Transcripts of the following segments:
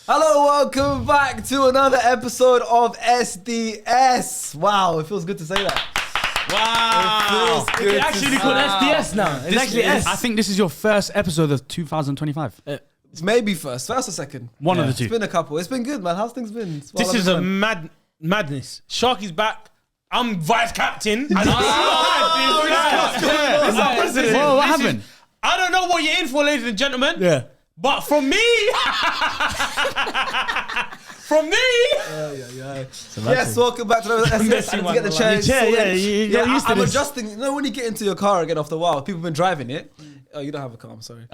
Hello, welcome back to another episode of SDS. Wow, it feels good to say that. Wow. It feels good. It's actually called SDS now. It's actually S. I think this is your first episode of 2025. It's maybe first or second. One of the two. It's been a couple. It's been good, man. How's things been? This is a madness. Sharky's back. I'm vice captain. What happened? I don't know what you're in for, ladies and gentlemen. Yeah. But from me, Yes, welcome back to the SDS. I need to get the chair. I'm this. adjusting. You know, when you get into your car again after a while, people have been driving it. Oh, you don't have a car, I'm sorry. Okay,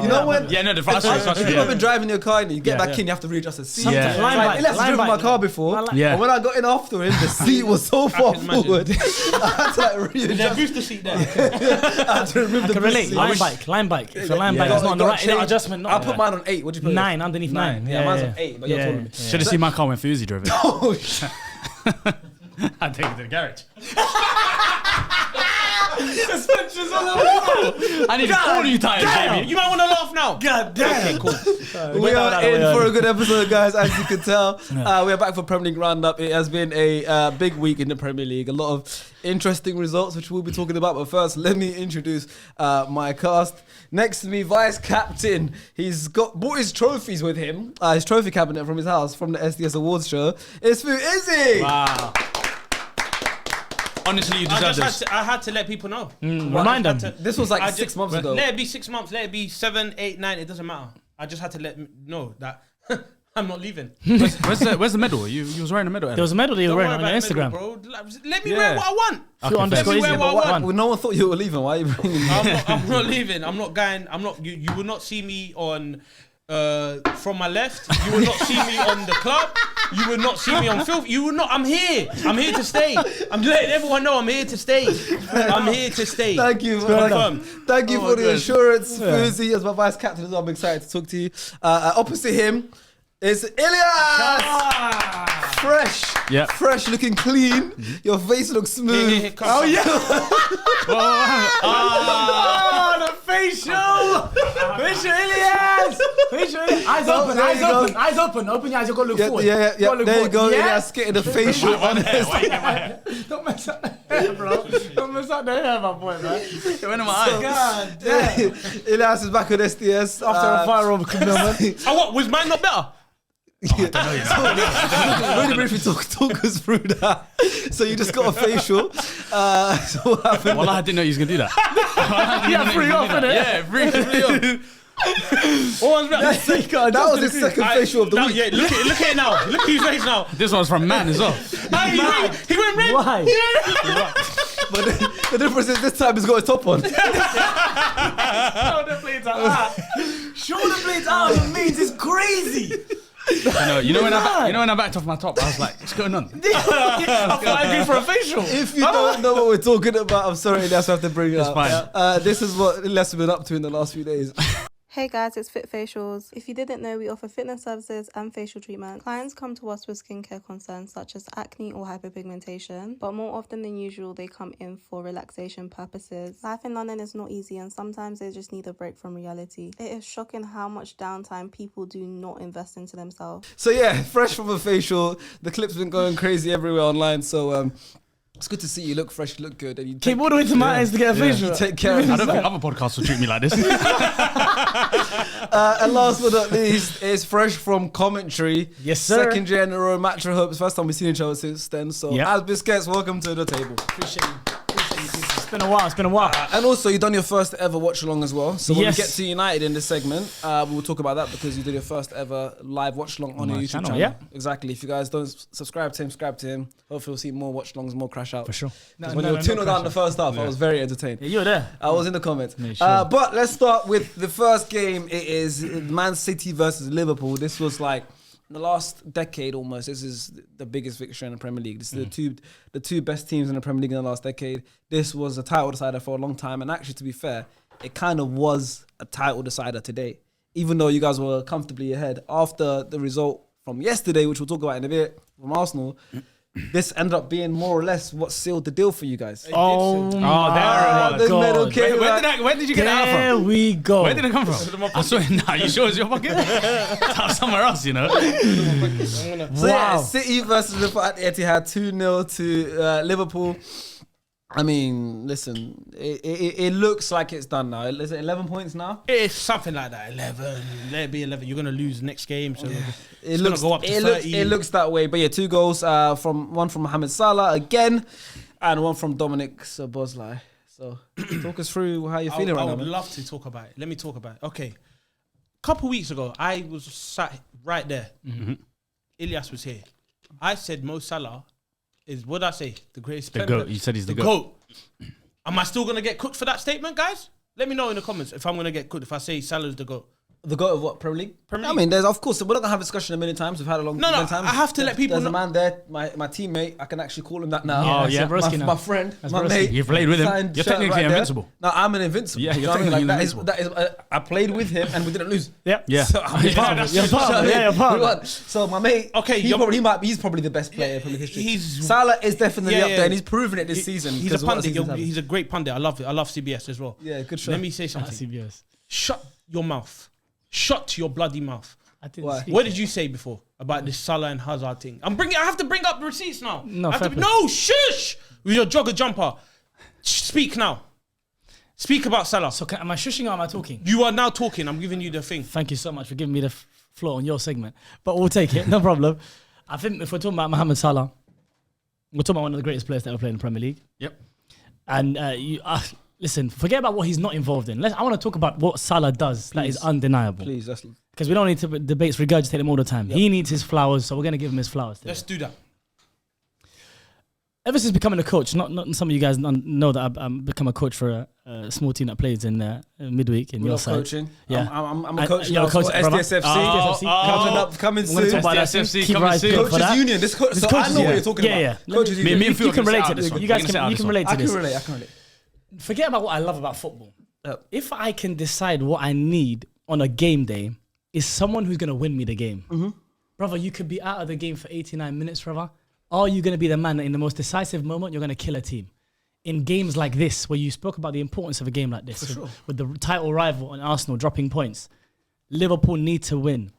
you know when? Yeah, no, the fast If you've been driving your car and you get back in, you have to readjust the seat. Yeah. Let's drive my car before. Yeah. And when I got in after him, the seat was so far forward. I had to like readjust. there's a booster seat there. I had to remove the Can relate. booster seat. Line bike. If a line bike is not on the right adjustment, I put mine on 8. What do you put? 9 underneath 9. Yeah, mine's on 8, but you're taller than me. Should have seen my car when Fuzi drove it. Oh, shit. I'd take it to the garage. Suspensions on the wall. I need all new tires, baby. You might want to laugh now. God damn. Okay, cool. We are in for a good episode, guys. As you can tell, we are back for Premier League Roundup. It has been a big week in the Premier League. A lot of interesting results, which we'll be talking about. But first, let me introduce my cast. Next to me, Vice Captain. He's brought his trophies with him, his trophy cabinet from his house from the SDS Awards show. It's for Izzy. Wow. Honestly, you deserve this. I had to let people know. Remind them. This was like 6 months ago. Let it be 6 months. Let it be 7, 8, 9. It doesn't matter. I just had to let them know that I'm not leaving. Where's the medal? You was wearing a medal. There was a medal that you were Don't wearing worry on your about the Instagram. medal, bro. Let me wear what I want. Okay, Let me wear what I want. Well, no one thought you were leaving. Why are you bringing me? I'm not leaving. I'm not going. I'm not. You will not see me on. From my left, you will not see me on the club. You will not see me on filth. You will not. I'm here. I'm here to stay. I'm letting everyone know I'm here to stay. I'm here to stay. Thank you. Thank you for the assurance, Fuzi, as my vice captain as well. I'm excited to talk to you. Opposite him is Ilyas. Fresh. Yeah. Fresh, looking clean. Your face looks smooth. Come. The facial. Facial Ilyas. Eyes open. Open your eyes. You've got to look forward. Yeah. There you go. Ilyas getting the facial on. Don't mess up the hair, bro. Don't mess up the hair, my boy, man. It went in my eyes. God damn. Ilyas is back on SDS. After a fire over moment. What? Was mine not better? Really briefly talk us through that. So you just got a facial. So what happened? Well, I didn't know you was gonna do that. Free off, innit? Yeah, free off. That was his second facial of the week. Yeah, look at it now. Look at his face now. This one's from Man as well. He went red. Why? But the difference is this time he's got his top on. Show the plates out. Show the plates out. It means it's crazy. You know when I backed off my top, I was like, what's going on? I thought I agreed for a facial. If you don't know what we're talking about, I'm sorry, Ilyas, I have to bring it up. fine. This is what Ilyas has been up to in the last few days. Hey guys, it's Fit Facials. If you didn't know, we offer fitness services and facial treatment. Clients come to us with skincare concerns such as acne or hyperpigmentation, but more often than usual, they come in for relaxation purposes. Life in London is not easy and sometimes they just need a break from reality. It is shocking how much downtime people do not invest into themselves. So yeah, fresh from a facial. The clip's been going crazy everywhere online, so it's good to see you look fresh, you look good. And you Came all the way to my eyes to get a facial. You take care of I don't think other podcasts will treat me like this. And last but not least is fresh from commentary. Yes, sir. Second year in a row, match of hopes. First time we've seen each other since then. So, As Biscuits, welcome to the table. Appreciate you. It's been a while. And also, you've done your first ever watch along as well. So when we Yes. get to United in this segment, we'll talk about that because you did your first ever live watch along on your YouTube channel. Yeah. Exactly. If you guys don't subscribe to him. Hopefully, we'll see more watch alongs, more crash out. For sure. When you were 2-0 down the first half, I was very entertained. Yeah, you were there. I was in the comments. Yeah, sure. But let's start with the first game. It is Man City versus Liverpool. This was like in the last decade almost. This is the biggest fixture in the Premier League. This is the two best teams in the Premier League in the last decade. This was a title decider for a long time. And actually, to be fair, it kind of was a title decider today. Even though you guys were comfortably ahead after the result from yesterday, which we'll talk about in a bit, from Arsenal. this ended up being more or less what sealed the deal for you guys. Oh, there it the was. medal came Where did you get that There from? we go. Where did it come from? I saw it. Nah, you sure it's your pocket? Somewhere else, you know. So yeah, City versus Liverpool at the Etihad, 2-0 to Liverpool. I mean, listen, it looks like it's done now. Is it 11 points now? It's something like that. 11. Let it be 11. You're gonna lose the next game, so It gonna go up to 30. It looks that way. But yeah, 2 goals from Mohamed Salah again, and one from Dominic Szoboszlai. So talk us through how you're feeling right I now. would Man. love to talk about it. Let me talk about it. Okay. A couple weeks ago, I was sat right there. Ilyas was here. I said Mo Salah is, what did I say? The greatest The defender. GOAT. You said he's the GOAT. Am I still going to get cooked for that statement, guys? Let me know in the comments if I'm going to get cooked if I say Salah's the GOAT. The goal of what, Premier League? Premier I League. mean, there's of course we're not gonna have a discussion a million times. We've had a long No, many times. I have to let people There's know. a man there, my teammate. I can actually call him that now. Yeah, Oh, yeah. Zabrowski now. my friend, That's my Zabrowski. mate. You've played with him. Signed You're shirt technically there. invincible. No, I'm an invincible. Yeah, Do you're you know what I mean? technically That is. I played with him and we didn't lose. Yep. Yeah. So, You're part of it. You're part of it. Yeah, you're part We of it. won. So my mate, Okay, he's probably the best player in Premier League history. Salah is definitely up there, and he's proven it this season. He's a because of what pundit. season's happened. He's a great pundit. I love it. I love CBS as well. Yeah, good show. Let me say something. CBS. Shut your mouth. Shut your bloody mouth. I didn't Why? see What it. did you say before about this Salah and Hazard thing? I have to bring up the receipts now. No, I have fair to, play. no, shush! With your jogger jumper. Speak now. Speak about Salah. So am I shushing or am I talking? You are now talking. I'm giving you the thing. Thank you so much for giving me the floor on your segment. But we'll take it, no problem. I think if we're talking about Mohamed Salah, we're talking about one of the greatest players that ever played in the Premier League. Yep. And listen, forget about what he's not involved in. I want to talk about what Salah does that is undeniable. Please, that's Because we don't need to debates regurgitate him all the time. He needs his flowers, so we're going to give him his flowers today. Let's do that. Ever since becoming a coach, not some of you guys know that I've become a coach for a small team that plays in midweek in we your love side. coaching. Yeah. I'm a coach you're now a coach, for brother. SDSFC. We're Coming gonna soon. talk about that SDSFC soon. Keep coming right soon. for Coaches that. Union. This so I know what you're talking about. Yeah. Coaches Me Union. and Phil you can are gonna relate sit to out this this one. one. You guys We're gonna sit out can this relate I to can this. relate. I can relate. Forget about what I love about football. Yep. If I can decide what I need on a game day is someone who's going to win me the game. Brother, you could be out of the game for 89 minutes, brother. Are you going to be the man that in the most decisive moment, you're going to kill a team? In games like this, where you spoke about the importance of a game like this, with the title rival and Arsenal dropping points, Liverpool need to win.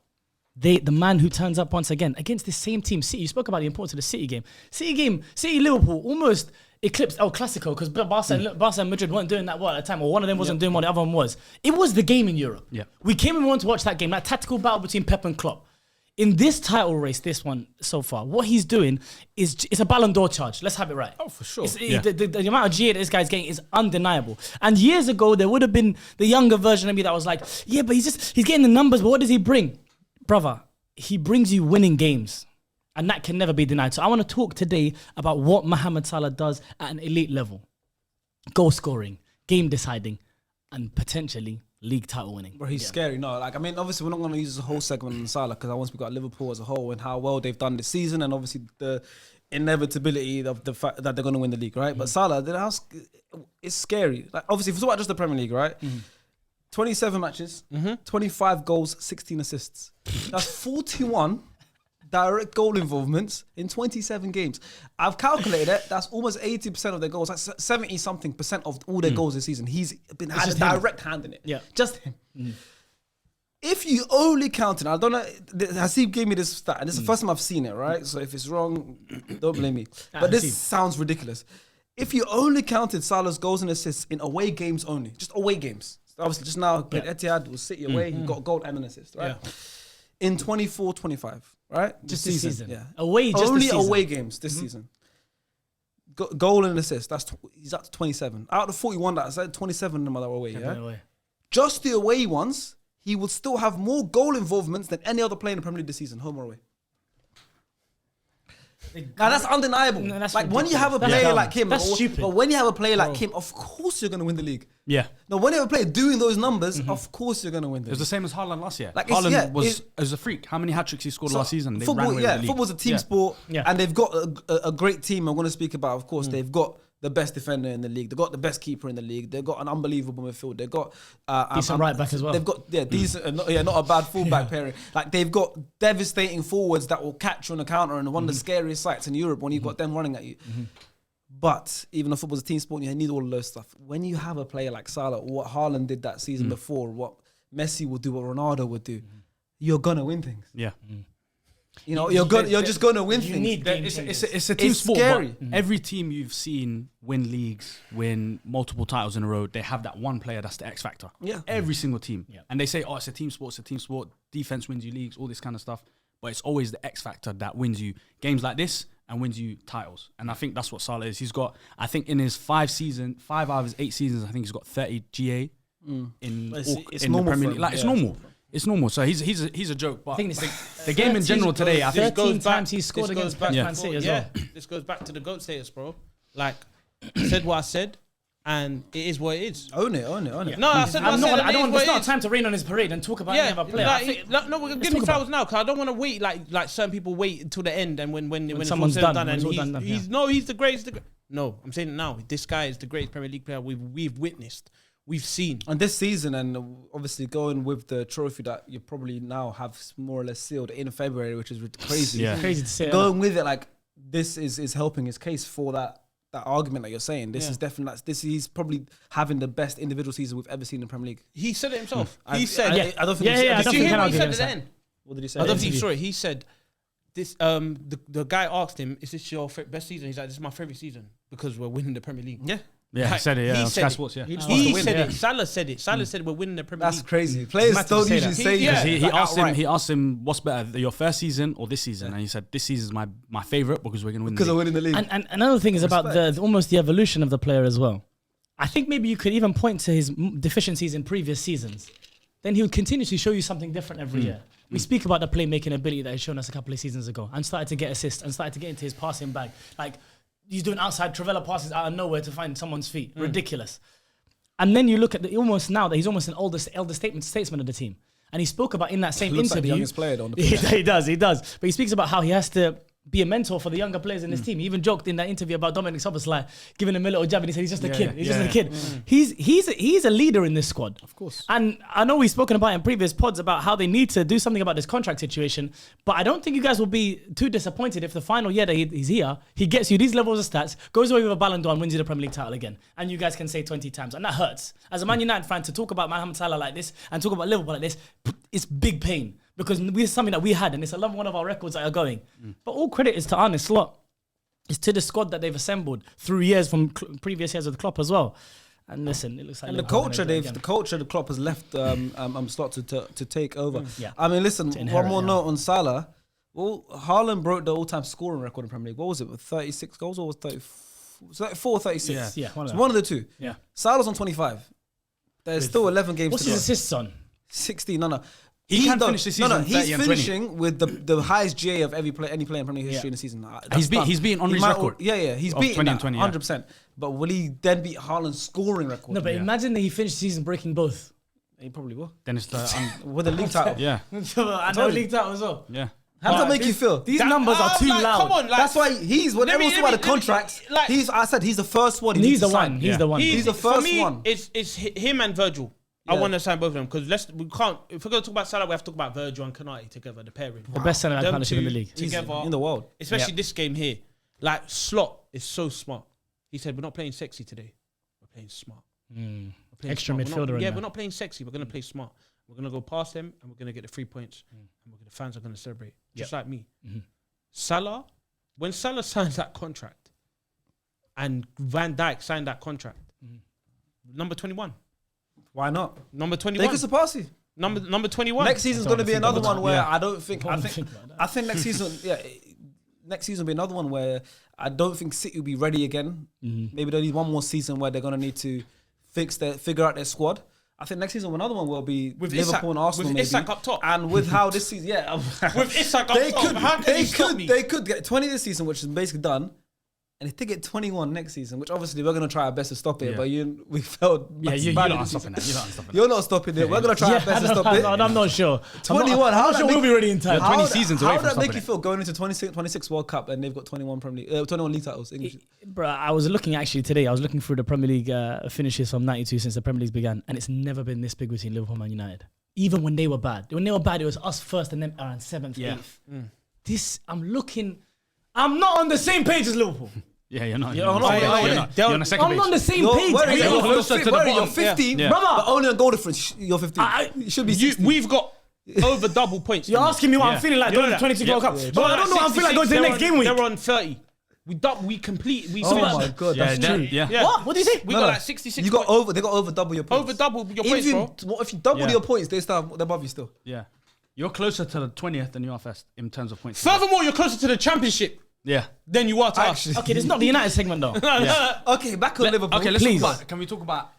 The man who turns up once again against the same team, City. You spoke about the importance of the City game. City Liverpool almost eclipsed El Clasico because Barca and Madrid weren't doing that well at the time, or one of them wasn't doing what the other one was. It was the game in Europe. Yeah. We came and wanted to watch that game, that tactical battle between Pep and Klopp. In this title race, this one so far, what he's doing is it's a Ballon d'Or charge. Let's have it right. Oh, for sure. The amount of GA that this guy's getting is undeniable. And years ago, there would have been the younger version of me that was like, yeah, but he's getting the numbers, but what does he bring? Brother, he brings you winning games. And that can never be denied. So I want to talk today about what Mohamed Salah does at an elite level. Goal scoring, game deciding, and potentially league title winning. Bro, he's scary. No, like, I mean, obviously we're not going to use this whole segment on Salah because I want to speak about Liverpool as a whole and how well they've done this season and obviously the inevitability of the fact that they're going to win the league, right? But Salah, it's scary. Like, obviously, if we talk about just the Premier League, right? 27 matches, 25 goals, 16 assists. That's 41 direct goal involvements in 27 games. I've calculated it. That's almost 80% of their goals. That's 70-something% of all their goals this season. He's been had a direct hand in it. Yeah. Just him. If you only counted, I don't know, Hasib gave me this stat, and it's the first time I've seen it, right? So if it's wrong, don't blame me. But this sounds ridiculous. If you only counted Salah's goals and assists in away games only, just away games. Obviously, just now, played Etihad, was City away, he got a goal and an assist, right? Yeah. In 24-25, right? Just this season. Yeah. Away, just only this season. away games this season. Goal and assist, he's up to 27. Out of 41 that I said, 27 of them are away, yeah? Away. Just the away ones, he would still have more goal involvements than any other player in the Premier League this season, home or away. Now that's undeniable. No, that's like when you ridiculous. have a That's player dumb. like him, That's stupid. But when you have a player like him, of course you're going to win the league. Yeah. No, when you have a player doing those numbers, of course you're going to win the It was league. the same as Haaland last year. Like, it's- Haaland yeah, was a freak. How many hat-tricks he scored last season? They ran away with the league. Football's a team sport, Yeah. and they've got a great team. I'm going to speak about, of course, they've got the best defender in the league. They've got the best keeper in the league. They've got an unbelievable midfield. They've got decent right back as well. They've got decent, not a bad fullback pairing. Like they've got devastating forwards that will catch you on the counter, and one of the scariest sights in Europe when you've got them running at you. But even though football's a team sport, you need all of those stuff. When you have a player like Salah, what Haaland did that season before, what Messi would do, what Ronaldo would do, you're gonna win things. Yeah. You know, you're just gonna win You things. need game It's changers. a team It's sport. scary. But every team you've seen win leagues, win multiple titles in a row, they have that one player that's the X factor. Yeah. Every single team. Yeah. And they say, oh, it's a team sport, defense wins you leagues, all this kind of stuff. But it's always the X factor that wins you games like this and wins you titles. And I think that's what Salah is. He's got, I think in his 5 out of his 8 seasons, I think he's got 30 GA in It's the normal Premier for League. him. Like, it's Yeah. normal. It's normal. So he's a joke. But I think it's the game in general today, I think 13 times he scored this goes against back Man and City forth. as well. This goes back to the GOAT status, bro. Like, I said what I said, and it is what it is. Own it. No, I said what I It's said. not, and it is what it's it not is. time to rain on his parade and talk about any other player. I think- no, we're giving talk about flowers now because I don't want to wait like certain people wait until the end and when it's someone's all said and done, when and it's all he's, done, he's yeah. no, he's the greatest. No, I'm saying it now. This guy is the greatest Premier League player we've witnessed, we've seen. And this season, and obviously going with the trophy that you probably now have more or less sealed in February, which is crazy. Yeah. Crazy to say. Going with it, like this is helping his case for that argument that you're saying. This Yeah. is definitely he's probably having the best individual season we've ever seen in Premier League. He said it himself. I He said, I don't think. Yeah, yeah, I Did don't you think hear can what he argue said at against the that. end? What did he say? I don't think you interview. saw it. He said, "This the guy asked him, is this your best season?" He's like, "This is my favorite season because we're winning the Premier League." Yeah, Yeah, he said it, He on said Sky it. Sports, yeah. He just wants He to win. said Yeah. it. Salah said it. Salah said we're winning the Premier That's League. crazy. Players mad to don't say usually that. say Yeah. that. He like, asked outright. him, what's better, your first season or this season? And he said, this season is my favorite because we're going to win because the of league. winning the league. And another thing is about almost the evolution of the player as well. I think maybe you could even point to his deficiencies in previous seasons. Then he would continuously show you something different every year. We speak about the playmaking ability that he's shown us a couple of seasons ago and started to get assists and started to get into his passing bag. Like he's doing outside Travella passes out of nowhere to find someone's feet. Ridiculous. And then you look at almost now that he's almost an elder statesman of the team. And he spoke about in that same Looks like the interview. youngest player on the pitch. He does. But he speaks about how he has to be a mentor for the younger players in his team. He even joked in that interview about Dominic Szoboszlai giving him a little jab and he said he's just a kid. He's just a kid. He's a leader in this squad. Of course. And I know we've spoken about in previous pods about how they need to do something about this contract situation, but I don't think you guys will be too disappointed if the final year that he's here, he gets you these levels of stats, goes away with a Ballon d'Or and wins you the Premier League title again. And you guys can say 20 times. And that hurts. As a Man United fan, to talk about Mohamed Salah like this and talk about Liverpool like this, it's big pain. Because it's something that we had, and it's one of our records that are going. But all credit is to Arne Slot. It's to the squad that they've assembled through years from previous years of the Klopp as well. And listen, it looks like And the Liverpool are culture, gonna do it again. the Klopp has left Slot to take over. Yeah. I mean, listen, To one inherit, more yeah. note on Salah. Well, Haaland broke the all-time scoring record in Premier League. What was it, with 36 goals or was it 34 or 36? Yeah, one of It's them. one of the two. Yeah. Salah's on 25. There's still 11 games What's to go. his assists on? 16, no. He can finish the season he's 30 and 20. finishing with the highest GA of any player in Premier League history in the season. He's beating Henry's record. He's of beating 20 that, and 20, yeah. 100%. But will he then beat Haaland's scoring record? No, but imagine that he finished the season breaking both. He probably will. Then it's the, With a league title. yeah, I know league title as well. yeah. How does that make you feel? These numbers are too loud. Come on, like, That's why when everyone's talking about the contracts, like- I said he's the first one. He's the to one. sign. He's the one. He's the for first me, one. It's him and Virgil. I Yeah. want to sign both of them because we can't. If we're going to talk about Salah, we have to talk about Virgil and Kanate together, the pairing. The best centre back Them partnership in the two league. together in the world. especially this game here. Like Slot is so smart. He said, "We're not playing sexy today. We're playing smart. We're playing Extra smart. midfielder in Yeah, there. we're not playing sexy. We're going to play smart. We're going to go past them and we're going to get the 3 points. And the fans are going to celebrate, just like me." Salah, when Salah signs that contract, and Van Dijk signed that contract, number 21. Why not? Number They 21. could surpass you. Number 21. Next season's That's going to be what I think another about one where that. I don't think. Don't I think. think about that. I think next season. Yeah, next season will be another one where I don't think City will be ready again. Maybe they'll need one more season where they're going to need to figure out their squad. I think next season another one will be With Liverpool Isak- and Arsenal. with maybe. Isak up top. and with how this season, yeah, With Isak up they top, could, how can they you stop could, me? they could get 20 this season, which is basically done. And if they get 21 next season, which obviously we're going to try our best to stop it, Yeah. but we failed. Yeah, you're not stopping that. You're not stopping You're not stopping it. We're going to try our best to stop it. I'm not sure. 21. I'm not sure we'll be ready in time. 20 seasons away How from would that make stopping you it. feel going into 26 World Cup and they've got 21 league titles? English. Bro, I was looking actually today. I was looking through the Premier League finishes from '92 since the Premier League began, and it's never been this big between Liverpool and Man United. Even when they were bad, it was us first and them around 7th, 8th. I'm not on the same page as Liverpool. Yeah, you're not. You're You're not. You're on the second I'm page. not on the same page. You're closer to the bottom. You're 15, Yeah. brother. But only on goal difference. You're 15. You should be 60. We've got over double points. You're asking me what I'm feeling like You're going to like- 26 World Cup. Yeah. But I don't know what I'm feeling like going to the next game week. They're on 30. We complete. We Oh finished. my God, Yeah, that's that- true. yeah. Yeah. What do you say? We No, got no. like 66. They got over double your points. over double your If points, bro. if you double Yeah. your points, they're above you still. Yeah. You're closer to the 20th than you are first in terms of points. Furthermore, you're closer to the championship Yeah. than you are to us. Actually. Okay, this is not the United segment though. Okay, back on Liverpool. Okay, let's Please. talk about. Can we talk about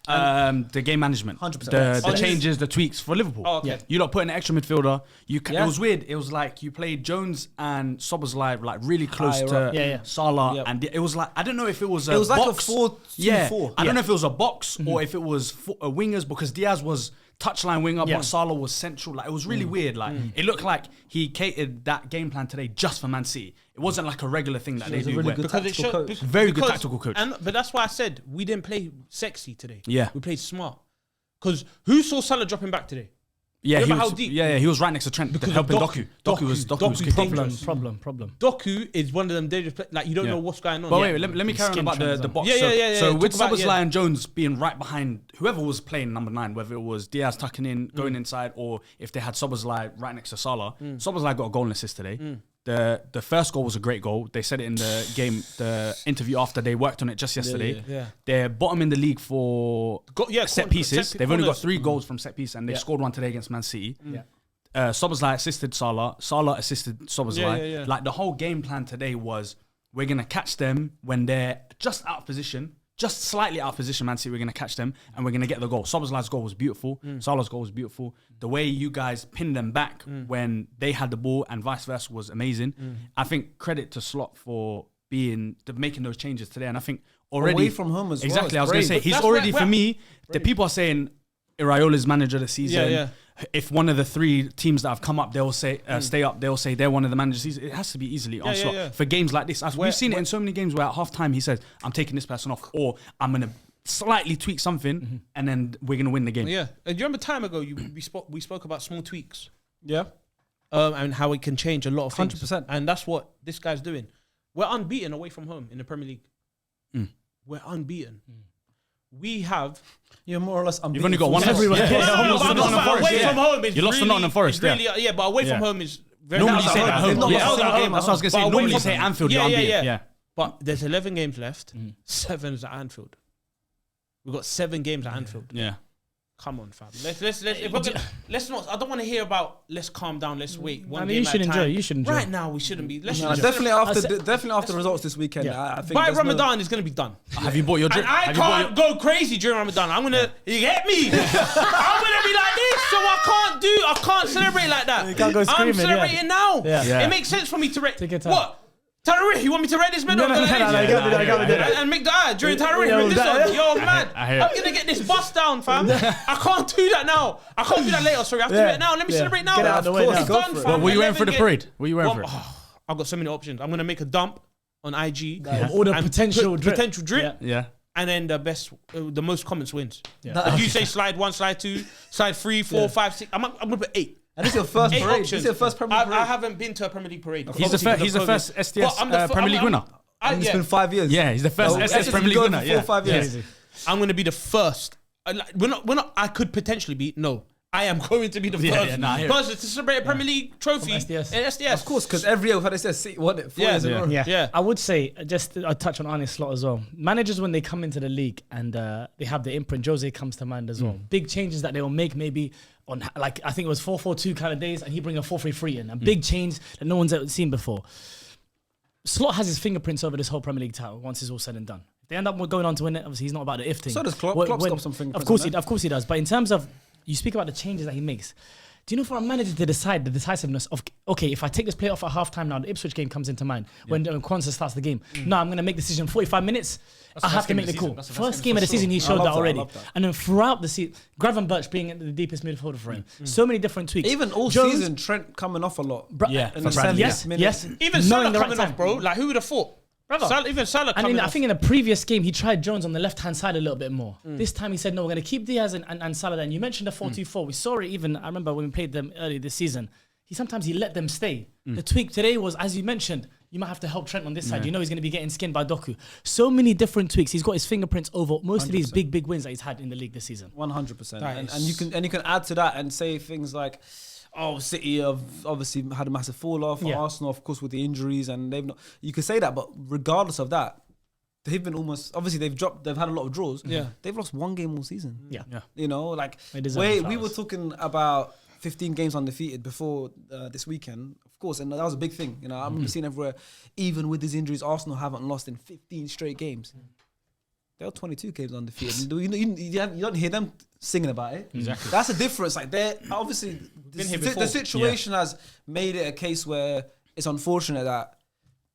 the game management? 100%. The Yes. changes, the tweaks for Liverpool. Oh, okay. Yeah. You lot put in an extra midfielder. Yeah. It was weird. It was like you played Jones and Soboslai like really close Higher to up. Yeah. Salah, Yep. and it was like I don't know if it was a It was like a box. 4-2-4. I don't know if it was a box or if it was wingers because Diaz was touchline winger, Yeah. but Salah was central. Like it was really weird. Like it looked like he catered that game plan today just for Man City. It wasn't like a regular thing that they was a do. really where- good Because it tactical showed, coach. Very good tactical coach. But that's why I said we didn't play sexy today. Yeah. We played smart. Because who saw Salah dropping back today? Yeah, he Remember was, how deep? he was right next to Trent Because of helping Doku. Doku was Doku's kicking. dangerous. Problem. Doku is one of them dangerous players. Like, you don't Yeah. know what's going on. But wait, let me carry on Skin about trend the as well. box. Yeah. So with Talk about- Soboslai and Jones being right behind whoever was playing number 9, whether it was Diaz tucking in, going inside, or if they had Soboslai right next to Salah. Soboslai got a goal and assist today. The first goal was a great goal. They said it in the interview after they worked on it just yesterday. Yeah. They're bottom in the league for set pieces. They've only got 3 goals from set piece, and they scored one today against Man City. Yeah. Soboslai assisted Salah. Salah assisted Soboslai. Yeah. Like the whole game plan today was we're gonna catch them when they're just out of position, just slightly out of position. Man City, we're gonna catch them and we're gonna get the goal. Soboslai's goal was beautiful. Salah's goal was beautiful. The way you guys pinned them back when they had the ball and vice versa was amazing. I think credit to Slot for making those changes today. And I think already Away from home as well, exactly. it's I was gonna brave. say But he's that's already where- for me. The people are saying Iraola's manager of the season. Yeah. If one of the 3 teams that have come up, they'll say stay up. They'll say they're one of the managers. of the season. It has to be easily on Slot yeah. for games like this. We've seen it in so many games where at half time he says, "I'm taking this person off," or "I'm gonna slightly tweak something, and then we're gonna win the game." Yeah. And do you remember time ago we spoke about small tweaks Yeah. and how it can change a lot of things. 100%. And that's what this guy's doing. We're unbeaten away from home in the Premier League. We're unbeaten. We have... You're more or less. You've only got one loss. Everywhere. Yeah. Yeah, You lost to but Nottingham Forest. away Yeah. from home is You lost to really- Nottingham Forest. it's really, but away from Yeah. home is very... Normally you say that at home. They've Yeah, not lost that's a game what I was gonna say. But away Normally you from- say Anfield, you're Yeah, unbeaten. yeah. Yeah. But there's 11 games left. 7 is at Anfield. We've got 7 games at Anfield. Yeah. Come on, fam. Let's not. I don't want to hear about. Let's calm down. Let's wait. One I mean, game you should at a enjoy. time. You should enjoy. Right now, we shouldn't be. Let's No, just definitely after results this weekend. Yeah. I think by there's no- Ramadan is gonna be done. Have you bought your drink? And I Have you bought can't go crazy during Ramadan. I'm gonna. You get me? I'm gonna be like this, so I can't celebrate like that. You can't go I'm screaming, yeah. celebrating now. Yeah. It makes sense for me to rate. Take your time. What? Tarawih, you want me to rate this medal? No, you can't do that. And make the eye during Tarawih. Yo, With this that- on. Yo, man. I hear I'm it. gonna get this bust down, fam. I can't do that now. I can't do that later. Sorry, I have to do it now. Let me celebrate now. Get it out of the way now. It's Go done, for it. fam. Well, were you wearing for the 11 parade? Were you wearing for it? I've got so many options. I'm gonna make a dump on IG. All the and potential put drip. potential drip. Yeah. Yeah. And then the most comments wins. Yeah. If you say slide 1, slide 2, slide 3, 4, 5, 6, I'm gonna put 8. And this is your first 8 parade. options. This is your first Premier League I parade. haven't been to a Premier League parade. He's the first STS But I'm the Premier League winner. And it's been 5 years. Yeah, he's the first So, SS Premier League going winner. for Yeah. 4 or 5 years. Crazy. I'm gonna be the first. We're not. I could potentially be. No, I am going to be the Yeah, first yeah, nah, I hear it. person to celebrate a Premier League trophy in From SDS. SDS. Of course, because every year we've had it says City won it 4 years in a row. Yeah. I would say just a touch on Arne's Slot as well. Managers when they come into the league and they have the imprint, Jose comes to mind as well. Big changes that they will make maybe on like I think it was 4-4-2 kind of days, and he bring a 4-3-3 in, a big change that no one's ever seen before. Slot has his fingerprints over this whole Premier League title once it's all said and done. If they end up going on to win it, obviously he's not about the if thing. So does Klopp. Klopp's got some fingerprints Of course, on of course he does. But in terms of you speak about the changes that he makes. Do you know, for a manager to decide the decisiveness of, okay, if I take this play off at halftime now, the Ipswich game comes into mind when Kwanzaa starts the game. No, I'm going to make the decision 45 minutes. I have to make the call. First game of the season, he showed that already. And then throughout the season, Graven Birch being the deepest midfielder for him. So many different tweaks. Even all season, Trent coming off a lot. In the 70th minute. Yes. Even Salah coming off, bro. Like, who would have thought? Even Salah coming off. I think in the previous game, he tried Jones on the left-hand side a little bit more. This time he said, no, we're going to keep Diaz and Salah. And you mentioned the 4-2-4. We saw it even, I remember when we played them early this season. Sometimes he let them stay. The tweak today was, as you mentioned, you might have to help Trent on this side. You know he's going to be getting skinned by Doku. So many different tweaks. He's got his fingerprints over most 100%. Of these big wins that he's had in the league this season. 100%. And you can add to that and say things like, oh, City have obviously had a massive fall off. Arsenal, of course, with the injuries, and they've not. You could say that, but regardless of that, they've been almost. Obviously, they've had a lot of draws. Yeah, they've lost one game all season. Yeah. You know, like we were talking about 15 games undefeated before this weekend, of course, and that was a big thing. You know, I remember seeing everywhere. Even with these injuries, Arsenal haven't lost in 15 straight games. They're 22 games undefeated. You don't hear them singing about it. Exactly. That's the difference. Like, they're obviously the situation has made it a case where it's unfortunate that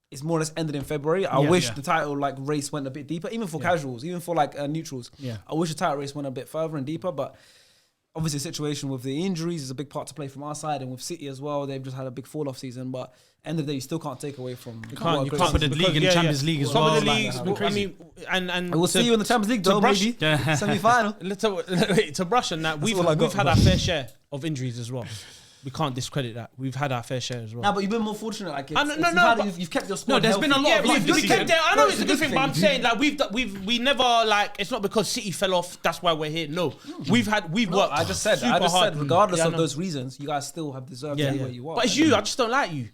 it's more or less ended in February. I wish the title race went a bit deeper, even for casuals, even for neutrals. Yeah. I wish the title race went a bit further and deeper, but obviously the situation with the injuries is a big part to play from our side, and with City as well, they've just had a big fall-off season, but end of the day, you still can't take away from... You can't put the league in the Champions League as well. Top of the leagues, I mean, and we'll see you in the Champions League, though, maybe. Semi-final. To brush on that, we've had our fair share of injuries as well. We can't discredit that. We've had our fair share as well. Nah, but you've been more fortunate. You've kept your squad. No, there's been a lot of luck this season. I know it's a good thing, but I'm saying we never it's not because City fell off. That's why we're here. No, we've worked. I just said, regardless of those reasons, you guys still have deserved to be where you are. But it's you. I just don't like you.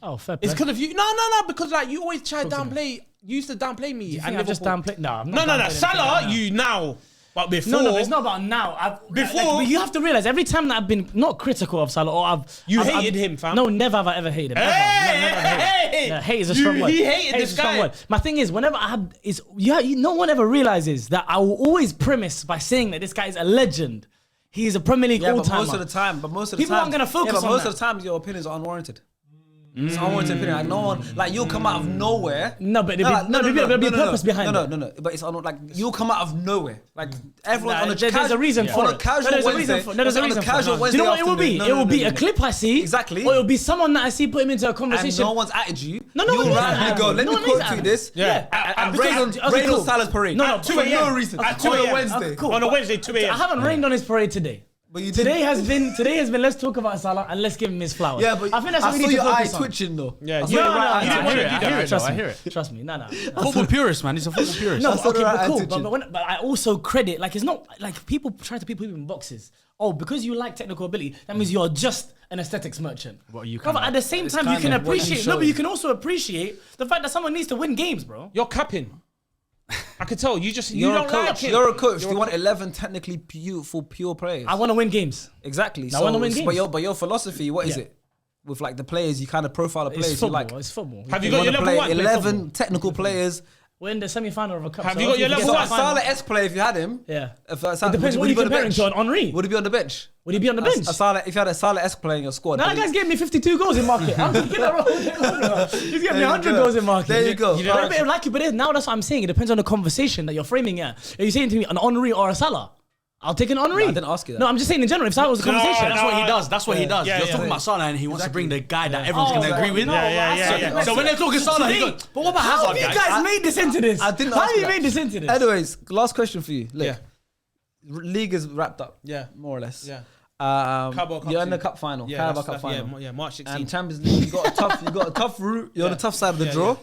Oh, fair play. It's because of you. No, because you always try to downplay. You used to downplay me. And I just downplay. No, I'm not. No. Salah, you now. But before, no, it's not about now. Before, you have to realize every time that I've been not critical of Salah or I've hated him, fam. No, never have I ever hated him. Hey, hate is a strong word. He hated this guy. My thing is, whenever I have no one ever realizes that I will always premise by saying that this guy is a legend. He is a Premier League all-timer. Most of the time, people aren't gonna focus on that. Most of the time, your opinions are unwarranted. It's unwarranted opinion. Like, no one, you'll come out of nowhere. No, but there'll be a purpose behind it. No. But it's you'll come out of nowhere. Like, everyone on a there's a reason for it. On a casual Wednesday. There's a reason for it. Do you know what it will be? It will be a clip I see. Exactly. Or it will be someone that I see put him into a conversation. And no one's added you. No you'll randomly go, let me quote tweet this. Yeah. And rain on Salah's parade. No, for no reason. At 2 a.m. Wednesday. On a Wednesday, 2 a.m. I haven't rained on his parade today. But you today has been let's talk about Salah and let's give him his flowers. Yeah, but I think that's what we need to focus on. I saw your eye twitching though. Yeah, I hear it. Trust me. No. Football purist, man. He's a football purist. No, okay, but cool. But I also credit, it's not like people try to put people in boxes. Oh, because you like technical ability, that means you're just an aesthetics merchant. What are you? But at the same time, you can appreciate. No, but you can also appreciate the fact that someone needs to win games, bro. You're capping. I could tell you don't like it. You're a coach. You want 11 technically beautiful, pure players. I want to win games. Exactly. I want to win games. But your philosophy, what is it? With the players, you kind of profile the players. It's football. You like. It's football. Have you got your level 1? 11 technical players. We're in the semi-final of a cup. Have you got your level 1? Salah-esque player, if you had him. Yeah. It depends what you're comparing to. Henri. Would he be on the bench? Would he be on the bench? If you had a Salah-esque player in your squad. That guy's getting me 52 goals in market. I'm just kidding. He's getting me 100 goals in market. There you go. But now that's what I'm saying. It depends on the conversation that you're framing it. Are you saying to me an Henri or a Salah? I'll take an Henri. No, I didn't ask you that. No, I'm just saying in general. If Salah was a conversation, that's what he does. That's what he does. You're talking about Salah, and he wants to bring the guy that everyone's going to agree with. Yeah. So when they're talking Salah, he goes, but what about how Hazard, have you guys made this into this? I didn't How ask have you that. made this into this? Anyways, last question for you. Look, league is wrapped up. Yeah. More or less. Yeah. You're in the cup final. Carabao Cup final. Yeah, March 16th. And Champions League, you got a tough route. You're on the tough side of the draw.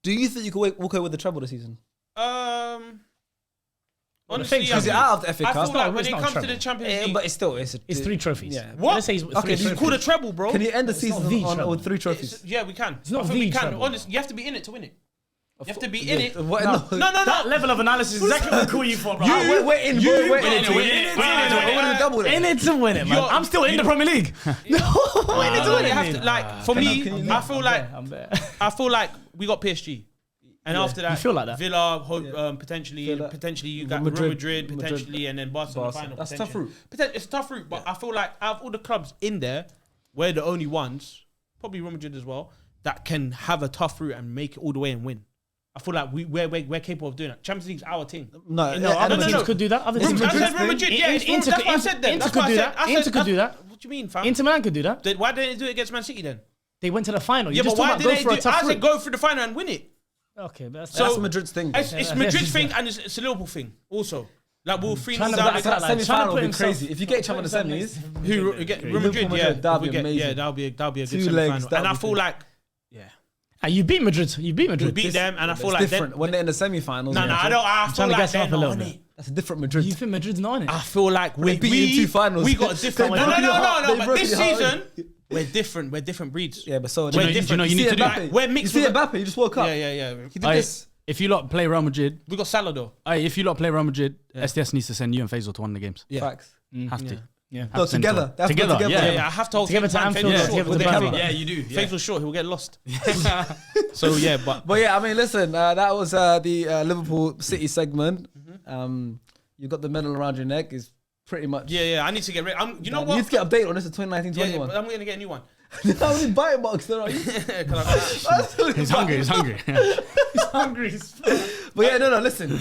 Do you think you can walk away with the treble this season? Honestly, because you're out of the FA Cup. I feel like when it comes to the Champions League, but it's still it's 3 trophies. Yeah. What? Let's say it's Okay, you call it a treble, bro. Can you end the season treble. with 3 trophies? Yeah, we can. It's not I think we can. treble. Honestly, you have to be in it to win it. You have to be in it. No. That level of analysis is exactly what we call you for, bro. We're in it to win it. In it to win it, man. I'm still in the Premier League. No, in it to win You have it. to, for me, I feel like we got PSG. And after that, feel like that? Villa, potentially you got Real Madrid, Madrid. potentially, and then Barcelona final. That's tough route. It's a tough route, but I feel like out of all the clubs in there, we're the only ones, probably Real Madrid as well, that can have a tough route and make it all the way and win. I feel like we're capable of doing that. Champions League's our thing. Other teams could do that. Other teams I could said Real Madrid. Yeah, that's what I said then. Inter could do that. Inter could do that. What do you mean, fam? Inter Milan could do that. Why didn't they do it against Man City then? They went to the final. Yeah, but why did they do it? I said go through the final and win it. Okay, but That's Madrid's thing. It's Madrid's thing and it's a Liverpool thing also. Like we'll 3-0 down. That semi-final would be crazy. If you get each other in the semis, Who get Real Madrid? Yeah, that'd be amazing. Yeah, that'll be a good Two semi-final. legs, And I feel like, you beat Madrid. You beat Madrid. we beat them, and I feel it's like different when they're in the semi-finals. No, I don't. I feel like they're up a not little on bit. it. That's a different Madrid. You think Madrid's not on it? I feel like we beat you in 2 finals. We got a different. They No. broke But this your heart. season, we're different. We're different breeds. Yeah, but so We're different. you know, you need to do Mbappe. We're mixed You see with- Mbappe, you just woke up. Yeah. He did this. If you lot play Real Madrid, We got Salah though. if you lot play Real Madrid, SDS needs to send you and Faisal to one of the games. Facts. Have to. Yeah. Have No, to send to together. one. They have to go together. Yeah, I have to hold Together to Anfield, Faisal yeah, short together with to the Burnley. camera. Yeah, you do. Yeah. Faisal short, he will get lost. So yeah, but But yeah, I mean, listen, that was the Liverpool City segment. You got the medal around your neck. Is pretty much. yeah. I need to get rid. You know You what? need to get updated on this. 2019-21. Yeah, but I'm gonna get a new one. How many bite marks there are you? He's hungry. He's hungry. But yeah, no, listen.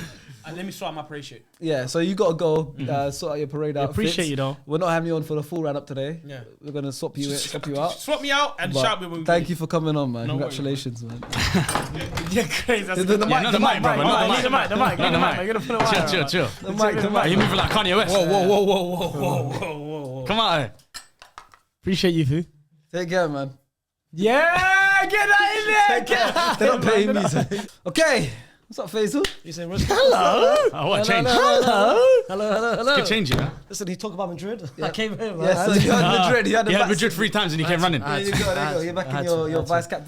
Let me sort out my parade shirt. Yeah, so you got to go sort out your parade outfits. appreciate you though. We're not having you on for the full round up today. Yeah. We're gonna swap you out. Swap me out and But shout me when we thank you for coming on, man. No worries, Congratulations, man. Yeah, crazy. That's The mic, the mic, brother. Not the mic. You're gonna put it Chill. the mic. Are you moving like Kanye West? Whoa. Come on. Appreciate you, Fu. Take care, man. Yeah, get that in there. They're not paying me. So. Okay. What's up, Faisal? You say, Rosie? Oh, what a change. Hello. Good change, yeah. Listen, he talked about Madrid. I came here, man. Yeah, so you had Madrid. You had the You had back- Madrid 3 times and you came running. There you go. You're back in your vice cap.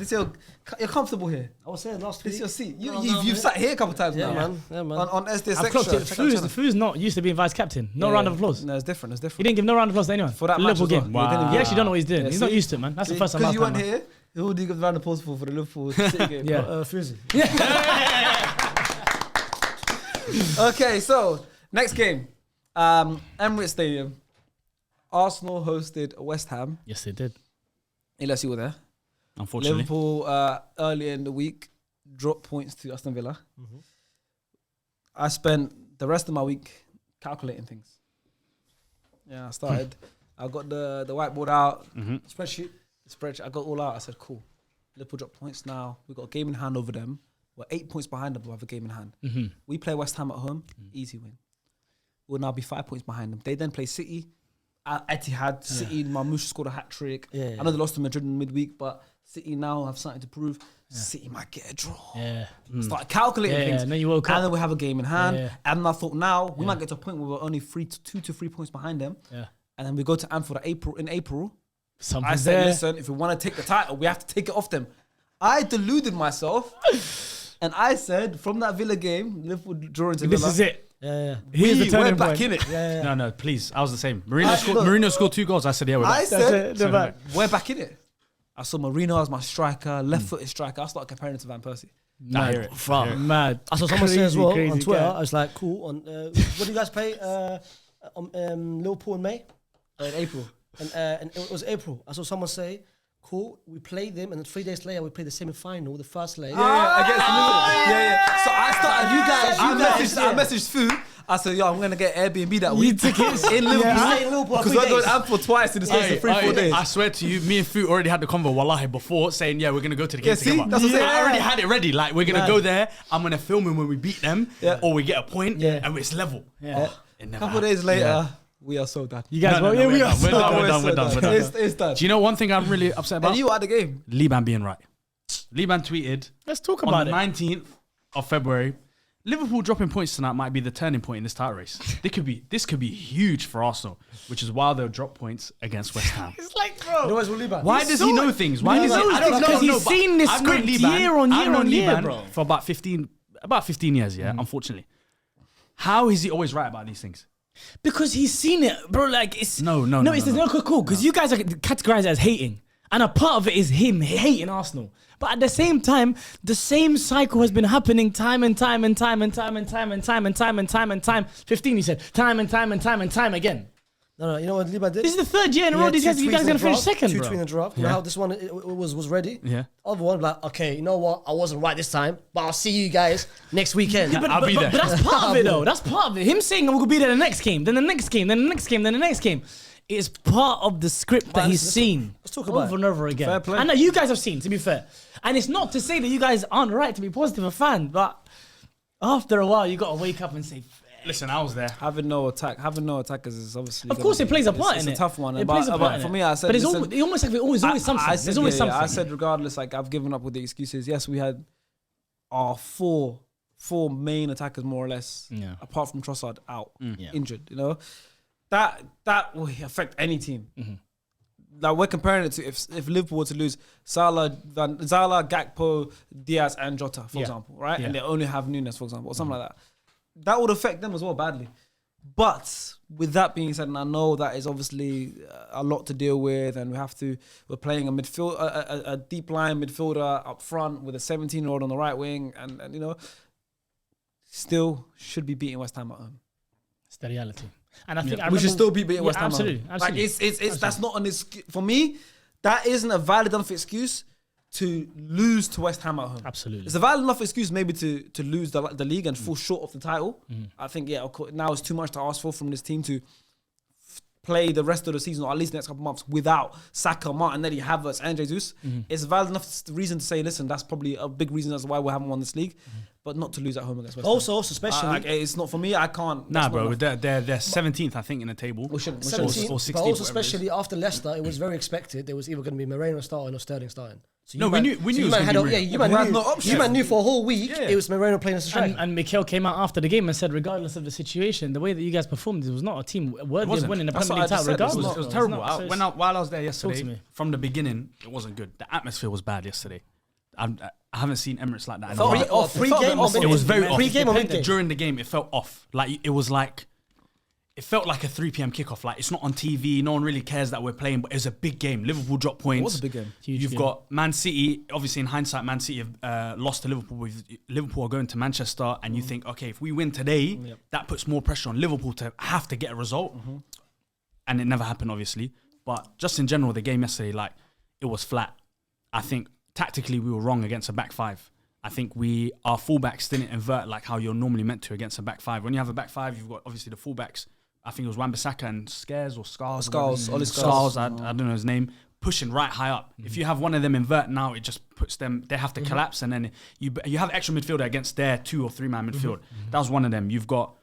You're comfortable here. I was saying last This week. is your seat. No, You've sat here a couple times Yeah, now. man. Yeah, man. On SDS I've clocked Extra. it. Check out the channel. Fu's not used to being vice captain. No Yeah, round of applause. No, it's different. It's He different. didn't give no round of applause to anyone. For that The match Liverpool as game. well. Wow. He actually don't know what he's doing. Yeah, He's see? not used to it, man. That's the first time Because last you time. weren't man. here, who do you give the round of applause for the Liverpool City game? Yeah. Fuzi. Okay, so next game, Emirates Stadium. Arsenal hosted West Ham. Yes, they did. Unless you were there. Unfortunately. Liverpool earlier in the week dropped points to Aston Villa. I spent the rest of my week calculating things. Yeah, I started. I got the whiteboard out, Spreadsheet. the spreadsheet. I got all out. I said, cool. Liverpool dropped points now. We got a game in hand over them. We're 8 points behind them. We have a game in hand. We play West Ham at home. Easy win. We'll now be 5 points behind them. They then play City. Etihad, City, Marmoush scored a hat trick. Yeah. I know they lost to Madrid in midweek, but City now have something to prove. City might get a draw. Yeah. Started calculating things. And then you woke And up. then we have a game in hand. Yeah. And I thought now we might get to a point where we're only 2 to 3 points behind them. Yeah. And then we go to Anfield in April. I Something's said, there. listen, if we want to take the title, we have to take it off them. I deluded myself. And I said, from that Villa game, Liverpool drawing to This Villa. is it. Yeah. Here's the We're turning back point. in it. No, please. I was the same. Mourinho scored 2 goals. I said, yeah, we're I back. said, They're back. we're back in it. I saw Mourinho as my striker, left-footed striker. I started comparing it to Van Persie. I hear it. Mad. I saw someone say as well Crazy on Twitter. guy. I was like, cool. On what do you guys play? Liverpool in May, In April. and it was April. I saw someone say, cool. We play them, and then 3 days later we play the semi-final, the first leg. Against Liverpool. Yeah. So I started. You guys, I messaged Fu. I said, yo, I'm going to get Airbnb that week. tickets? in Liverpool. You stay in Liverpool Because 3 we're going days. Anfield twice in the space of 3-4 days. I swear to you, me and Fu already had the convo wallahi before saying, yeah, we're going to go to the game Yeah, see? together. That's what I'm saying. I already had it ready. Like, we're going to go there. I'm going to film him when we beat them or we get a point and it's level. Yeah. It A never couple of days later, we are so done. You guys, No, yeah, we're we done. are. We're done. We're We're done. It's done. Do you know one thing I'm really upset about? And you are the game. Liban being right. Liban tweeted Let's talk on about the it. 19th of February, Liverpool dropping points tonight might be the turning point in this title race. This could be huge for Arsenal, which is why they'll drop points against West Ham. It's like, bro. You know what's Liban? Why does he know things? Why does he? knows I don't things know. because he's but seen this I've known script Liban- year on I've year known on year, Liban bro. for about 15 years. Yeah, unfortunately. How is he always right about these things? Because he's seen it, bro. Like it's No, it's cool because you guys are categorized as hating. And a part of it is him hating Arsenal. But at the same time, the same cycle has been happening time and time and time and time and time and time and time and time and time. 15, you said. Time and time and time and time again. No, you know what Liba did? This is the third year in a row. You guys are going to finish second, Two bro. in a draft. Yeah. Now this one it was ready. Yeah. Other one, like, okay, you know what? I wasn't right this time, but I'll see you guys next weekend. I'll be there. But that's part of it, though. That's part of it. Him saying, we'll be there the next game, then the next game, then the next game, then the next game. It's part of the script that he's seen let's talk about over it. and over again. Fair play. And that you guys have seen, to be fair. And it's not to say that you guys aren't right to be positive a fan, but after a while, you got to wake up and say, Listen, I was there. Having no attackers is obviously. of course, it plays a part it's in it. a tough one. It but, plays a part in for it. me, I said, but it's listen, almost like there's always something. I said, There's always something. I said, regardless, like I've given up with the excuses. Yes, we had our four main attackers more or less, Yeah. apart from Trossard out, Yeah. injured. You know, that will affect any team. Mm-hmm. Like we're comparing it to if Liverpool were to lose Salah, Gakpo, Diaz, and Jota, for Yeah. example, right, Yeah. and they only have Nunes, for example, or something like that. That would affect them as well badly. But with that being said, and I know that is obviously a lot to deal with, and we're playing a midfield, a deep line midfielder up front with a 17-year-old on the right wing, and you know, still should be beating West Ham at home. It's the reality. And I think We should still be beating West Ham. Absolutely, at home. Like it's that's not an excuse for me. That isn't a valid enough excuse to lose to West Ham at home. Absolutely. It's a valid enough excuse maybe to lose the league and fall short of the title. I think, yeah, of course, now it's too much to ask for from this team to play the rest of the season, or at least the next couple of months, without Saka, Martinelli, Havertz, and Jesus. It's a valid enough reason to say, listen, that's probably a big reason as to why we haven't won this league, but not to lose at home against West Ham. Also, especially It's not for me. I can't. Nah, that's not bro, enough. they're 17th, I think, in the table. We shouldn't. 17, or but 16th, also whatever it is. especially after Leicester, it was very expected. There was either going to be Moreno starting or Sterling starting. So No, we knew it was you gonna man be had Moreno. you we had man no knew, option. you man knew for a whole week Yeah. it was Moreno playing as a striker. And Mikel came out after the game and said, regardless of the situation, the way that you guys performed, it was not a team worthy of wasn't. winning the That's Premier what League I just title. said. Regardless, It was bro. terrible. It's not- so it's- While I was there to yesterday, me. from the beginning, it wasn't good. The atmosphere was bad yesterday. I haven't seen Emirates like that in a Felt while. a bit off. Pre-game It felt a bit or off. It was very mid-game? off. Pre-game or mid-game? During the game, it felt off. Like it was like it felt like a 3 p.m. kickoff. Like it's not on TV. No one really cares that we're playing, but it's a big game. Liverpool dropped points. It was a big game. Huge You've game. got Man City. Obviously, in hindsight, Man City have lost to Liverpool. Liverpool are going to Manchester, and you think, okay, if we win today, that puts more pressure on Liverpool to have to get a result. And it never happened, obviously. But just in general, the game yesterday, like it was flat. I think tactically we were wrong against a back five. I think our fullbacks didn't invert like how you're normally meant to against a back five. When you have a back five, you've got obviously the fullbacks. I think it was Wan-Bissaka and Scares or Scars. Oli Scars, I don't know his name. Pushing right high up. If you have one of them invert now, it just puts them. They have to collapse, and then you have extra midfielder against their 2 or 3 man midfield. That was one of them. You've got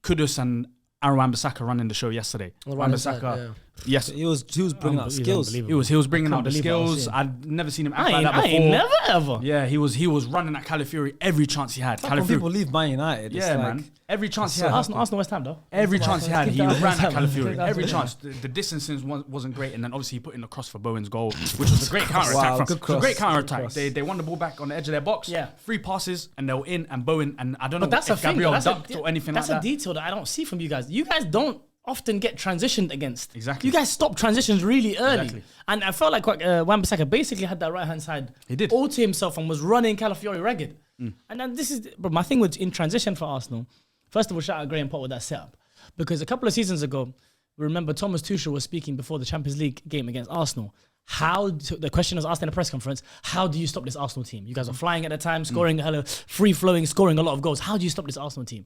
Kudus and Aaron Wan-Bissaka running the show yesterday. Wan-Bissaka, yes, He was bringing out skills. he was bringing out the believe what I was skills. seeing. I'd never seen him act I like ain't, that I before. ain't never ever. Yeah, he was running at Calafiori every chance he had. When people leave Man United, it's yeah, like, man. Every chance he had. Arsenal, West Ham, though. Every chance he had, he Keep that ran at up. Calafiori. Every chance. The distances wasn't great, and then obviously he put in the cross for Bowen's goal, which was a great counter Wow, attack. good It was a cross, great counter good attack. cross. They won the ball back on the edge of their box. Yeah. 3 passes, and they were in, and Bowen, and I don't know But that's a if thing. Gabriel That's ducked or anything like that's that. a detail that I don't see from you guys. You guys don't often get transitioned against. Exactly. You guys stop transitions really early. Exactly. And I felt like Wan-Bissaka basically had that right-hand side He did. all to himself and was running Calafiori ragged. And then this is, but my thing was in transition for Arsenal. First of all, shout out Graham Potter with that setup. Because a couple of seasons ago, remember Thomas Tuchel was speaking before the Champions League game against Arsenal. The question was asked in a press conference, how do you stop this Arsenal team? You guys were flying at the time, scoring free-flowing, scoring a lot of goals. How do you stop this Arsenal team?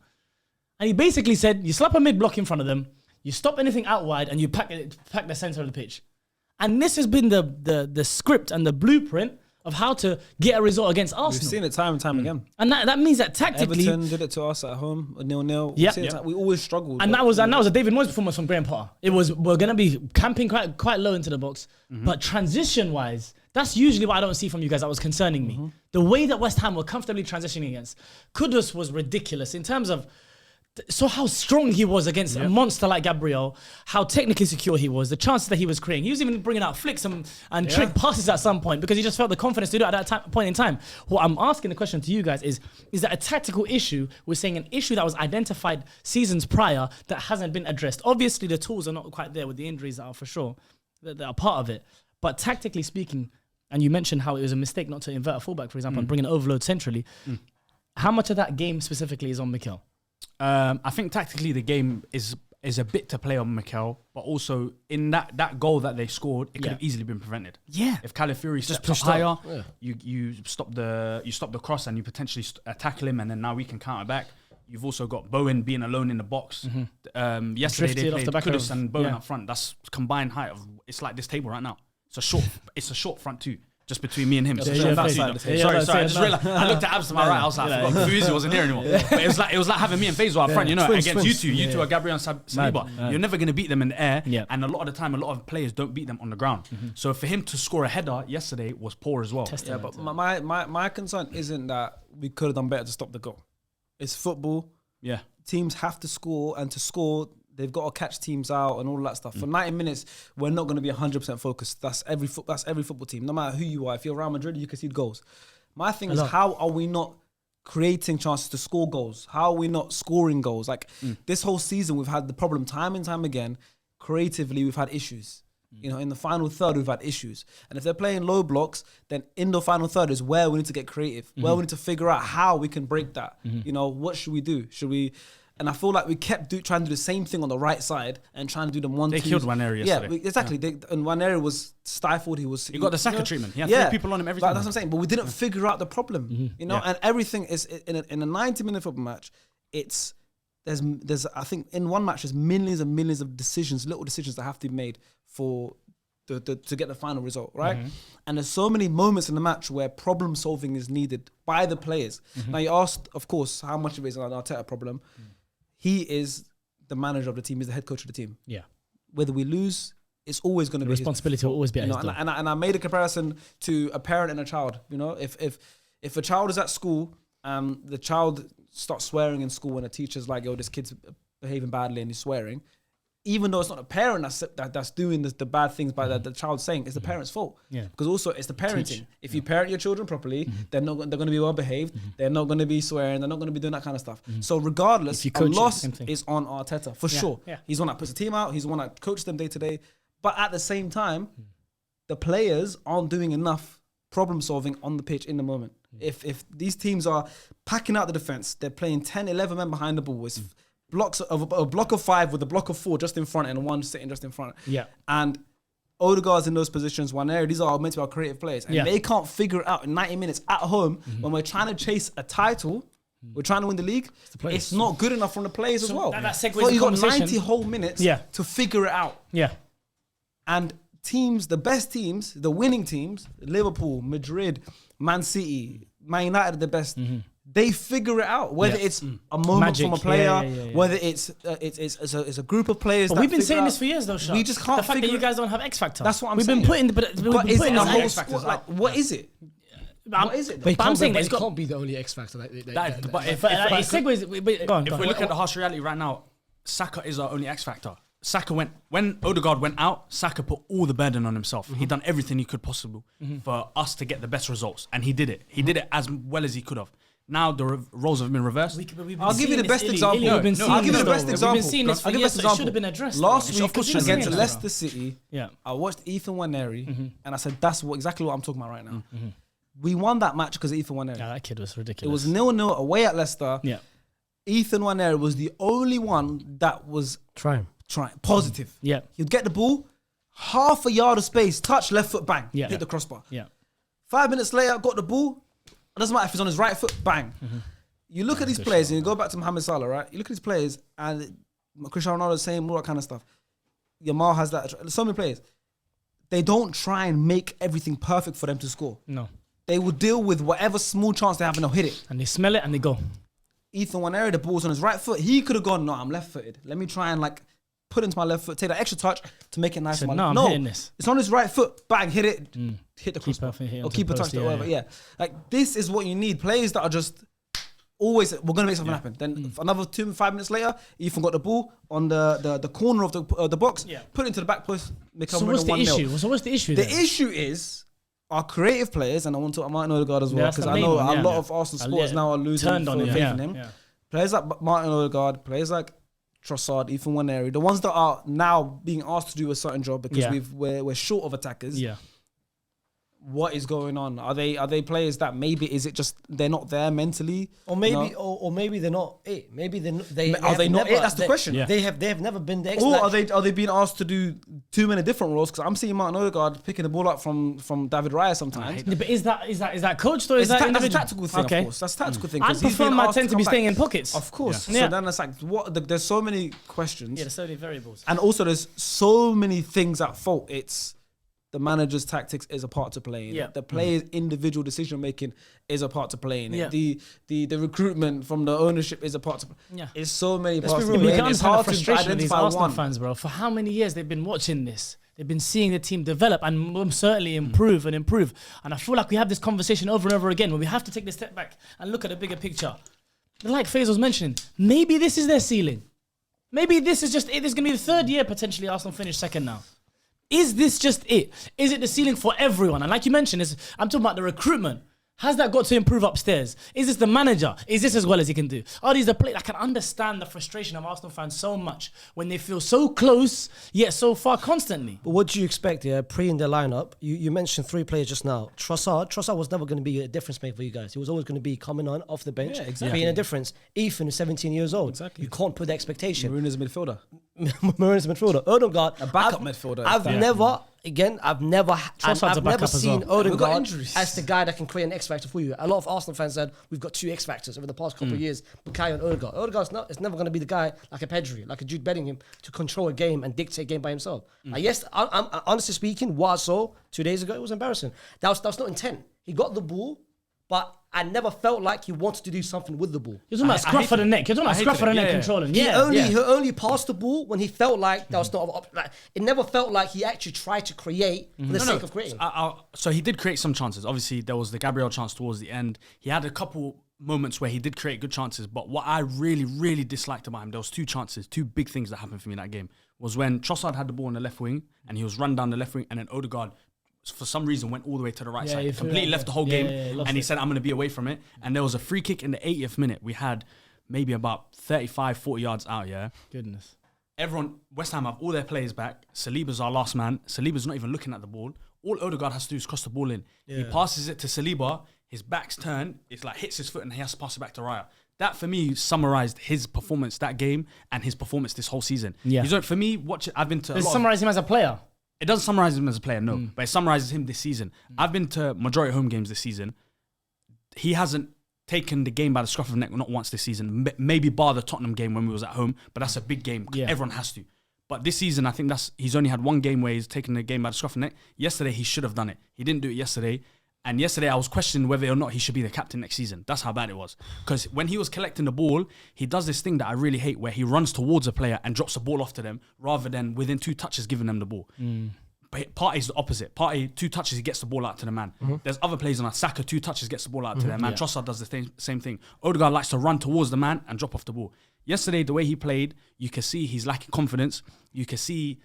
And he basically said, you slap a mid-block in front of them, you stop anything out wide, and you pack the centre of the pitch. And this has been the script and the blueprint of how to get a result against We've Arsenal. seen it time and time again. And that means that tactically... Everton did it to us at home, a 0-0. Yeah. We always struggled. And that was a David Moyes performance from Graham Potter. It was, we're going to be camping quite low into the box. But transition-wise, that's usually what I don't see from you guys that was concerning me. The way that West Ham were comfortably transitioning against. Kudus was ridiculous in terms of... So how strong he was against a monster like Gabriel, how technically secure he was, the chances that he was creating. He was even bringing out flicks and trick passes at some point because he just felt the confidence to do it at that point in time. What I'm asking the question to you guys is that a tactical issue? We're saying an issue that was identified seasons prior that hasn't been addressed. Obviously, the tools are not quite there with the injuries that are for sure. that are part of it. But tactically speaking, and you mentioned how it was a mistake not to invert a fullback, for example, and bring an overload centrally. How much of that game specifically is on Mikel? I think tactically the game is a bit to play on Mikel, but also in that goal that they scored, it could have easily been prevented. Yeah. If Calafiori steps up higher, you stop the cross and you potentially tackle him, and then now we can counter back. You've also got Bowen being alone in the box. Yesterday they played Kudus and Bowen up front. That's combined height of, it's like this table right now. It's a short front two. Just between me and him. Sorry. I just realized. I looked at Abs to my right. I was like, I forgot Fuzi wasn't here anymore. But it was like having me and Faisal up front. You know, against you two. You two are Gabriel and Saliba. You're never going to beat them in the air. And a lot of the time, a lot of players don't beat them on the ground. So for him to score a header yesterday was poor as well. Yeah, but my concern isn't that we could have done better to stop the goal. It's football. Yeah. Teams have to score, and to score, they've got to catch teams out and all that stuff. For 90 minutes, we're not going to be 100% focused. That's every football team. No matter who you are, if you're Real Madrid, you concede goals. My thing is, how are we not creating chances to score goals? How are we not scoring goals? Like this whole season, we've had the problem time and time again. Creatively, we've had issues. You know, in the final third, we've had issues. And if they're playing low blocks, then in the final third is where we need to get creative, where we need to figure out how we can break that. You know, what should we do? Should we... And I feel like we kept trying to do the same thing on the right side and trying to do them one. They killed Waneri yesterday. Yeah, exactly. And Waneri was stifled. He got the Saka treatment. He had 3 people on him every time. That's what I'm saying. But we didn't figure out the problem. You know, and everything is in a 90-minute football match. There's I think in one match there's millions and millions of decisions, little decisions that have to be made for to get the final result, right? And there's so many moments in the match where problem solving is needed by the players. Now you asked, of course, how much of it is an Arteta problem. He is the manager of the team. He's the head coach of the team. Yeah. Whether we lose, it's always going to be responsibility. Will always be. And I made a comparison to a parent and a child. You know, if a child is at school, the child starts swearing in school, and a teacher's like, "Yo, this kid's behaving badly and he's swearing," even though it's not a parent that's doing the bad things by the child's saying, it's the parent's fault. Yeah. Because also it's the parenting. If you parent your children properly, they're going to be well behaved. They're not going to be swearing. They're not going to be doing that kind of stuff. So regardless, a loss is on Arteta for sure. Yeah. He's the one that puts the team out. He's the one that coaches them day to day. But at the same time, the players aren't doing enough problem solving on the pitch in the moment. If these teams are packing out the defense, they're playing 10, 11 men behind the ball. It's blocks of a block of 5 with a block of 4 just in front and one sitting just in front. Yeah. And Odegaard's in those positions, Waneri, these are meant to be our creative players. And they can't figure it out in 90 minutes at home when we're trying to chase a title, we're trying to win the league. It's not good enough from the players as well. That segues you got 90 whole minutes to figure it out. Yeah. And teams, the best teams, the winning teams, Liverpool, Madrid, Man City, Man United are the best. They figure it out, whether it's a moment from a player, whether it's a group of players. But we've been saying this for years, though, Sean. We just can't. The fact that you guys don't have X Factor. That's what I'm saying. We've been putting the whole squad. Like, what is it? What is it? But I'm saying it can't be the only X Factor. But if we look at the harsh reality right now, Saka is our only X Factor. When Odegaard went out, Saka put all the burden on himself. He done everything he could possible for us to get the best results, and he did it. He did it as well as he could have. Now the roles have been reversed. I'll give you the best example. I'll give you the best example. We've been seeing this for years, so it should have been addressed. Last week against Leicester City, I watched Ethan Waneri, and I said, that's exactly what I'm talking about right now. We won that match because of Ethan Waneri. Yeah, that kid was ridiculous. It was 0-0 away at Leicester. Yeah. Ethan Waneri was the only one that was trying positive. Yeah. He'd get the ball, half a yard of space, touch, left foot, bang, hit the crossbar. Yeah. 5 minutes later, got the ball. It doesn't matter if he's on his right foot, bang. You look at these players, and you go back to Mohamed Salah, right? You look at these players, and Cristiano Ronaldo is saying all that kind of stuff. Yamal has that. So many players. They don't try and make everything perfect for them to score. No. They will deal with whatever small chance they have and they'll hit it. And they smell it and they go. Ethan Waneri, the ball's on his right foot. He could have gone, no, I'm left-footed. Let me try and put it into my left foot, take that extra touch to make it nice. So I'm hitting this. It's on his right foot, bang, hit it, hit the crossbar. Or keep a touch or whatever, yeah. Like, this is what you need. Players that are just always, we're going to make something happen. Then another 5 minutes later, Ethan got the ball on the corner of the box, put it into the back post, so what's the issue? So what's the issue? The issue is our creative players, and I want to talk about Martin Odegaard as well, because I know a lot of Arsenal supporters now are losing faith in him. Players like Martin Odegaard, players like Trossard, Ethan Waneri, the ones that are now being asked to do a certain job because Yeah. we're short of attackers. Yeah. What is going on? Are they players that maybe is it just they're not there mentally? Or maybe, No? or maybe they're not it. Maybe they Are they not it? That's the question. Yeah. They have never been the. Or are they being asked to do too many different roles? Because I'm seeing Martin Odegaard picking the ball up from David Raya sometimes. Yeah, but is that coached or is that That's a individual? tactical thing, Okay. of course. That's a tactical thing. I'd 'cause he's prefer been my asked 10 to be come staying back. in pockets. Of course. Yeah. So then it's like there's so many questions. Yeah, there's so many variables. And also, there's so many things at fault. It's the manager's tactics is a part to play in Yeah. it. The player's individual decision making is a part to play in it. Yeah. The recruitment from the ownership is a part to play. Yeah. It's so many Let's parts be to real. play You in. can It's understand the hard to frustration of these identify Arsenal one. fans, bro. For how many years they've been watching this? They've been seeing the team develop and certainly improve and improve. And I feel like we have this conversation over and over again where we have to take this step back and look at the bigger picture. Like Faisal was mentioning, maybe this is their ceiling. Maybe this is just it. This is going to be the third year potentially Arsenal finish second now. Is this just it? Is it the ceiling for everyone? And like you mentioned, I'm talking about the recruitment. Has that got to improve upstairs? Is this the manager? Is this as well as he can do? Are these the players? I can understand the frustration of Arsenal fans so much when they feel so close yet so far constantly. But what do you expect? Yeah, pre in their lineup, you mentioned 3 players just now. Trossard was never going to be a difference maker for you guys. He was always going to be coming on off the bench, Yeah, exactly. being a difference. Ethan is 17 years old. Exactly. You can't put the expectation. Maroon is a midfielder. Marina's midfielder. Odegaard, A backup midfielder. I've never Trossard's a backup as seen well. We've got Odegaard injuries. as the guy that can create an X factor for you. A lot of Arsenal fans said we've got 2 X factors over the past couple of years, Bukayo and Odegaard. Odegaard's it's never going to be the guy like a Pedri, like a Jude Bellingham to control a game and dictate a game by himself. Yes, I'm honestly speaking, what I saw 2 days ago, it was embarrassing. That was not intent. He got the ball, but I never felt like he wanted to do something with the ball. You're talking about scruff for the neck. You're talking about scruff for the neck controlling. He only passed the ball when he felt like that was not like it never felt like he actually tried to create for the sake of creating. So he did create some chances. Obviously, there was the Gabriel chance towards the end. He had a couple moments where he did create good chances. But what I really, really disliked about him, there was 2 chances, 2 big things that happened for me in that game, was when Trossard had the ball on the left wing and he was run down the left wing, and then Odegaard, for some reason, went all the way to the right side. Completely left the whole game. And he said, I'm going to be away from it. And there was a free kick in the 80th minute. We had maybe about 35, 40 yards out, Goodness. Everyone, West Ham have all their players back. Saliba's our last man. Saliba's not even looking at the ball. All Odegaard has to do is cross the ball in. He passes it to Saliba. His back's turned. It's like hits his foot and he has to pass it back to Raya. That, for me, summarized his performance that game and his performance this whole season. Yeah. You know, for me, I've been to a lot of- Summarize him as a player. It doesn't summarize him as a player, no. But it summarizes him this season. I've been to majority of home games this season. He hasn't taken the game by the scruff of the neck not once this season. Maybe bar the Tottenham game when we was at home, but that's a big game. Yeah. Everyone has to. But this season, I think he's only had 1 game where he's taken the game by the scruff of the neck. Yesterday, he should have done it. He didn't do it yesterday. And yesterday, I was questioning whether or not he should be the captain next season. That's how bad it was. Because when he was collecting the ball, he does this thing that I really hate where he runs towards a player and drops the ball off to them rather than within 2 touches giving them the ball. But Partey's the opposite. Partey, 2 touches, he gets the ball out to the man. There's other players on that. Saka, 2 touches, gets the ball out to their man. Trossard does the same thing. Odegaard likes to run towards the man and drop off the ball. Yesterday, the way he played, you can see he's lacking confidence. You can see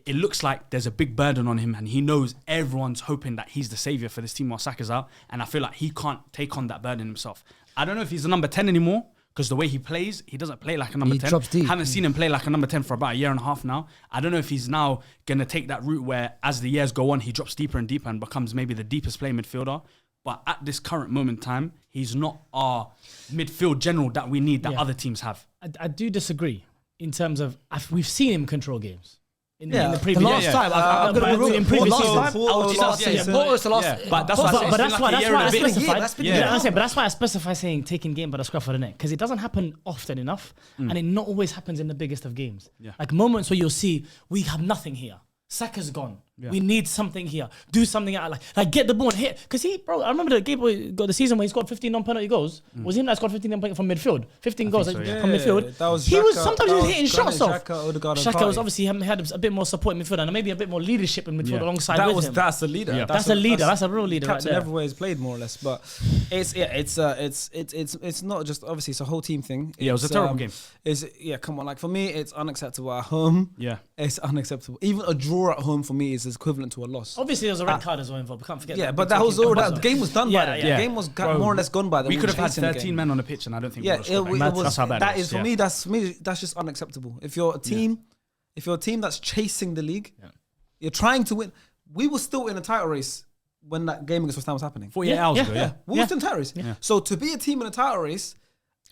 it looks like there's a big burden on him and he knows everyone's hoping that he's the saviour for this team while Saka's out. And I feel like he can't take on that burden himself. I don't know if he's a number 10 anymore because the way he plays, he doesn't play like a number 10. Drops deep. Haven't seen him play like a number 10 for about a year and a half now. I don't know if he's now going to take that route where as the years go on, he drops deeper and deeper and becomes maybe the deepest playing midfielder. But at this current moment in time, he's not our midfield general that we need that other teams have. I do disagree in terms of we've seen him control games. In the The previous last time, I'm going to be real. in previous last seasons. time, Porto was the last. But that's why But that's why I specified. That's been Yeah, a year. I'm saying, but that's why I specify saying taking game by the scruff of the neck because it doesn't happen often enough, and it not always happens in the biggest of games. Like moments where you'll see we have nothing here. Saka's gone. We need something here. Do something out like get the ball and hit. Because I remember the game where he got the season where he scored 15 non-penalty goals. Was him that scored 15 non-penalty from midfield? 15 goals so, from yeah. midfield. That was Sometimes he was hitting shots off. Xhaka, Odegaard, and Xhaka was Partey. obviously had a bit more support in midfield and maybe a bit more leadership in midfield alongside with him. That's the leader. Yeah. That's a leader. That's a real leader right Captain there. everywhere he's played more or less, but it's not just obviously it's a whole team thing. Yeah, it was a It's, terrible game. Come on, like for me, it's unacceptable at home. Yeah. It's unacceptable. Even a draw at home for me is equivalent to a loss. Obviously, there was a red card as well involved. We can't forget. Yeah, that. but that was all. The game was done by then. Yeah. The game was more or less gone by then. We could have had chasing the 13 game. men on the pitch, and I don't think Yeah, we would have scored. That's how bad that it is was. for me. That's just unacceptable. If you're a team, that's chasing the league, you're trying to win. We were still in a title race when that game against West Ham was happening. 48 hours ago, yeah. We were still in a title race. So to be a team in a title race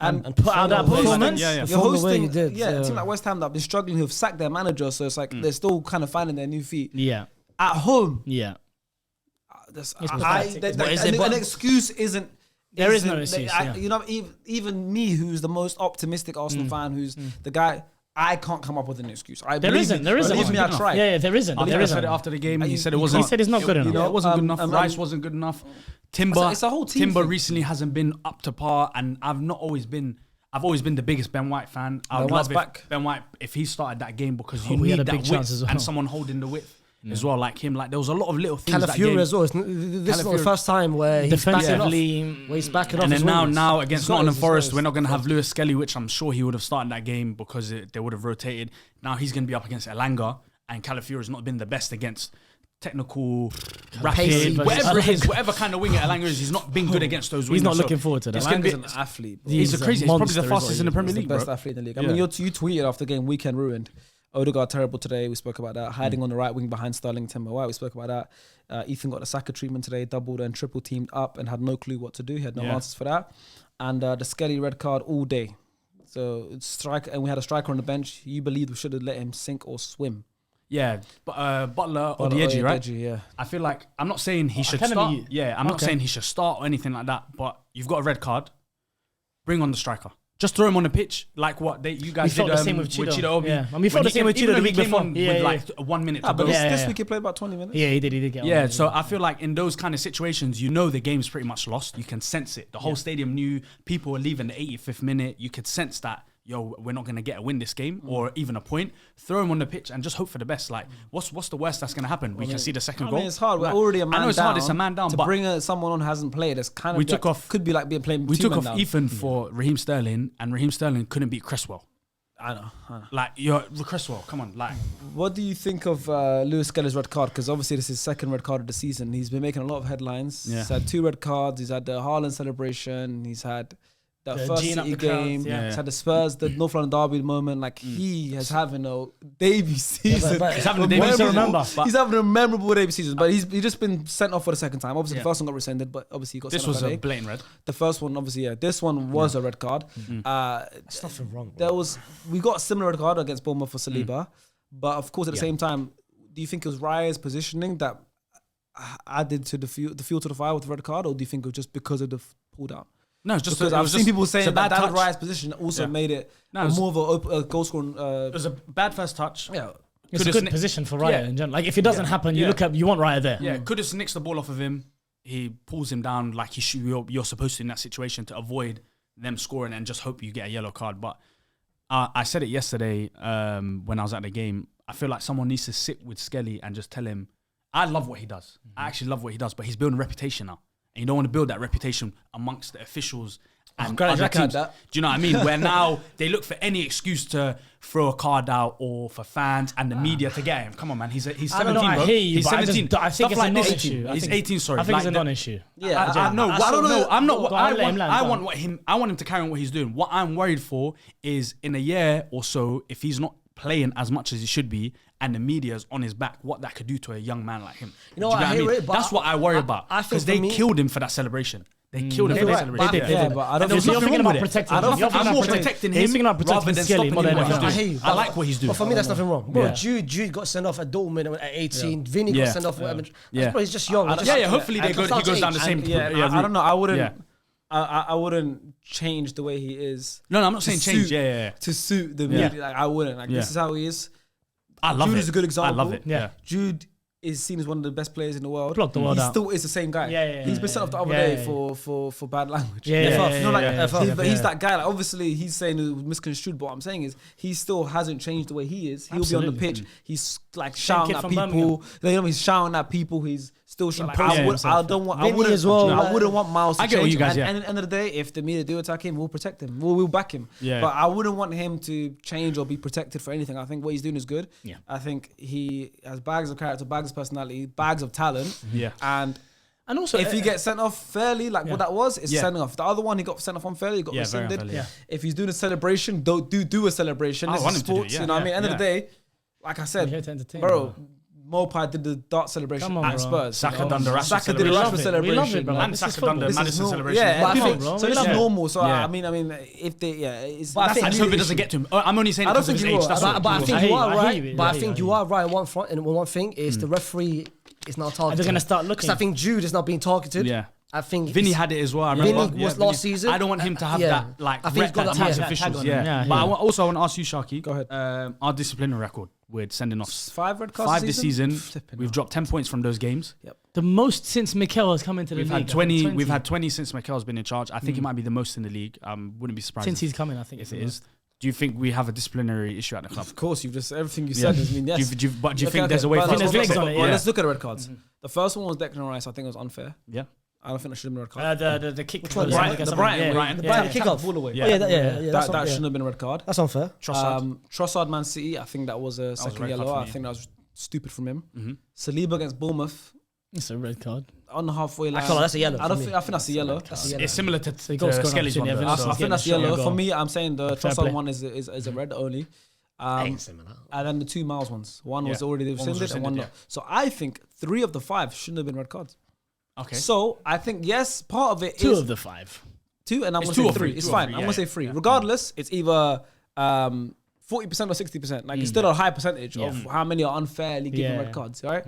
and put out that performance, Yeah, yeah. you're Perform the way hosting, you did, a team like West Ham that have been struggling, who've sacked their manager, so it's like they're still kind of finding their new feet. Yeah. At home, Yeah. an But- excuse isn't. There is no excuse, yeah. You know, even me, who's the most optimistic Arsenal fan, who's the guy, I can't come up with an excuse. There isn't. Believe me, I tried. Yeah, there isn't. I think There I isn't. said it after the game. He said it you wasn't. He said it's not good enough. Yeah, it wasn't good enough. um, Rice wasn't good enough. Timber, It's a whole team Timber thing. recently hasn't been up to par, and I've always been the biggest Ben White fan. I would White's love back. if Ben White, if he started that game, because you we had need a that big chance width as well. and someone holding the width as well, like him. Like there was a lot of little things that Calafiori game. as well. This is not the Calafiori- first time where he's backing off. Defensively, Where he's backing off. And his then wingers. now against He's got Nottingham his Forest, wingers. we're not going to have Lewis Skelly, which I'm sure he would have started that game because they would have rotated. Now he's going to be up against Elanga, and Calafiori has not been the best against technical, Pacey rapid, versus whatever kind of winger Elanga is. He's not been good against those wingers. he's not so looking forward to that. it's gonna Alanga's be- an athlete. Bro. He's He's a a crazy. He's probably monster the is what fastest he in the is. Premier He's the League, best bro. athlete in the league. I Yeah. mean, you tweeted after the game, weekend ruined. Odegaard terrible today. We spoke about that. Hiding on the right wing behind Sterling, Timber White. We spoke about that. Ethan got the Saka treatment today, doubled and triple teamed up and had no clue what to do. He had no Yeah. answers for that. And the Skelly red card all day. So and we had a striker on the bench. You believed we should have let him sink or swim. Yeah, but Butler or the edgy, right? Yeah. I feel like I'm not saying he should Academy. start. Yeah, I'm not Okay. saying he should start or anything like that. But you've got a red card. Bring on the striker. Just throw him on the pitch like what you guys felt did. the same with Chido. Obi. Yeah. And we felt When the he same with came- Chido even the though week he came before. on Yeah, with yeah. like 1 minute to But go. this Yeah. week he played about 20 minutes. Yeah, he did get on. Yeah, so I feel like in those kind of situations, you know the game's pretty much lost. You can sense it. The whole stadium knew people were leaving the 85th minute. You could sense that, yo, we're not going to get a win this game or even a point. Throw him on the pitch and just hope for the best. Like, what's the worst that's going to happen? We can see the second I goal. mean, it's hard. We're Like, already a man down. I know it's hard. It's a man down, To but bring someone on who hasn't played, it's kind of We took off- Could be like being playing. we two took men off down. Ethan for Raheem Sterling, and Raheem Sterling couldn't beat Cresswell. I know. Like, you're Cresswell, come on. Like, What do you think of Lewis Skelly's red card? Because obviously this is his second red card of the season. He's been making a lot of headlines. Yeah. He's had 2 red cards. He's had the Haaland celebration. He's had the The first Gene up City the crowd, game. yeah. He's had the Spurs, the North London Derby moment. Like he is having a debut season. but he's having a Memorable. debut season. remember. But He's having a memorable debut season, but he's just been sent off for the second time. Obviously, Yeah. the first one got rescinded, but obviously he got this sent off was that a day. blatant red. The first one, obviously, yeah. This one was a red card. There's nothing wrong. There was we got a similar red card against Bournemouth for Saliba, but of course at the same time, do you think it was Raya's positioning that added to the fuel to the fire with the red card, or do you think it was just because of the pull down? No, it's just Because it I've was seen just- people it's a saying bad that touch. Raya's position also Yeah. made it No, it's- more of a goal scoring. It was a bad first touch. Yeah, It's a Could've good sni- position for Raya Yeah. in general. Like if it doesn't happen, you Yeah. you want Raya there. Yeah, could have snicks the ball off of him. He pulls him down like you're supposed to in that situation to avoid them scoring and just hope you get a yellow card. But I said it yesterday when I was at the game. I feel like someone needs to sit with Skelly and just tell him, I love what he does. I actually love what he does, but he's building a reputation now. And you don't want to build that reputation amongst the officials and Granit other Xhaka had teams. that. Do you know what I mean? Where now they look for any excuse to throw a card out or for fans and the media to get him. Come on, man. He's 17, I don't know. I bro. hear you, He's but I 17. just I think Stuff it's like a this. non-issue. I He's think- 18, sorry. I think Like it's a the- non-issue. yeah. I know. I don't know. I'm not. Go on, let him land, I go want on. what him. I want him to carry on what he's doing. What I'm worried for is in a year or so, if he's not playing as much as he should be, and the media's on his back, what that could do to a young man like him. You know Do what, I hear it, but That's what I worry about. I think Because for they me- killed him for that celebration. They killed him for You're that right, celebration. but I think- Yeah, but I don't And there was think- You're nothing thinking wrong about with it. protecting I don't him. think- You're I'm thinking more about protecting He's him thinking about rather protecting than Skelly stopping more him than what he's anything doing. else. I like what he's doing. But for me, that's nothing wrong. Bro, Yeah. Jude got sent off at Dortmund at 18. Vinny Yeah. got sent off at Yeah. Bro, he's just young. Yeah, hopefully And he goes down the same. Yeah, route. I don't know. I wouldn't. Yeah. I wouldn't change the way he is. No, I'm not saying to change. suit- Yeah. To suit the Yeah. media, like, I wouldn't. Like Yeah. this is how he is. I love Jude it. is a good example. I love it. Yeah. Jude is seen as one of the best players in the world. Blocked the world he out. still is the same guy. Yeah, He's been sent off the other yeah, day yeah. for bad language. Yeah, yeah, FF, yeah, not like yeah, FF, yeah. but he's Yeah. that guy. Like obviously, he's saying it was misconstrued. But what I'm saying is, he still hasn't changed the way he is. He'll be on the Absolutely. pitch. He's like shouting kid at from people. Birmingham. He's shouting at people. He's Still, like, imposing I himself. don't want. Vinny I wouldn't as well, I like- wouldn't want Miles to I get what change. you guys, and at the end of the day, if the media do attack him, we'll protect him. We'll back him. Yeah. But I wouldn't want him to change or be protected for anything. I think what he's doing is good. Yeah. I think he has bags of character, bags of personality, bags of talent. Yeah. And also, if he gets sent off fairly, like what that was, it's Yeah. sending off. The other one, he got sent off unfairly, he got Yeah, very rescinded. unfairly, yeah. If he's doing a celebration, do a celebration. I This want is him to do it, sports, yeah, you know what I mean? yeah, End of the yeah. day, like I We're said, here to entertain, bro, Mopai did the dart celebration Come on, at bro. Spurs. Saka you know? done the Rashford Saka did the We love Rashford it. We celebration. love it, bro. man. And This is Saka done the football. Madison This is normal. celebration. Yeah, But I I think- think, bro, so we this is love it. normal. So Yeah. I mean, if they, it's. But I that's think- I a just hope it media doesn't issue. get to him. I'm only saying I it don't because of his think he age. will. That's But- all. But I think I hear you you, are I hear right. you, But I I hear think you, you I are right. One thing is the referee is now targeted. they're gonna start looking. Because I think Jude is not being targeted. Yeah. I think Vinny had it as well. I remember. Vinny was last season. I don't want him to have Yeah. that like I think he's got that that tax tag- officials. tag on Yeah. him. Yeah, But yeah. also I want to ask you, Sharky. Go ahead. Our disciplinary record with sending off 5 red cards 5 this season. Flipping We've hell. dropped 10 points from those games. The most since Mikel has come into the We've league. had 20. We've had 20 since Mikel's been in charge. I think it might be the most in the league. Wouldn't be surprised since he's coming. I think if it is. Do you think we have a disciplinary issue at the club? Of course, you've just everything you Yeah. said has been yes. Do you Okay, think there's a way but for us there's to legs fix it? on it, Well, yeah. let's look at the red cards. The first one was Declan Rice. I think it was unfair. Yeah. I don't think that should have been a red card. the kick. one? was Brighton- against the someone. Brighton Yeah, way. yeah, The yeah. Brighton Yeah. kickoff. Ball away. Yeah, yeah. That shouldn't have been a red card. That's unfair. Trossard Man City, I think that was a second red card yellow. for I me. think that was stupid from him. Mhm. Saliba against Bournemouth It's a red card. on the halfway line. I feel like that's a yellow. I don't for think. me. I think that's a yellow. That's a yellow. It's similar to you gotta score an Skelly's one. opportunity, though. Evans. I It's think that's getting a yellow. shot. For me, I'm saying the Fair Trossard play. one is a red only. Ain't similar. And then the 2 Miles ones. One was Yeah. already One was rescinded and one rescinded, not. So I think 3 of the 5 shouldn't have been red cards. Okay. So I think yes, part of it is 2 of the 5. 2, and I'm It's gonna 2 say or 3. 3, It's 2 or fine. 3, I'm yeah, gonna say yeah. 3. Regardless, it's either 40% or 60%. Like it's still a high percentage of how many are unfairly given Yeah. red cards, right?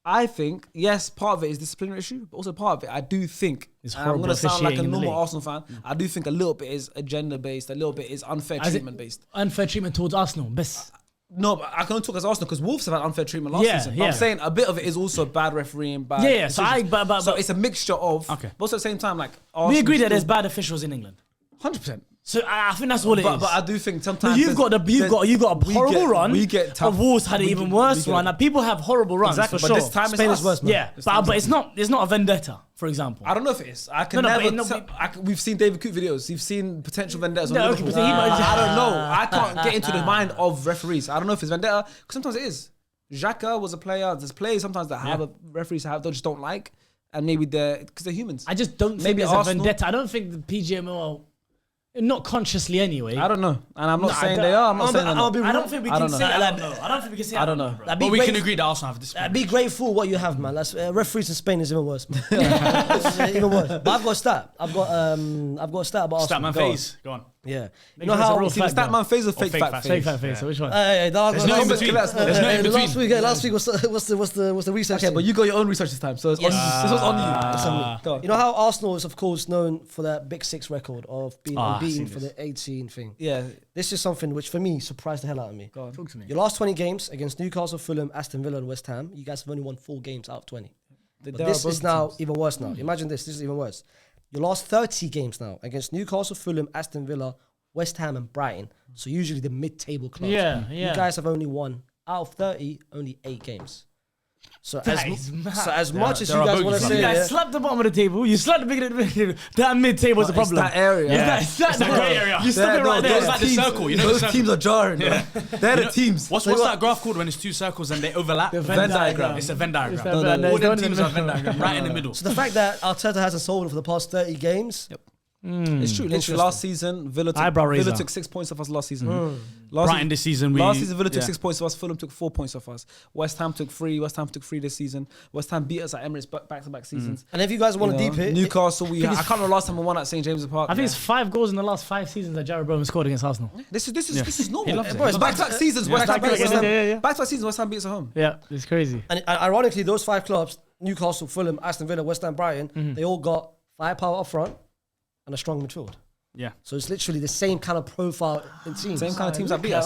I think yes, part of it is disciplinary issue, but also part of it I do think It's and I'm horrible gonna sound like a officiating in the normal league. Arsenal fan. I do think a little bit is agenda based, a little bit is unfair As it- treatment based. Unfair treatment towards Arsenal. Best. No, but I can only talk as Arsenal because Wolves have had unfair treatment last Yeah, season. But yeah. I'm saying a bit of it is also bad refereeing, bad. Yeah, yeah. So decisions. but so it's a mixture of. Okay. But also at the same time, like we agree that there's bad officials in England. 100%. So I think that's what it is. But I do think No, sometimes you've got a we horrible get- run. We get tough. Of Wolves had an We even get- worse we get- run. Like, people have horrible runs Exactly, for but sure. this time Spain it's is worse, us. man. Yeah, This but time it's not a vendetta, for example. I don't know if it is. I can No, no, never. but no, we've seen David Coop videos. You've seen potential vendettas on No, okay, Liverpool. but he might- I don't know. I can't get into the mind of referees. I don't know if it's vendetta because sometimes it is. Xhaka was a player. There's players sometimes that have referees that they just don't like, and maybe they're humans. I just don't think Maybe there's Arsenal- a vendetta. I don't think the PGMOL, not consciously anyway. I don't know, and I'm not No, I saying don't- they are. I'm not I'll saying be- they're I'll not. be I real. don't think we I can don't know. say. I I don't don't know. I don't think we can say. I don't know. Like, But we can agree that Arsenal have a discipline. Be grateful what you have, man. That's, referees in Spain is even worse, man. It's even worse. But I've got a stat. I've got a stat about Arsenal. Statman Go on. phase. Go on. Yeah. Make You know sure it's a how real See the fact, though. Statman phase or fake fake fact fact. phase? Fake fan face. So which one? There's no in between. There's no in between. Last week was the research. Okay, thing. but you got your own research this time, so it's on you. This was on you. It's on me. Go on. You know how Arsenal is, of course, known for that Big Six record of being I've unbeaten seen for the 18 thing. Yeah. This is something which, for me, surprised the hell out of me. Go on. Talk to me. Your last 20 games against Newcastle, Fulham, Aston Villa, and West Ham, you guys have only won 4 games out of 20. But this is now even worse now. Imagine this. This is even worse. Your last 30 games now against Newcastle, Fulham, Aston Villa, West Ham, and Brighton. So usually the mid-table clubs. Yeah, You yeah. guys have only won, out of 30, only 8 games. So That is mad. much as there you are guys bogeys want to on say, You guys yeah, slap the bottom of the table. You slap the beginning of the table. That mid table is the It's problem. that area. Yeah. It's that grey area. You stop it right there. It's like the circle, you know the Those circle? teams are jarring. They're the teams. What's that graph called when it's 2 circles and they overlap? The Venn diagram. It's a Venn diagram. It's a Venn diagram. All them It's teams the are Venn diagram, right in the middle. So the fact that Arteta hasn't sold it for the past 30 games, It's true. Literally, Interesting. last season, Eyebrow Villa raiser. took 6 points off us last season. Brighton this season, Last season, Villa took yeah. 6 points off us. Fulham took 4 points off us. West Ham took 3. West Ham took 3 this season. West Ham beat us at Emirates back-to-back seasons. and if you guys want to You know, deep it, Newcastle, I can't remember last time we won at St James's Park. I think it's 5 goals in the last 5 seasons that Jared Bowen scored against Arsenal. This is normal. loves it. Bro, it's back-to-back seasons. West Ham beats us Yeah, at yeah, yeah. home. Back-to-back seasons. West Ham beats us at home. Yeah, it's crazy. and ironically, those 5 clubs, Newcastle, Fulham, Aston Villa, West Ham, Brighton, they all got firepower up front and a strong midfield. Yeah. So it's literally the same kind of profile in teams. Same kind of teams that beat us.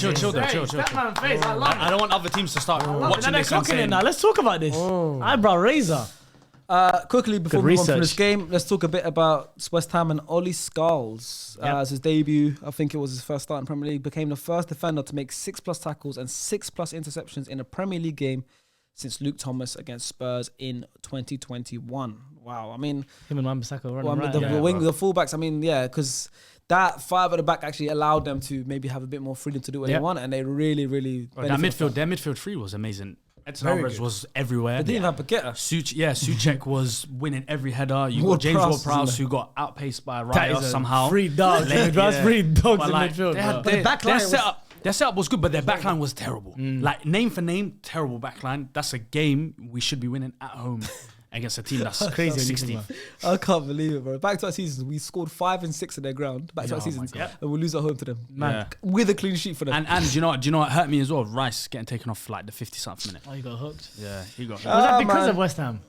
Chill though, chill. That man face, I love it. I don't want other teams to start watching They're this and clocking it saying, now. Let's talk about this. Eyebrow razor. Quickly, before Good we move on from research. this game, let's talk a bit about West Ham and Ollie Scholes. As his debut, I think it was his first start in Premier League, became the first defender to make 6+ tackles and 6+ interceptions in a Premier League game since Luke Thomas against Spurs in 2021. Wow, I mean, Him and Wan-Bissaka running well, I mean, right. the fullbacks. I mean, yeah, because that 5 at the back actually allowed them to maybe have a bit more freedom to do what they want, and they really, really. Their midfield three was amazing. Edson Alvarez was everywhere. They didn't even have Paqueta. Suchek was winning every header. You got Ward James Prowse, Ward-Prowse who got outpaced by That Raya is a somehow. Free dogs. Yeah. Free dogs But in like, midfield. they had- bro. their- back their line was- setup. Their setup was good, but their backline was terrible. Like name for name, terrible backline. That's a game we should be winning at home against a team that's crazy. 16th. I can't believe it, bro. Back to our seasons, we scored 5 and 6 in their ground. Back to our Oh my seasons, God. and we lose at home to them. Man. With a clean sheet for them. And do you know what hurt me as well? Rice getting taken off like the 50-something minute. Oh, you got hooked. Yeah, he got. Was that because man. of West Ham?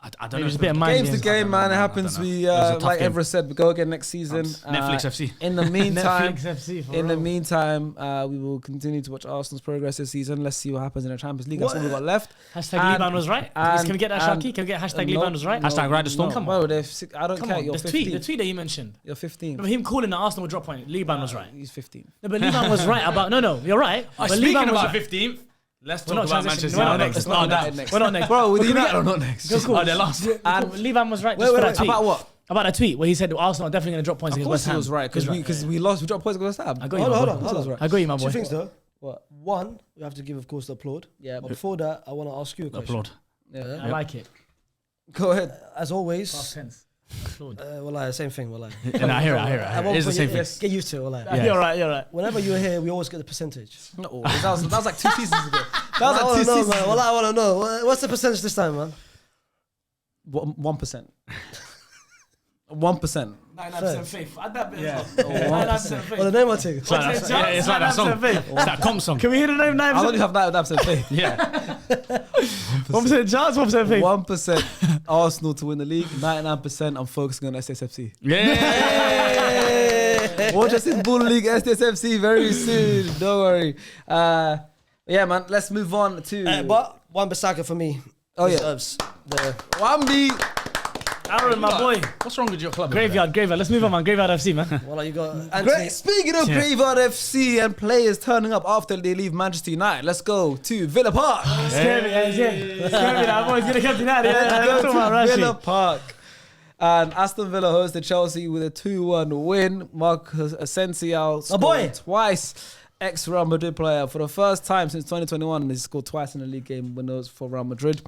I don't Maybe know. it's a bit of mind Game's the games. game, man. It I happens. don't know. We, It was a tough like game. Everett said, we go again next season. Netflix FC. In the meantime, Netflix FC for in the real. meantime, we will continue to watch Arsenal's progress this season. Let's see what happens in the Champions League. That's all we got left. Hashtag And- Liban was right. and- Can we get that, and- Sharky? Can we get hashtag no, Liban was right? Hashtag Ride the Storm. Come Bro, on. I don't Come care. on. You're The 15. tweet that you mentioned. You're 15. Remember him calling the Arsenal would drop point. Liban was right. He's 15. No, but Liban was right about. No, you're right. But Speaking Liban was about right. 15th, let's We're talk not about transitioning. Manchester We're not United. next. It's We're not not that next. next. We're not next. Bro, with Can we United get- or not next? Go cool. Oh, they lost. And Liban was right. Just for that tweet. About what? About that tweet where he said Arsenal are definitely going to drop points Of against course West he Ham. was right because we lost. We dropped points against West Ham. I got you, my Hold boy. on, hold on. I got you, my Two boy. things though. What? One, we have to give, of course, the applaud. Yeah, But before that, I want to ask you a question. Applaud. Yeah. I like it. Go ahead. As always, Tense. same thing. Well, And I hear it. It's the same thing. Get used to it. Well, Yeah. You're right. Whenever you're here, we always get the percentage. Not always. That was like 2 seasons ago. That was I like 2 wanna know, seasons man. ago. Well, I want to know. What's the percentage this time, man? 1%. 1%. 99% faith. Add that bit. Yeah. 99% faith. Well, the name I take. It's like that song. It's that comp song. Can we hear the name I 9%? only have 9% faith. Yeah. 1% chance, 1% faith. 1% Arsenal to win the league. 99% I'm focusing on SSFC. Yeah. Watch us in Bull League SSFC very soon. Don't worry. Yeah, man. Let's move on to But Wan-Bissaka for me. Oh, yeah. deserves the Wambi. Aaron, my boy. What's wrong with your club? Graveyard. Let's move on, man. Graveyard FC, man. well, you got Anthony. Speaking of Graveyard FC and players turning up after they leave Manchester United, let's go to Villa Park. Scary, yeah. Scary, that boy's going to get United. Let's Let's go talk about to Villa Rashi. Park. And Aston Villa hosted Chelsea with a 2-1 win. Marcus Asensio scored boy. twice. Ex-Real Madrid player for the first time since 2021. He scored twice in the league game winners for Real Madrid.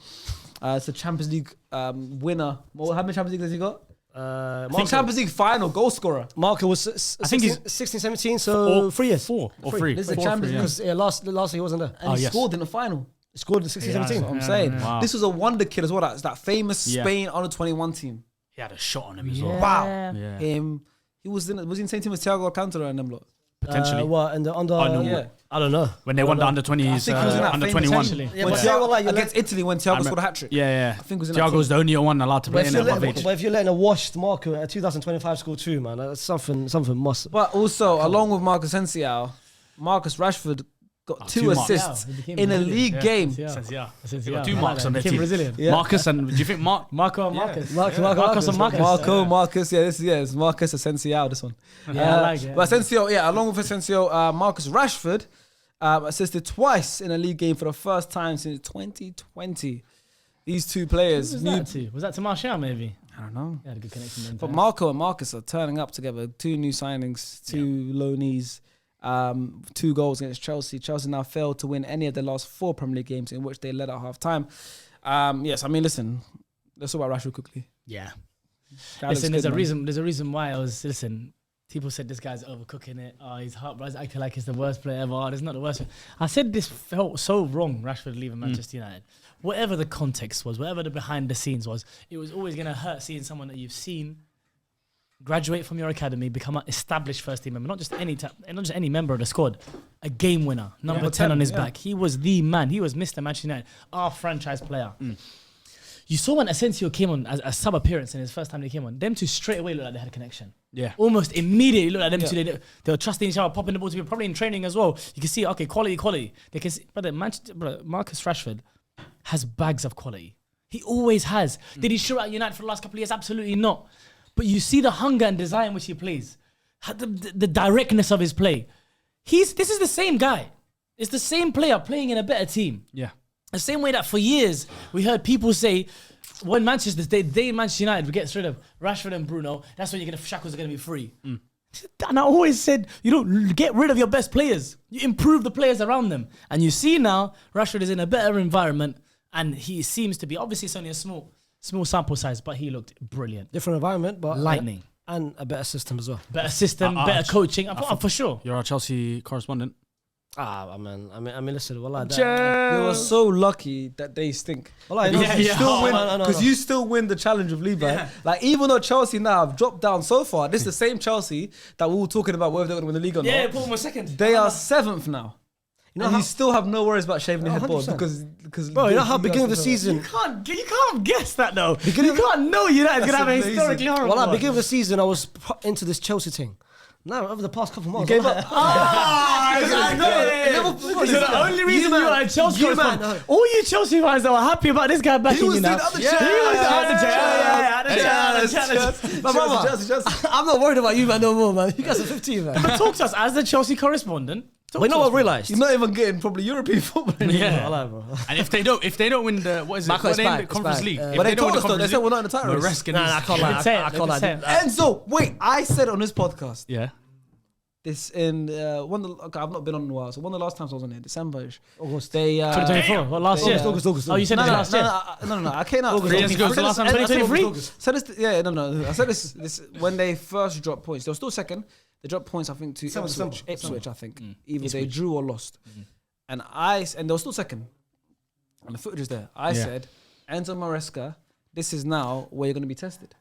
It's a Champions League winner. Well, how many Champions Leagues has he got? I think Champions League final goal scorer. Marco was I think he's 16, 17, so 3 years. 4 or 3. This is the 4 Champions yeah. Because last year he wasn't there. And he yes. scored in the final. He scored in 16, 17. That's what I'm saying. Wow. This was a wonder kid as well. That's that famous Yeah. Spain under 21 team. He had a shot on him as well. Wow. Yeah. He was in the same team as Thiago Alcantara and them lot. Potentially. What, and the under... Oh, no. Yeah. I don't know. When they won the under 20s, I think he was in that under famous 21. Potentially. Yeah, When but Thiago, like, against Italy when Thiago scored a hat-trick. Yeah. I think it was in that Thiago's the only one allowed to play But in if, that above age. you're letting a washed Marco at 2025 school too, man, that's something must... But also, along with Marcus Asensio, Marcus Rashford got 2 2 marks. assists Yeah, he became in a Brazilian. league Yeah. game. Asensio. They got 2 marks on their Became team. Brazilian. Yeah. Marcus and do you think Marco and Marcus. Marcus and Marcus. Marcus, it's Marcus Asensio, this one. Yeah, I like it. But Asensio, along with Asensio, Marcus Rashford assisted twice in a league game for the first time since 2020. These two players, Who was that to? Was that to Martial, maybe? I don't know. They had a good connection then. But Marco and Marcus are turning up together. 2 new signings, 2 loanees, 2 goals against Chelsea. Chelsea now failed to win any of their last 4 Premier League games in which they led at half time. Yes, I mean, listen, let's talk about Rashford quickly. Yeah. Guy Listen, looks there's a good, man. reason. There's a reason why I was. Listen, people said this guy's overcooking it. Oh, he's hot, bro. He's acting like he's the worst player ever. Oh, this is not the worst. I said this felt so wrong. Rashford leaving Manchester United. Whatever the context was, whatever the behind the scenes was, it was always gonna hurt seeing someone that you've seen graduate from your academy, become an established first team member, not just any member of the squad, a game winner, number 10 on his back. He was the man. He was Mr. Manchester United, our franchise player. You saw when Asensio came on as a sub appearance in his first time they came on, them two straight away looked like they had a connection. Yeah. Almost immediately looked like them two. They were trusting each other, popping the ball to people, probably in training as well. You can see, okay, quality. They can see, brother, Marcus Rashford has bags of quality. He always has. Did he show at United for the last couple of years? Absolutely not. But you see the hunger and desire in which he plays, the directness of his play. This is the same guy. It's the same player playing in a better team. Yeah. The same way that for years we heard people say, when Manchester United gets rid of Rashford and Bruno, that's when shackles are going to be free. And I always said, you don't get rid of your best players. You improve the players around them. And you see now, Rashford is in a better environment, and he seems to be, obviously it's only a small sample size, but he looked brilliant. Different environment, but lightning. And a better system as well. Better system, better coaching, for sure. You're our Chelsea correspondent. I mean, listen, well, You were so lucky that they stink. Well, you still win the challenge of Levi. Yeah. Like, even though Chelsea now have dropped down so far, this is the same Chelsea that we were talking about whether they're going to win the league or not. Yeah, put them a second. They are 7th now. You still have no worries about shaving your headboard because bro, you know how beginning of the season you can't guess that though. You can't know United's gonna have a historically horrible. Well, at the beginning of the season, I was into this Chelsea thing. Now, over the past couple of months, you gave up. So the only reason you are a Chelsea correspondent, all you Chelsea fans that were happy about this guy backing you now. He was the other I'm not worried about you, man, no more, man. You guys are 15, man. But talk to us as the Chelsea correspondent. But you know what I realised? You're not even getting probably European football anymore. Yeah. And if they don't win the the Conference League, but they told us though. They said we're not in the title race. I can't lie. Enzo, wait! I said on this podcast. Yeah. This in I've not been on in a while. So one of the last times I was on here, December-ish. August. They 2024. Well, last year. August. Oh, you said last year. No. I came out. 3 years ago. The last time 2023. So I said this when they first dropped points. They were still second. They dropped points, I think, to Ipswich, I think. Either they drew or lost. And they were still second. And the footage is there. I said, Enzo Maresca, this is now where you're going to be tested.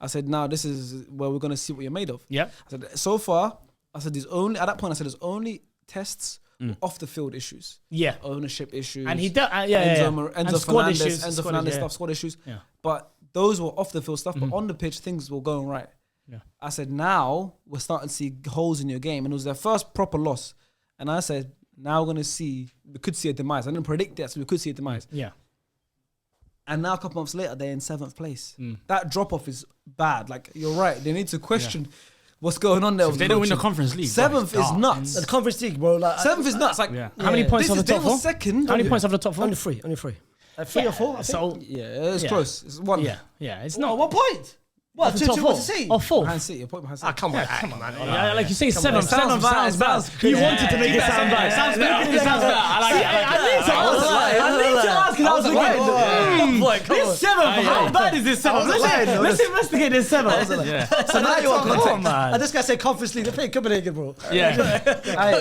I said, now this is where we're going to see what you're made of. Yep. I said, so far, at that point, there's only tests off the field issues. Yeah. Ownership issues. And he does, Enzo squad Fernandez stuff, squad issues. Yeah. But those were off the field stuff, but on the pitch, things were going right. Yeah. I said, now we're starting to see holes in your game. And it was their first proper loss. And I said, now we could see a demise. I didn't predict that, so we could see a demise. Yeah. And now a couple months later, they're in 7th place. That drop-off is bad. Like, you're right. They need to question what's going on there. So if they don't win the Conference League, 7th is nuts. The Conference League, bro. 7th is nuts. Like, how many points of the top 4? Second. How many points of the top 4? Only three. 3 or 4, I think. So, it's close. It's 1. Yeah. It's not 1 point. What, the top 4? Or 4? Behind City, a point behind City. Come on, Yeah, like you say, 7 sounds bad. He wanted to make it sound bad. Sounds better. I like it. I need to ask because I was thinking, this 7, how bad is this 7? Let's investigate this 7. So now you want context. And this guy said Conference League. They're playing Copenhagen, bro. Yeah.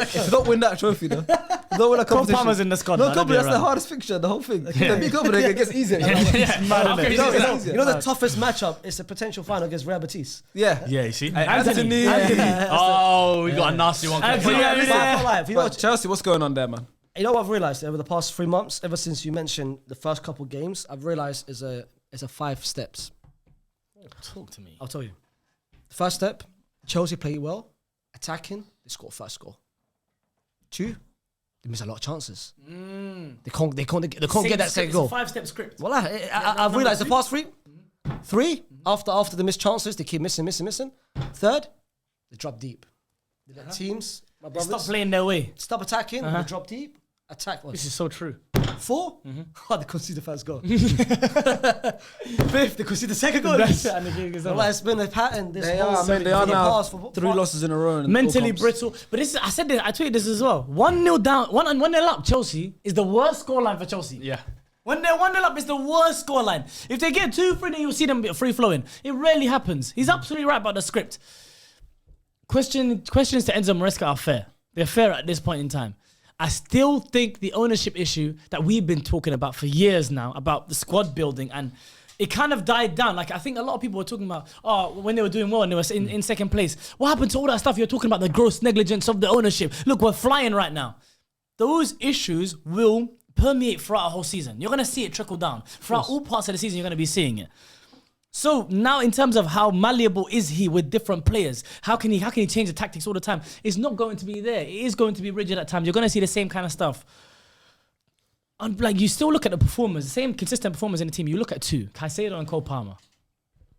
If you don't win that trophy, though, you don't win a competition. Palmer's in the squad. No, that's the hardest fixture, the whole thing. They beat Copenhagen, it gets easier. You know the toughest matchup is the potential final against Real Betis. Yeah, you see? Anthony. Oh, we got a nasty one. But Chelsea, what's going on there, man? You know what I've realised over the past 3 months, ever since you mentioned the first couple games, I've realised is a 5 steps. Talk to me. I'll tell you. The first step, Chelsea play well, attacking, they score first goal. 2, they miss a lot of chances. They can't get that second goal. It's a 5-step script. Well, I've realised the past 3. 3, after the missed chances, they keep missing. 3rd, they drop deep. They let teams, my brothers, Stop playing their way. stop attacking, they drop deep, attack once. This is so true. 4, they concede the first goal. 5th, they concede the second goal. Well, it's been a pattern. They are now 3 losses in a row. Mentally brittle. But this, I tweeted this as well. 1-0 down, 1-0 up, Chelsea is the worst scoreline for Chelsea. Yeah. When they're 1-0 up, it's the worst scoreline. If they get 2-3, then you'll see them free flowing. It rarely happens. He's absolutely right about the script. Questions to Enzo Maresca are fair. They're fair at this point in time. I still think the ownership issue that we've been talking about for years now, about the squad building, and it kind of died down. Like, I think a lot of people were talking about, when they were doing well and they were in second place. What happened to all that stuff you're talking about, the gross negligence of the ownership? Look, we're flying right now. Those issues will permeate throughout a whole season. You're going to see it trickle down. Throughout all parts of the season, you're going to be seeing it. So now in terms of how malleable is he with different players, how can he change the tactics all the time? It's not going to be there. It is going to be rigid at times. You're going to see the same kind of stuff. And like, you still look at the performers, the same consistent performers in the team. You look at 2, Caicedo and Cole Palmer.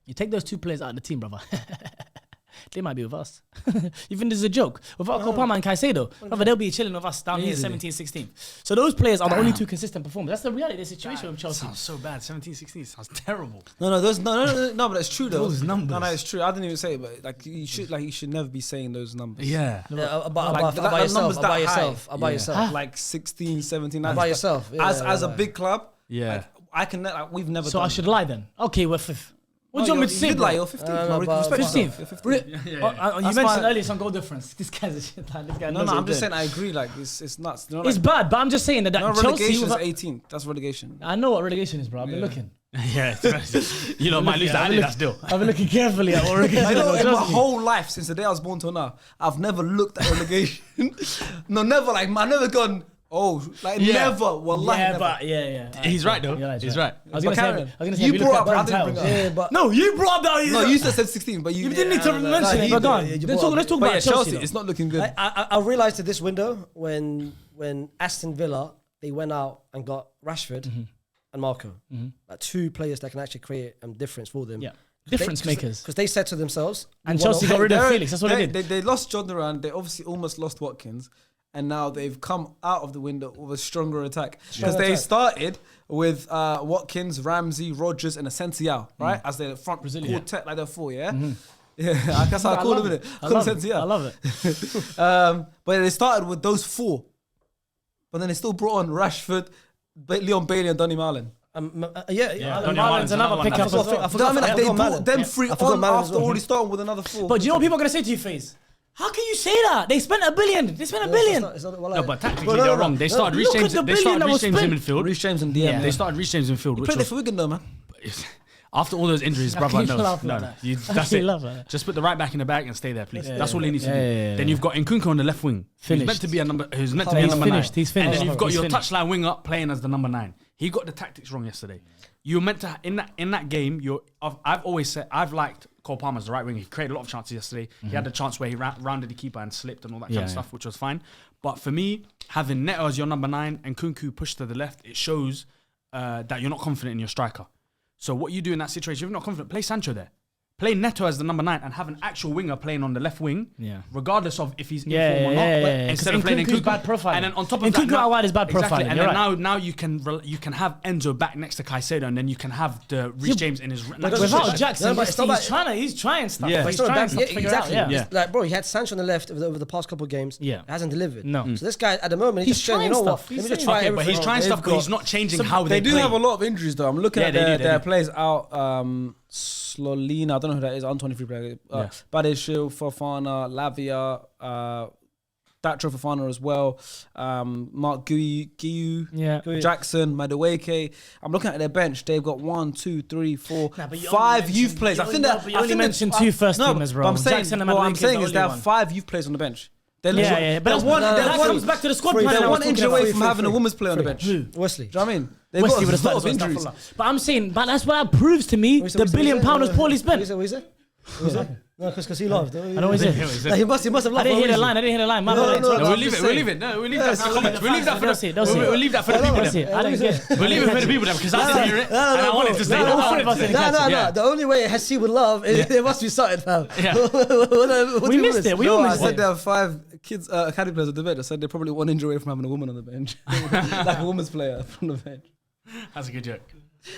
You take those 2 players out of the team, brother. they might be with us. You think this is a joke? Without Cole Palmer and Caicedo, brother, they'll be chilling with us down here 17, 16. So those players are the only two consistent performers. That's the reality of the situation with Chelsea. Sounds so bad. 17, 16 sounds terrible. No, but that's true though. Those numbers. No, it's true. I didn't even say it, but like you should never be saying those numbers. Yeah. About yourself. About yourself. Like 16, 17. About yourself. As a big club. Yeah. We've never. So done I should lie then. Okay, we're fifth. What do you want me to say? You did lie. You're 15th. 15th. You mentioned fine. earlier some goal difference. This guy's a shit man. This guy No, knows what I'm he's just doing. saying I agree. Like it's nuts. You know, It's like, bad, but I'm just saying that Chelsea. relegation is without- 18th. That's relegation. I know what relegation is, bro. I've been looking. Yeah. You know, might lose that Adidas still. I've been looking carefully at what relegation I know is. in my Trust me. whole life since the day I was born till now, I've never looked at relegation. No, never. Like I've never gone. Oh, like Yeah. never. Wallahi, Yeah, never. but yeah. He's right though. You're He's right. I was gonna say. You if brought look up. at I Burn didn't bring titles. up. Yeah, but No, you brought up that. No, you said 16, but You didn't need to mention it. he But go did. on. You Let's brought talk But about yeah, Chelsea. Chelsea, it's not looking good. I realized at this window when Aston Villa they went out and got Rashford and Marco, like two players that can actually create a difference for them. Yeah. Difference makers. Because they said to themselves, And we wanna- Chelsea got rid of Felix. That's what they did. They lost John Duran. They obviously almost lost Watkins. And now they've come out of the window with a stronger attack. Because they started with Watkins, Ramsey, Rodgers, and Asensio, right? As their front quartet, like they're four, yeah? Yeah, that's how I call them, innit? I Call love them it. Asensio. I love it. But they started with those four. But then they still brought on Rashford, Leon Bailey, and Donny Marlon. yeah. Donny Marlon's Marlon's another another pickup one. as well. I forgot. Like, they forgot brought Marlon. them three I forgot on Marlon as after well. already starting with another four. But do you know what people are gonna say to you, FaZe? How can you say that? They spent $1 billion. They spent $1 billion. No, but tactically they're wrong. They started Reece Look James. at the They started billion that Reece was James in spent. midfield. Reece James and DM. Yeah. They started Reece James in midfield, which Played there was for Wigan though, man. after all those injuries, How brother. can you laugh No, like no. that? You, How that's can it. you laugh like that? Just put the right back in the bag and stay there, please. That's all he needs to do. yeah. Then you've got Nkunku on the left wing. Finished. He's meant to be a number. Who's meant to be a He's number finished. 9. He's finished. And then you've got He's your finished. touchline winger playing as the number 9. He got the tactics wrong yesterday. You were meant to in that game. I've always said I've liked Cole Palmer as the right winger. He created a lot of chances yesterday. He had the chance where he rounded the keeper and slipped and all that kind of stuff, which was fine. But for me, having Neto as your number 9 and Nkunku pushed to the left, it shows that you're not confident in your striker. So what you do in that situation, if you're not confident, play Sancho there. Play Neto as the number 9 and have an actual winger playing on the left wing, regardless of if he's in form or not. Instead of playing Nkunku's Nkunku, bad profiling. and then on top of Nkunku that, out wide is bad exactly, profiling, and you're then right. now you can have Enzo back next to Caicedo, and then you can have the Reece James in his that's Without shit. Jackson, No, but it's not he's trying stuff. Yeah. But It's he's not trying bad. stuff Yeah, to figure it out. exactly. Yeah. It's like, bro, he had Sancho on the left over the past couple of games. Yeah. It hasn't delivered. No. So this guy, at the moment, he's He's just saying, you trying know what? stuff. Let He's me just saying- try Okay, but everything. he's trying stuff, but he's not changing how They do play. have a lot of injuries though. I'm looking Yeah, at they do, their they do. players out. Slolina, I don't know who that is. On 23 player. Badishil, Fofana, Lavia, Datro Fofana as well. Mark Guiu, Yeah. Jackson, Madueke. I'm looking at their bench. They've got 1, 2, 3, 4, Nah, but you 5 only youth mentioned- players. you I think only- that. but you only mentioned two first teamers, bro. But I'm saying, Jackson and what I'm Madueke is saying the is they only have one. 5 youth players on the bench. They're Yeah, but that comes back to the squad plan. They're I was one talking injury about. away from having a women's player on the bench. Do you Wesley. know what I mean? They've Wesley got would a have lot started of injuries. But I'm saying, but that's what that proves to me. The £1 billion was poorly spent. What is it? No, because he laughed. I know what he said. He must have I laughed. didn't hear the line. I didn't hear the line. My No, bad. no, No, no, we'll I'm leave just it. We'll saying. leave it. No, we'll leave that for the comments. We'll leave that for They'll see it, the. they'll see it. We'll leave that for the people They'll see then. it. I didn't get it. We'll leave it for the people then because I didn't hear it and I wanted to say no, all that. three of us didn't catch it. No. Yeah. The only way Hassi would love is there must be something, fam. Yeah. We missed it. We all No, I missed said it. they have 5 kids, academy players on the bench. I said they're probably one injury away from having a woman on the bench, like a women's player from the bench. That's a good joke.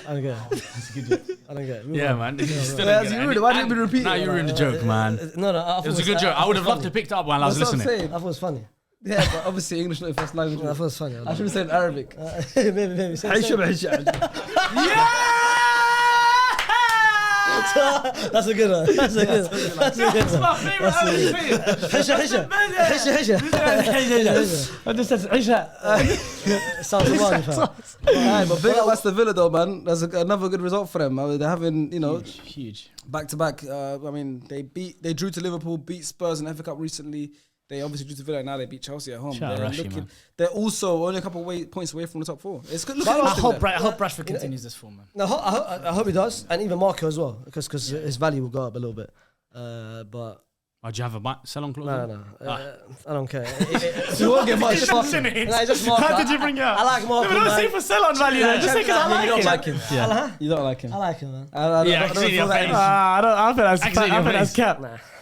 I don't get it. That's a good joke. I don't get it. Yeah, man. You still Yeah, don't get you it. ruined it. Why didn't you repeat Nah, it? you ruined the joke, man. No, I It was a good joke. I would have loved to pick it up while I was That's what I'm listening. saying. I thought it was funny. Yeah, but obviously English not your first language. I thought it was funny. I should have said Arabic. Maybe. That's a good one. That's a good one. That's a good one. my favourite I just said, Aisha. Sounds one, fam. Alright, but big up Aston Villa though, man. That's another good result for them. They're having, Huge. back to back. I mean, they drew to Liverpool, beat Spurs in the FA Cup recently. They obviously drew to Villa. Now they beat Chelsea at home. Shout out Rashi, man. They're also only a couple points away from the top 4. It's good. Look I at hope Rashford continues this form, man. No, I hope he does, and even Marco as well, because his value will go up a little bit. But Oh, do you have a sell-on clause? no, I don't care. You won't get much. It's just Marco. How did you bring it up? I like Marco. Don't say man. for sell on value. Just say because I You don't like like him. him. Yeah. You don't like him. I like him, man. Yeah, I can see your face. I don't. I think I can see your that's face. cap. Nah.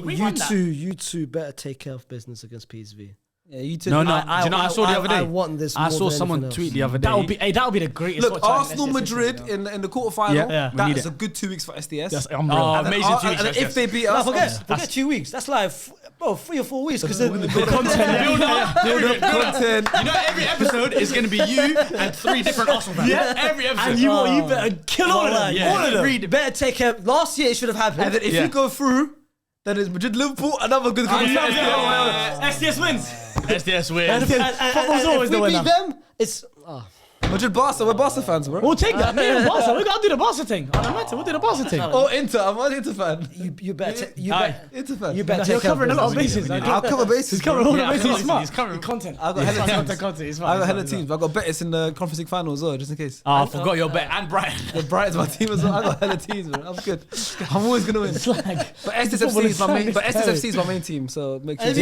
we won that. You two better take care of business against PSV. Yeah, you took No, it. no. Do you know what I saw the other day? I want this. I more saw than someone anything tweet else. the other day. That would be the greatest. Look, watch out in Arsenal SDS Madrid history, you know. in the quarterfinal. Yeah, we That need is it. a good 2 weeks for SDS. That's unreal. Oh, And then amazing 2 weeks. and then yes, if they beat No, us, forget 2 weeks. That's like, 3 or 4 weeks because Build up. content. You know, every episode is going to be you and 3 different Arsenal fans. Yeah. Every episode. And you better kill all of them. Yeah. All of them. You better take care. Last year it should have happened. And then if Yeah. you go through, then it's Madrid Liverpool, another good conversation. SDS wins. SDS wins. Football's always if the we beat winner. them, it's Madrid Barca, we're Barca fans, bro. We'll take that. Me and Barca. We gotta do the Barca thing. We'll do the Barca thing. Oh, Inter, I'm an Inter fan. you better Inter fan. you better You're take care covering a lot of bases. I'll cover bases. He's covering all the Yeah, bases. he's He's smart. he's covering- Content. I've got hella teams. Content. He's I've got smart. hella teams. I've got Betis in the Conference League final as well, just in case. Oh, I forgot your bet. And Brighton. The Brighton's my team as well. I got hella teams, bro. I'm good. I'm always gonna win. It's like But SSFC is my main. But SSFC is my main team, so make sure.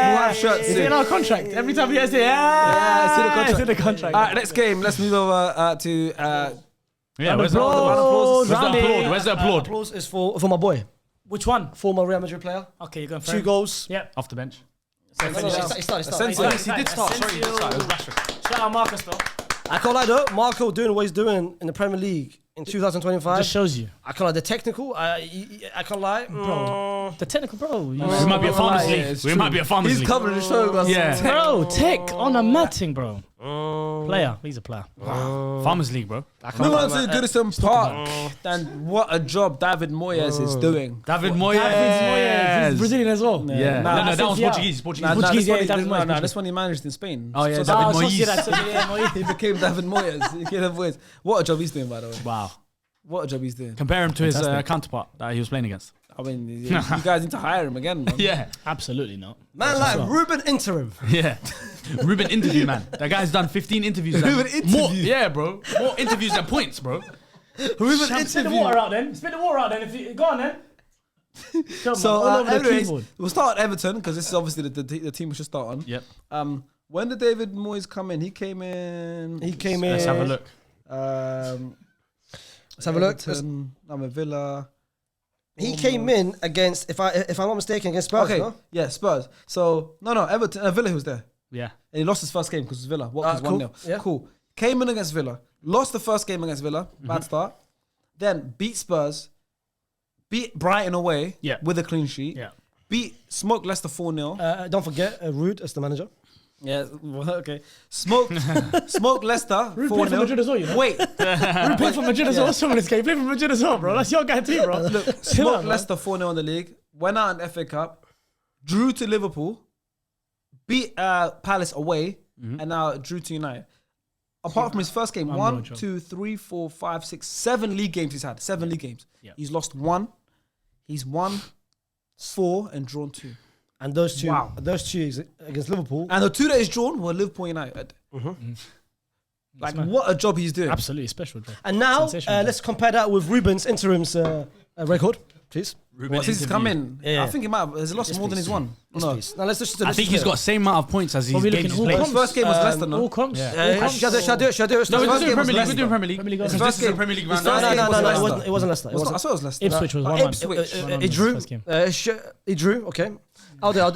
We'll have shirts It's in soon. our contract. Every time he has it, it's in the contract. All right, next game. Let's move over to. Yeah, where's the applause. Where's the Round it. applaud? Where's the applaud? Applause is for my boy, Which one? former Real Madrid player. Okay, you're going for 2 goals. Yep. Off the bench. No, he started. Asensio. Yes, he did start. Sorry, he did start. It was Rashford. Shout out Marcus though. I can't lie though, Marco doing what he's doing in the Premier League in 2025. Just shows you, I can't lie, the technical, I can't lie. bro. The technical, bro. We might be a farmers Yeah, league. it's We true. might be a farmers He's league. covering the show, guys. Yeah. Bro, tech on a matting, bro. Player. He's a player. Farmers league, bro. Move on to Goodison Park. And what a job David Moyes is doing. David He's Moyes. Brazilian as well. Yeah. Nah, No, that was yeah. Portuguese. Portuguese. Nah, Portuguese, this one yeah, he- David Moyes, nah, Portuguese. this one he managed in Spain. Oh, yeah, So David Oh, Moyes. Moyes. he became David Moyes. He became David Moyes. What a job he's doing, by the way. Wow. What a job he's doing. Compare him to his counterpart that he was playing against. I mean, you guys need to hire him again, man. Yeah. Absolutely not. Man like Ruben Interim. Yeah. Ruben interview, man. That guy's done 15 interviews. Ruben interview. More, yeah, bro. More interviews than points, bro. Ruben Spit the water out then. Spit the water out then. If you go on then. So, all over the anyways, keyboard. we'll start at Everton because this is obviously the team we should start on. Yep. When did David Moyes come in? He came in. Let's have a look. Let's have a look. Everton, I'm a Villa. He came in against, if I'm not mistaken, against Spurs. Okay, No? yeah, Spurs. So no, Everton, Villa. He was there, Yeah. and he lost his first game because it was Villa. Watkins cool. 1-0. Yeah. Cool. Came in against Villa. Lost the first game against Villa. Bad start. Then beat Spurs. Beat Brighton away. Yeah. With a clean sheet. Yeah. Beat Smoke Leicester 4-0. Don't forget, Rude as the manager. Yeah, well, okay. Smoke Leicester Rude played for 4-0. Madrid as well, you know. Wait, Rude played for Madrid as well. Some of this game. He played for Madrid as well, bro. That's your guy too, bro. look, Chill smoked out, man. Leicester 4-0 in the league. Went out in the FA Cup. Drew to Liverpool. Beat Palace away. And now drew to United. Apart from his first game, One 1, more job. 2, 3, 4, 5, 6, 7 league games he's had. 7 league games. Yeah. He's lost 1. He's won 4 and drawn 2. And those two, Wow. against Liverpool. And the 2 that he's drawn were Liverpool United. Like, what a job he's doing. Absolutely special, bro. And now, Sensational. let's compare that with Ruben's interim's record, please. Since he's come in, Yeah. I think he might have he's lost more than he's won. No. Please. Now let's just. I think he's got the same amount of points as he's we games looking he's all played. His first game was Leicester, no? All comps. Yeah. All comps. Should I do it? No, His we're first doing game was Premier League. We're Leicester. doing Premier League. Premier League. His This first is a game- Premier League his round. first No, game was Leicester. it wasn't Leicester. I saw it was Leicester. Ipswich was 1-1. Ipswich. He drew. First game. He drew. Okay. I'll do it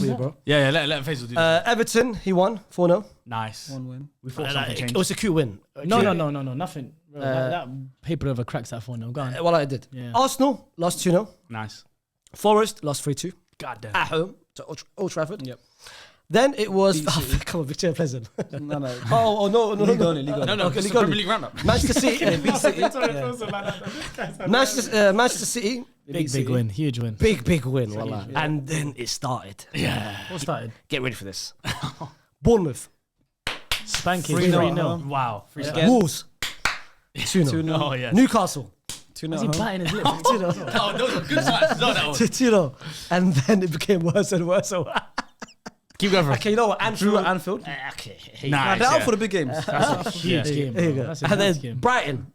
for you, bro. Yeah, let Faisal do this. Everton, he won 4-0. Nice. One win. We thought something It changed. was a cute win. No, nothing. Bro, that paper over cracks that 4-0. Go on. Well, I did. Yeah. Arsenal lost 2-0. Nice. Forest lost 3-2 God damn. at home to Old Trafford. Yep. Then it was Beat City. come on, Victoria Pleasant. No. no. League only. No, Okay, this is League a only. Premier League roundup. Manchester City. Manchester City. Big win. Huge win. Big win, wallah. And then it started. What started? Get ready for this. Bournemouth. Spanking. 3-0. 3-0. Wow. Again. Wolves. 2-0. 2-0. Oh, yeah. Newcastle. 2-0. Is he biting his lips? 2-0. Oh, those are good signs. No, that was. 2-0. And then it became worse and worse. Keep going for it. Okay, you know what? Drew Anfield. at Anfield. Okay. Nice. They're out yeah. for the big games. That's a huge game. There you bro. go. That's a And then huge game. Brighton.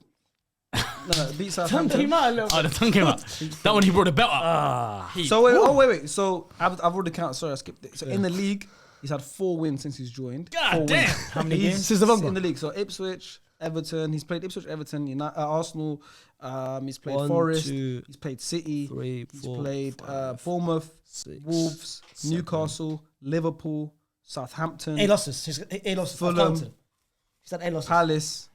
No, beat Tongue Southampton. came out a little Oh, the tongue came out. That one he brought the belt up. So wait. So I've already counted. Sorry, I skipped it. So in the league, he's had 4 wins since he's joined. 4 God damn. wins. How many He's games? Since November. in the league. So Ipswich, Everton. He's played Ipswich, Everton, Arsenal. He's played 1, Forest. 2, He's played City. 3, 4, He's played 5, Bournemouth, 6, Wolves, 7. Newcastle, Liverpool, Southampton, 8 losses. He's got 8 losses. Fulham. He's had 8 losses. Palace,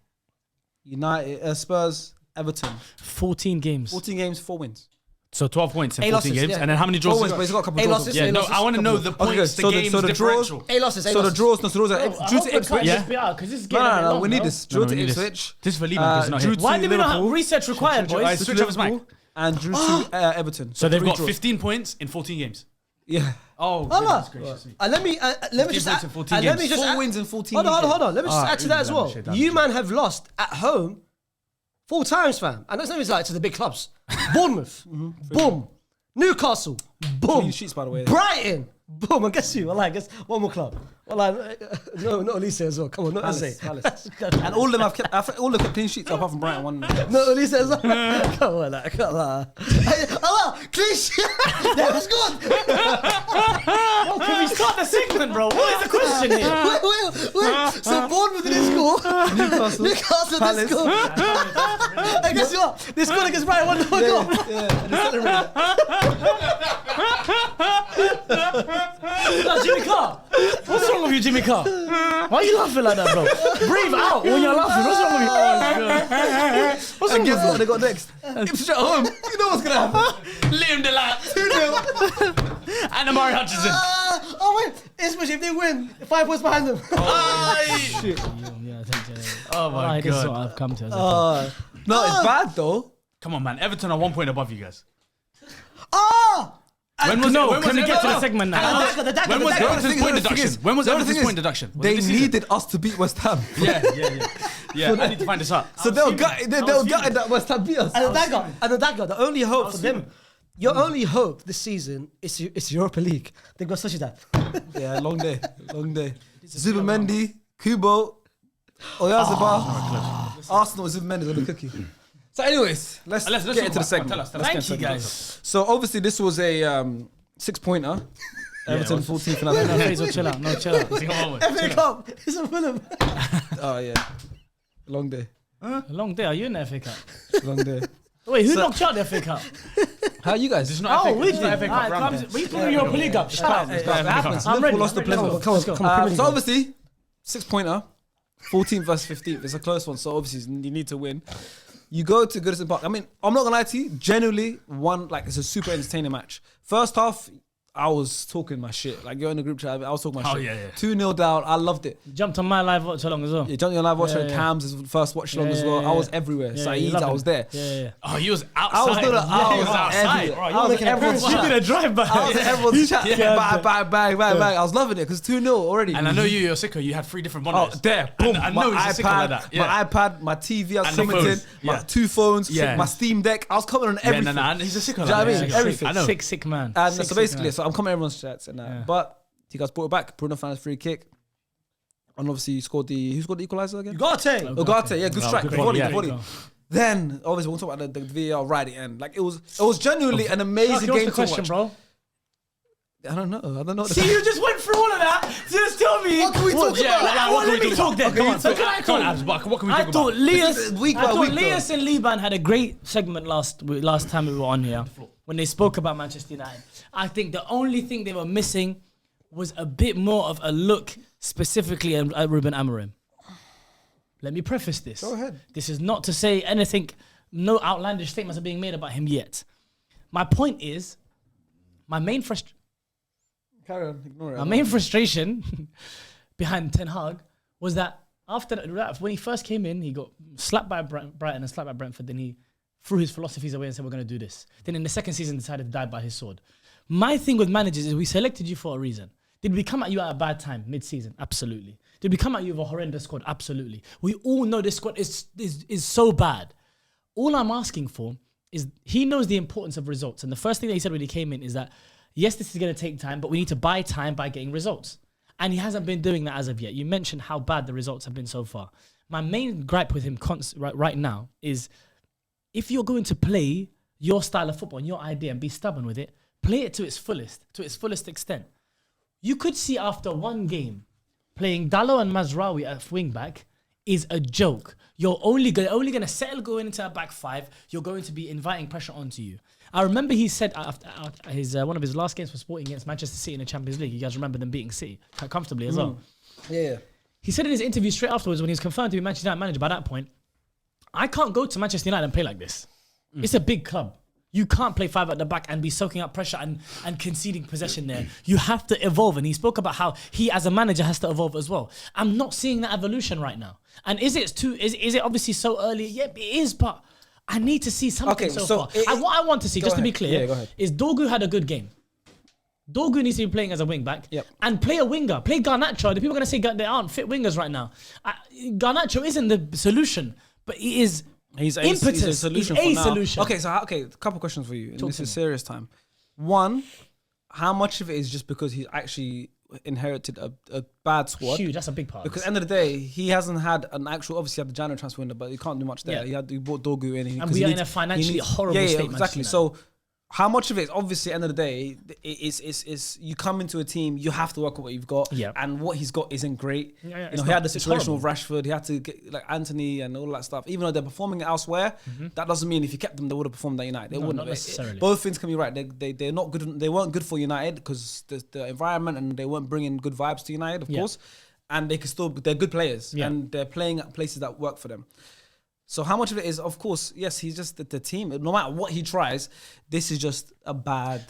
United, Spurs, Everton. 14 games. 14 games, 4 wins. So 12 points in 8 14 losses, games. yeah. And then how many 4 draws? wins, but he's got a couple 8 draws. losses. Yeah, Eight no, losses, I want to know couple- the points, so the the- games, so the draws- differential. 8 losses. 8 So the losses. draws, no, so the draws are I drew hope to they cut Ipswich. this bit out, 'cause this is No, getting a no, bit no, long, we need bro. this. Drew to we need this. Ipswich. This is for Liban, because he's not drew here. to Why did we not Liverpool, research required, Alright, boys? to switch off his mic. Liverpool, and drew to Everton. So they've 3 got draws. 15 points in 14 games. Yeah. Oh, Allah. goodness gracious me. Let me just points in 14 let me games. just 4 add- wins in 14 Hold on. Let me just Alright, add to that as damn well. shit, damn You shit. man have lost at home 4 times, fam. And that's not even like to the big clubs. Bournemouth, boom. Newcastle, boom. Clean sheets, by the way. Brighton, boom. And guess who? Well, I guess one more club. Well, no, not Elise as well. Come on, not Elise. Palace. And all of them have kept, I think all of them kept clean sheets apart from Brighton. One. No, Elise as well. Come on, like, come on. Hey, Allah, clean sheet. That was good. Bro, can we start the segment, bro? What is the question here? Wait. So Bournemouth didn't score. Newcastle didn't score. Hey, guess what? They scored against Brighton. 1 goal. No, Jimmy Carr. What's wrong with you, Jimmy Carr? Why are you laughing like that, bro? Breathe out when you're laughing. What's wrong with you? What's wrong And with guess you? what they got next? Ipswich at home. You know what's gonna happen? Liam Delap. 2-0. And Amari Hutchinson. Oh wait, Ipswich if they win, 5 points behind them. Oh my Alright, this is what God. I've come to. As a No, it's bad though. Come on, man. Everton are 1 point above you guys. When was no, when was can we it- get to the no. segment now? When was Everton's point The thing deduction? is- When was the only Everton's thing point is, deduction? Was it They this season? needed us to beat West Ham. Yeah. I need to find this out. So they were gutted that West Ham beat us. And the dagger, the only hope for them, your only hope this season is Europa League. They've got such as that. Yeah, long day. Zubimendi, Kubo, Oyarzabal, Arsenal with Zubimendi on the cookie. So anyways, let's Let's get talk into the about- segment. tell us. Thank you, guys. So obviously this was a 6-pointer. Everton 14th and No, Faisal, chill out. No, chill out. FA Cup, it's a Fulham. Oh yeah, long day, A long day. Are you in the FA Cup? long day. Wait, who knocked you out the FA Cup? How are you guys? It's not Oh, we it's did. not FA Cup round. We put Europa League up. Shut up. It happens. I'm Liverpool ready. lost the I'm ready. Premier League. Come on, come on. Premier So League. obviously 6-pointer, 14th versus 15th. It's a close one. So obviously you need to win. You go to Goodison Park. I mean, I'm not gonna lie to you. Genuinely, it's a super entertaining match. First half, I was talking my shit. Like you're in the group chat, I was talking my Oh, shit. yeah. 2-0 down. I loved it. Jumped on my live watch along as well. Yeah, Johnny on live watching Yeah, yeah. Cam's first watch along as well. Yeah, I was yeah. everywhere. Yeah, Saeed, you love I it. was there. Yeah. Oh, he was outside. I was doing He was outside. everywhere. I was in everyone's You chat. did a drive-by. I was in everyone's chat. Yeah. Bang. I was loving it because 2-0 already. And I know you're sicker. You had 3 different Oh, monitors. there, boom. I my know he's a sicker like that. Yeah. my iPad, my TV, I was And the commenting, phones. my Yeah. 2 phones, Yeah. my Steam Deck. I was commenting on Yeah, everything. and he's a sicker Do you know like what I that. mean? Yeah. Everything. I know. Sick man. And Sick, so sick basically, man. so I'm commenting on everyone's chats and that. Yeah. But you guys brought it back. Bruno Fernandes free kick. And obviously, who scored the equaliser again? Ugarte. Ugarte, yeah, good strike, good good volley, volley, good yeah. volley. Then, obviously, we'll talk about the VAR right at the end. Like, it was genuinely an amazing What's game the to question, watch. bro? I don't know. See, you just went through all of that. Just tell me. What can we talk Yeah, about? like, what can Let we me talk talk then. Okay, Come you on. So talk. can I Come on, talk? Abs, what can we I talk thought about? Lias, Week I by thought week, Lias and Liban had a great segment last time we were on here when they spoke about Manchester United. I think the only thing they were missing was a bit more of a look specifically at Ruben Amorim. Let me preface this. Go ahead. This is not to say anything, no outlandish statements are being made about him yet. My point is, my main frustration. Carry on, ignore it. My main frustration behind Ten Hag was that after that, when he first came in, he got slapped by Brighton and slapped by Brentford. Then he threw his philosophies away and said, we're going to do this. Then in the second season, decided to die by his sword. My thing with managers is we selected you for a reason. Did we come at you at a bad time, mid-season? Absolutely. Did we come at you with a horrendous squad? Absolutely. We all know this squad is so bad. All I'm asking for is he knows the importance of results. And the first thing that he said when he came in is that, yes, this is going to take time, but we need to buy time by getting results. And he hasn't been doing that as of yet. You mentioned how bad the results have been so far. My main gripe with him right now is if you're going to play your style of football and your idea and be stubborn with it, play it to its fullest extent. You could see after one game, playing Dallo and Mazraoui at wing back, is a joke. You're only going to settle going into a back five. You're going to be inviting pressure onto you. I remember he said after his one of his last games for Sporting against Manchester City in the Champions League. You guys remember them beating City quite comfortably as well. Yeah. He said in his interview straight afterwards when he was confirmed to be Manchester United manager by that point, I can't go to Manchester United and play like this. It's a big club. You can't play five at the back and be soaking up pressure and conceding possession there. You have to evolve. And he spoke about how he as a manager has to evolve as well. I'm not seeing that evolution right now. And is it obviously so early? Yeah, it is, but I need to see something far. What I want to see, just to be clear, is Dorgu had a good game. Dorgu needs to be playing as a wing back and play a winger. Play Garnacho. The people are going to say they aren't fit wingers right now. Garnacho isn't the solution, but he is... He's a solution for now. Okay, a couple questions for you. And this is serious time. One, how much of it is just because he actually inherited a bad squad? Huge, that's a big part. Because at the end of the day, he hasn't had an actual. Obviously, he had the January transfer window, but he can't do much there. He brought Dorgu in, and we are in a financially horrible state. Exactly. So, how much of it is obviously at the end of the day is you come into a team, you have to work with what you've got, and what he's got isn't great. He had the situation with Rashford, he had to get like Anthony and all that stuff. Even though they're performing elsewhere, that doesn't mean if you kept them, they would have performed at United. They wouldn't. Not necessarily. Both things can be right. They're not good. They weren't good for United because the environment and they weren't bringing good vibes to United, of course. And they're good players and they're playing at places that work for them. So how much of it is, of course, yes, he's just the team. No matter what he tries, this is just a bad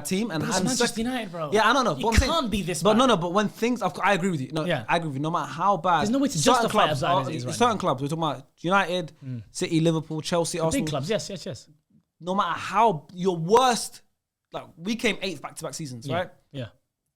team. And it's Manchester United, bro. Yeah, I don't know. You can't be this bad. But when things, I agree with you. I agree with you. No matter how bad. There's no way to justify it as bad as it is right now. Certain clubs, we're talking about United, City, Liverpool, Chelsea, Arsenal. Big clubs, yes. No matter how your worst, like we came 8th back-to-back seasons, right? Yeah.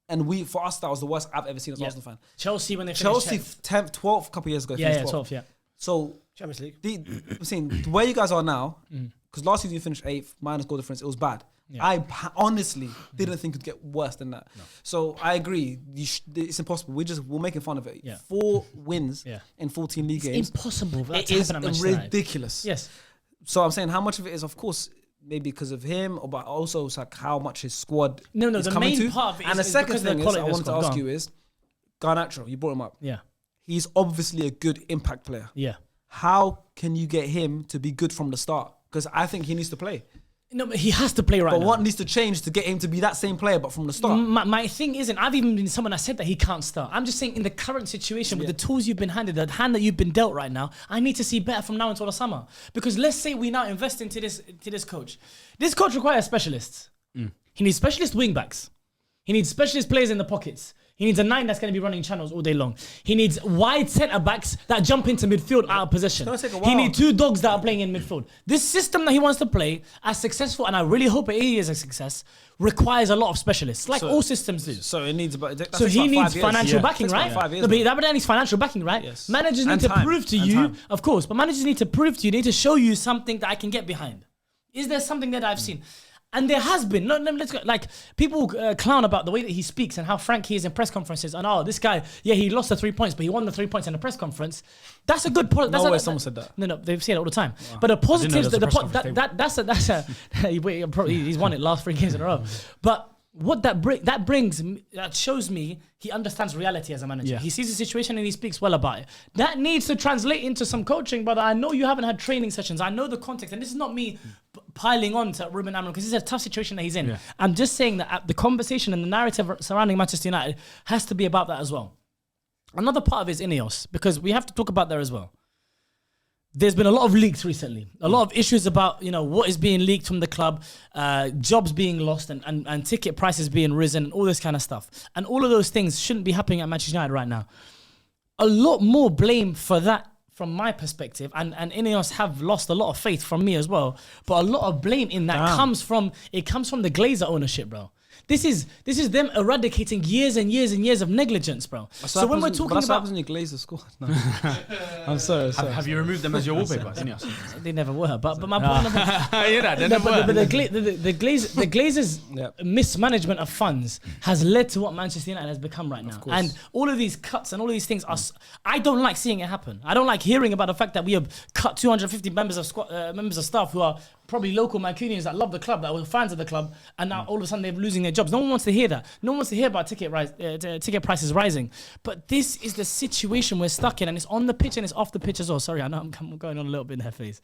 And for us, that was the worst I've ever seen as an Arsenal fan. Chelsea when they Chelsea finished 10th, 12th, a couple of years ago. 12th, yeah. So Champions League. I'm saying where you guys are now, because last season you finished 8th, minus goal difference, it was bad. Yeah. I honestly didn't think it'd get worse than that. No. So I agree, it's impossible. We're making fun of it. Yeah. 4 wins in 14 league games. It's impossible for that to happen at Manchester United. Ridiculous. Yes. So I'm saying how much of it is, of course, maybe because of him, but also it's like how much his squad is the coming main to. Part of it and the second thing is I wanted to ask you is Garnacho. You brought him up. Yeah. He's obviously a good impact player. Yeah. How can you get him to be good from the start? Because I think he needs to play. No, but he has to play right now. But what needs to change to get him to be that same player, but from the start? My thing isn't, I've even been someone that said that he can't start. I'm just saying in the current situation with the tools you've been handed, the hand that you've been dealt right now, I need to see better from now until the summer. Because let's say we now invest into this coach. This coach requires specialists. He needs specialist wing backs. He needs specialist players in the pockets. He needs a 9 that's going to be running channels all day long. He needs wide centre backs that jump into midfield out of possession. He needs 2 dogs that are playing in midfield. This system that he wants to play, as successful, and I really hope it is a success, requires a lot of specialists, like all systems do. So it needs, so he needs financial backing, right? But that needs financial backing, right? Yes. Managers need to prove to you, of course, but managers need to prove to you, they need to show you something that I can get behind. Is there something that I've seen? And there has been. Let's go. Like people clown about the way that he speaks and how frank he is in press conferences. And this guy, he lost the 3 points, but he won the 3 points in the press conference. That's a good point. No way someone said that. No, they've said it all the time. Wow. But the positives, he's won it last 3 games in a row. But what that shows me he understands reality as a manager. Yeah. He sees the situation and he speaks well about it. That needs to translate into some coaching, brother. I know you haven't had training sessions. I know the context, and this is not me piling on to Ruben Amorim because this is a tough situation that he's in. Yeah. I'm just saying that the conversation and the narrative surrounding Manchester United has to be about that as well. Another part of it is Ineos, because we have to talk about there as well. There's been a lot of leaks recently. A lot of issues about, what is being leaked from the club, jobs being lost and ticket prices being risen, and all this kind of stuff. And all of those things shouldn't be happening at Manchester United right now. A lot more blame for that from my perspective, and Ineos have lost a lot of faith from me as well. But a lot of blame in that comes from the Glazer ownership, bro. This is them eradicating years and years and years of negligence, bro. So when we're talking about... That's when Glazer scored. No. I'm sorry. Have you removed them as your wallpaper? They never were. But my point... But the Glazers' mismanagement of funds has led to what Manchester United has become right now. And all of these cuts and all of these things are... I don't like seeing it happen. I don't like hearing about the fact that we have cut 250 members of staff who are probably local Mancunians that love the club, that were fans of the club, and now all of a sudden they're losing their jobs. No one wants to hear that. No one wants to hear about ticket prices rising. But this is the situation we're stuck in, and it's on the pitch and it's off the pitch as well. Sorry, I know I'm going on a little bit in her face,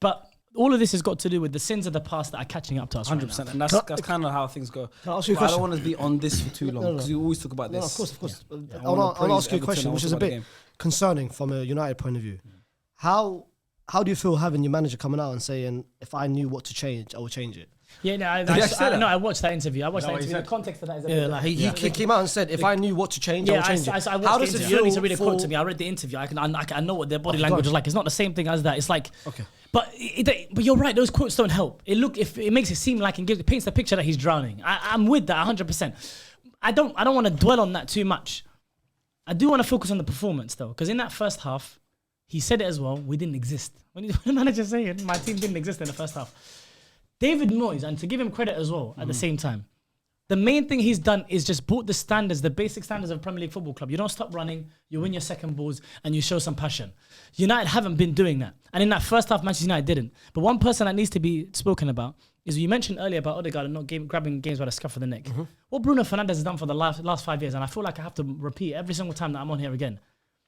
but all of this has got to do with the sins of the past that are catching up to us. 100%, right now. and that's kind of how things go. Can I ask you a But I question? don't want to be on this for too long because we always talk about this. No, of course. I I want to ask you a Everton, question, I which wanna is a talk about the bit game. concerning from a United point of view. How do you feel having your manager coming out and saying, if I knew what to change, I would change it? Yeah, no, actually say that? I watched that interview. I watched that what he interview. The said? context of that is a Yeah, bit like he came out and said, if I knew what to change, I Yeah, would change it. I watched How the does it interview. You don't need to feel read a quote for- to me. I read the interview. I know what their body Oh, language God. is like. It's not the same thing as that. It's like, Okay. but you're right. Those quotes don't help. It makes it seem like it paints the picture that he's drowning. I'm with that 100%. I don't want to dwell on that too much. I do want to focus on the performance though, because in that first half, he said it as well. We didn't exist. When the manager saying my team didn't exist in the first half. David Moyes, and to give him credit as well at the same time, the main thing he's done is just brought the standards, the basic standards of a Premier League football club. You don't stop running, you win your second balls, and you show some passion. United haven't been doing that. And in that first half, Manchester United didn't. But one person that needs to be spoken about is you mentioned earlier about Odegaard and not grabbing games by the scruff of the neck. What Bruno Fernandes has done for the last 5 years, and I feel like I have to repeat every single time that I'm on here again.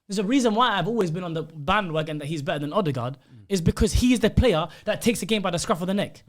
There's a reason why I've always been on the bandwagon that he's better than Odegaard, is because he is the player that takes a game by the scruff of the neck.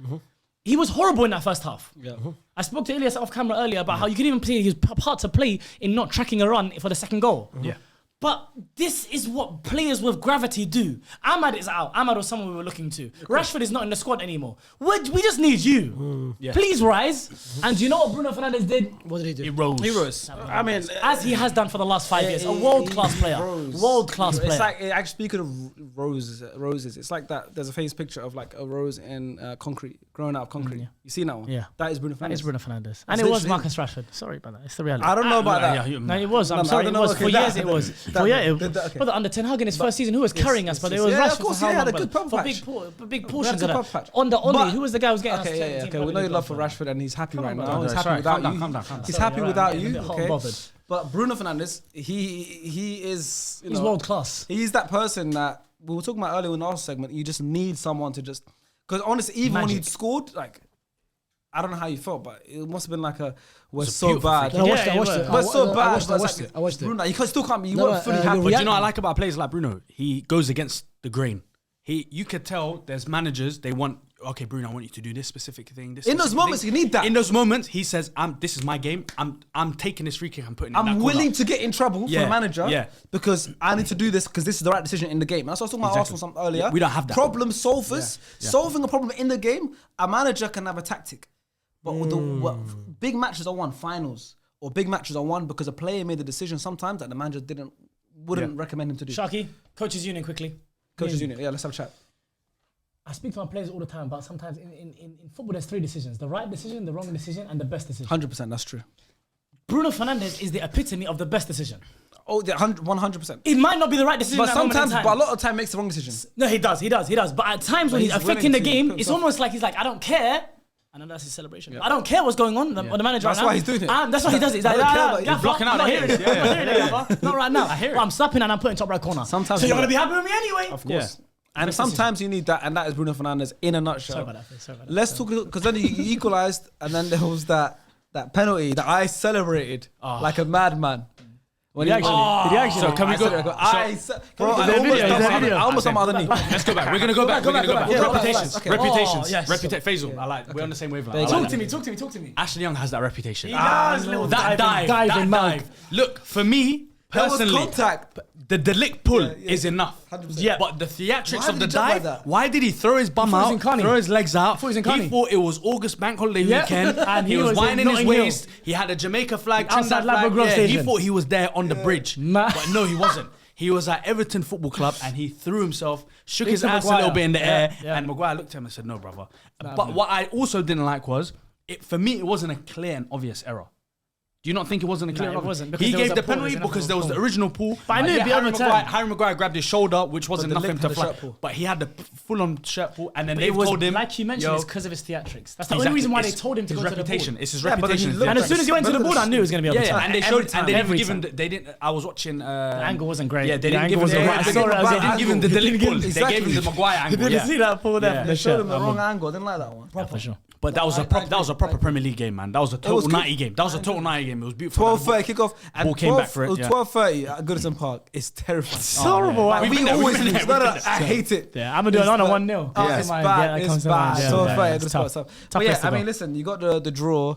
He was horrible in that first half. Yeah. I spoke to Elias off camera earlier about how you could even see his part to play in not tracking a run for the second goal. Yeah. But this is what players with gravity do. Ahmad is out. Ahmad was someone we were looking to. Rashford is not in the squad anymore. We just need you. Please rise. And do you know what Bruno Fernandes did? What did he do? He rose. Heroes. I mean, As he has done for the last 5 years. A world-class player. World-class player. It's like, actually speaking of roses, it's like that. There's a famous picture of like a rose in concrete, growing out of concrete. yeah. You seen that one? Yeah. That is Bruno Fernandes. That is Bruno Fernandes. And it was literally- Marcus Rashford. Sorry about that. It's the reality. I don't know about that. No, it was. I'm No, sorry. I It don't was. know. For Okay, years, that- it was. that- For years, okay. but under Ten Hag in his first season, who was carrying us? But it was yeah, Rashford. of course, for how he had long, a good but pump for patch. big portions of good that. pump patch. On the Oli, But- who was the guy who was getting us? Okay, yeah. 17 Okay, we Premier know you League love for goals, Rashford, and he's happy right down, now. He's it's happy right. without Calm down, you. calm down. He's Sorry, happy you're without right. I'm you. getting a bit hot and Okay. bothered. But Bruno Fernandes, he is. He's world class. He's that person that we were talking about earlier in the last segment. You just need someone to just, because honestly, even when he Magic. scored, like, I don't know how you felt, but it must have been like we're It's a so beautiful bad. free No, I Yeah, watched it. I it watched it. was. We're so I bad. watched but it. it's like, I watched it. Bruno, you still can't be. You No, weren't fully the happy. But do you know what I Yeah. like about players like Bruno? He goes against the grain. You could tell there's managers, they want, okay, Bruno, I want you to do this specific thing. This In those specific moments, thing. you need that. In those moments, he says, this is my game. I'm taking this free kick, I'm putting it in that I'm corner. willing to get in trouble for Yeah, the manager yeah. because I need to do this because this is the right decision in the game. That's what I was talking about Exactly. Arsenal earlier. We don't have that. Problem solvers, Yeah. solving a problem in the game. A manager can have a tactic, but with big matches are won, finals or big matches are won because a player made a decision sometimes that the manager wouldn't recommend him to do. Sharky, coaches union quickly. Coaches Union, yeah, let's have a chat. I speak to my players all the time, but sometimes in football there's 3 decisions: the right decision, the wrong decision, and the best decision. 100%, that's true. Bruno Fernandes is the epitome of the best decision. Oh, yeah, 100%. It might not be the right decision, But at that moment in sometimes, time. but a lot of time makes the wrong decision. No, he does. But at times when he's he's affecting the willing to game, put it's himself- almost like he's like, I don't care. I know that's his celebration. I don't care what's going on. The manager That's right now. why he's doing it. That's why he does it. He's like, I don't care "Nah, about you." Gaffer, Blocking out I'm not the hearing haters. it. I'm not hearing it, Gaffer. Not right now. I hear it. But I'm slapping and I'm putting top right corner. Sometimes so you you're do gonna be happy with me anyway. Of course. And sometimes you need that, and that is Bruno Fernandes in a nutshell. Sorry about that. Let's talk, because then he equalised, and then there was that penalty that I celebrated like a madman. When Did he actually? So can we go? Bro, I almost on my other knee. Let's go back. We're gonna go back. We're gonna go back. Yeah, Reputations. okay. Reputations. Oh, yes. Faisal. I like. We're on the same wavelength. I Talk like to that. me. Talk to me. Ashley Young has that reputation. He does, little That diving dive. mug. Look, for me That was personally, contact. the delict pull Yeah, yeah. is enough. 100%. Yeah, but the theatrics Why of did the he jump like dive. that? Why did he throw his bum thought he out? was in Carney. Throw his legs out. thought he was in Carney. He thought it was August Bank Holiday Yeah. weekend, And he he was was in winding his Notting Hill. waist. He had a Jamaica flag Outside Trinidad flag. Ladbroke Yeah, he Station. thought he was there on the bridge, Ma- but no, he wasn't. He was at Everton Football Club and he threw himself, shook his Into ass a Maguire. little bit in the Yeah, air, yeah. and Maguire looked at him and said, "No, brother." But what I also didn't like was, for me, it wasn't a clear and obvious error. Do you not think it wasn't a clear? it rubber? wasn't, because He there was gave a the pull, penalty there's because enough there of was a the original pull. But I knew it'd be overturned. Harry Maguire grabbed his shoulder, which wasn't the nothing lip to to the flag. shirt pull. But he had the full-on shirt pull, and then But they it was, told him, like you mentioned, yo, it's because of his theatrics. That's the exactly, only reason why they it's told him to his go to the reputation. ball. It's his Yeah, but reputation. he looked And as soon as he went to the ball, I knew it was going to be Yeah, overturned. and they Every showed, time. and they didn't Every give him. time. They didn't. I was watching. The angle wasn't great. Yeah, they The didn't give angle him. wasn't They great. I saw it. I was didn't give him the delete pull. They Exactly. gave him the Maguire angle. Did you Yeah. see that pull there? Yeah. from They the showed shirt? him the wrong angle. I didn't like that one. Yeah, for sure. But that was a proper Premier League game, man. That was a total was good. 90 game. That was a total 90 game. It was beautiful. 12:30 kickoff. And Ball came back for it, It was yeah. 12:30 at Goodison Park. It's terrifying. It's horrible. Like, We've we been there, always we've been lose. there, No, we've no, been I hate it. Yeah, I'm gonna do it on a 1-0. Yeah, it's bad. It's bad. So fair. It's tough. Tough But I place mean, to listen, you got the draw.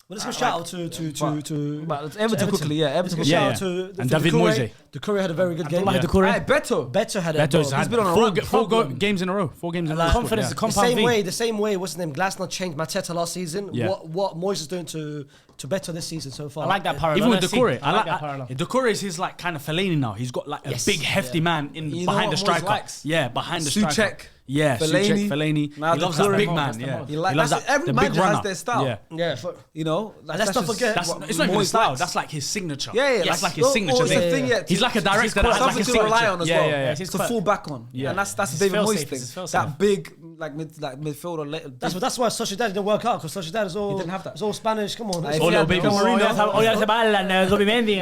Well, let's give a shout out to But Everton quickly, yeah. Everton Let's quickly. give a Yeah, shout out yeah. to And David Doucouré. Moyes. Doucouré had a very good game. Like Doucouré. Hey, Beto. Beto had a Beto's bro. had been on a four run. games in a row. 4 games in a row. Confidence, Yeah. the The compound V. same way, what's his name? Glasner changed Mateta last season. Yeah. What Moyes is doing to Beto this season so far. I like that parallel. Even with Let's see. Doucouré, I like that parallel. Doucouré is his like kind of Fellaini now. He's got like a Yes. big hefty man in You know behind what the Moyes striker. likes? Yeah, behind the Souček, striker. Yeah, Fellaini. Fellaini. Now He loves that Doucouré. big That's man. the Yeah, most. He like- loves that's that. every The big manager has runner. their style. Yeah. Yeah, You know, let's not forget- That's what it's not even a Moyes style. likes. That's like his signature. Yeah, That's like his Well, signature. it's the thing. thing, yeah, He's like a director that has like something a to signature. rely on as well. Yeah. He's To quite- fall back on. Yeah. And that's His David fail Moyes safe, thing. his fail safe. That big midfielder. that's why Sociedad didn't work out because Sociedad is all didn't have that. It's all Spanish. Come on, If it's he All little had babies. Del Marino, Oh, yeah, Zabala, Zubimendi.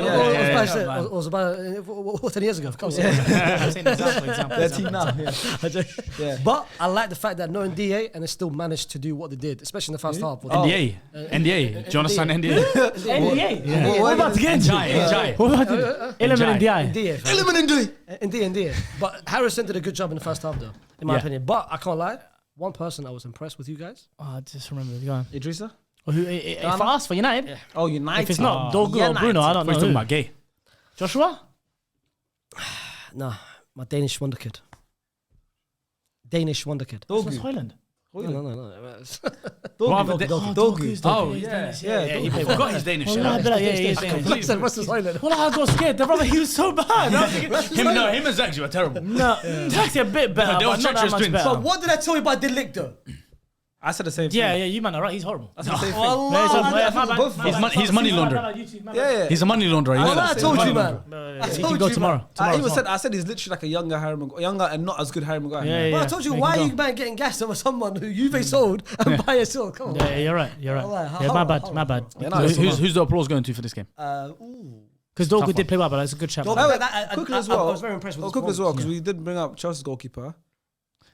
It was about 10 years ago. Come on. their team now. Yeah. But I like the fact that no NDA and they still managed to do what they did, especially in the first half. NDA. NDA. Do you understand NDA? NBA. What about the game? Njai. What about the Element NDI? NDA. NDA. But Harrison did a good job in the first half, though, in my Yeah. opinion. But I can't lie. One person I was impressed with you guys. Oh, just remember. Go on. Idrissa? For us, for United. Oh, United. If it's not Dogu or Bruno, I don't We're know. talking Who. about gay. Joshua? Nah, my Danish wonder kid. Danish wonder kid. That's Hoyland. No. Dogu. Oh, yeah. Yeah, he played. Forgot his Danish. Well, Yeah. I'd be like, yeah, he's I said, what's this island? Well, I got scared. The brother, he was so bad. I was thinking, Him and Zax, you were terrible. no, he's actually a bit better, They were but not that treacherous much twins. better. But what did I tell you about Delict, though? I said the same thing. Yeah, you man are right. He's horrible. That's the same thing. Yeah, he's horrible. Yeah, my bad, both my of bad. them. He's money launderer. Yeah. He's a money launderer. You know I that? told you, man. He can go tomorrow. I said he's literally like a younger Harry Maguire, younger and not as good Harry Maguire. Yeah, But I told you, Yeah, why he are can you man getting gassed over someone who you've sold and buy a sold? Come on. Yeah, you're right. You're Alright, right. Yeah, my bad. My bad. Yeah, no, it's Who's the applause going to for this game? Because Dogu did play well, but that's a good shout. Quickly as well. I was very impressed with Quickly his as well, because we did bring up Chelsea's goalkeeper.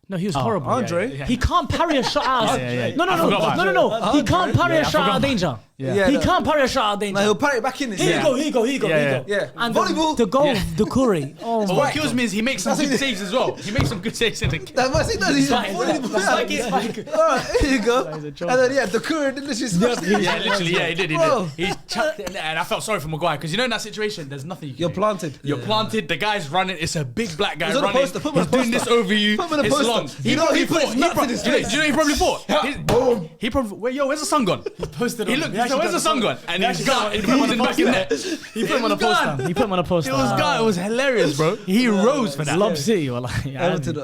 No, he was horrible. Andre. He can't parry a shot out. yeah. No. He can't parry a shot out of danger. Yeah, He no. can't parry a shot out of danger. Now he'll parry it back in. Here you go. Yeah. And Volleyball. the goal of Doucouré. Oh But my what kills me is he makes some good saves as well. He makes some good saves in the game. That's what he does. He's Fine, volleyball. All right, here you go. And then Doucouré did literally smashed it. Yeah, literally, yeah, he did. Bro. He chucked it in there, and I felt sorry for Maguire because you know in that situation, there's nothing you can You're do. planted. You're planted. The guy's running. It's a big black guy He's on the running. poster. Put him on He's the doing poster. this over you. Put him on the It's poster. long. You know, he put his nuts in his Do you face. know he probably thought? He probably. Where's the sun gone? posted He looked. So where's the sun gone? And he's gone. He's back in there. He put him on a poster. He put him on a poster. It was gone. It was hilarious, bro. He rose for that. Lob City or like. Everton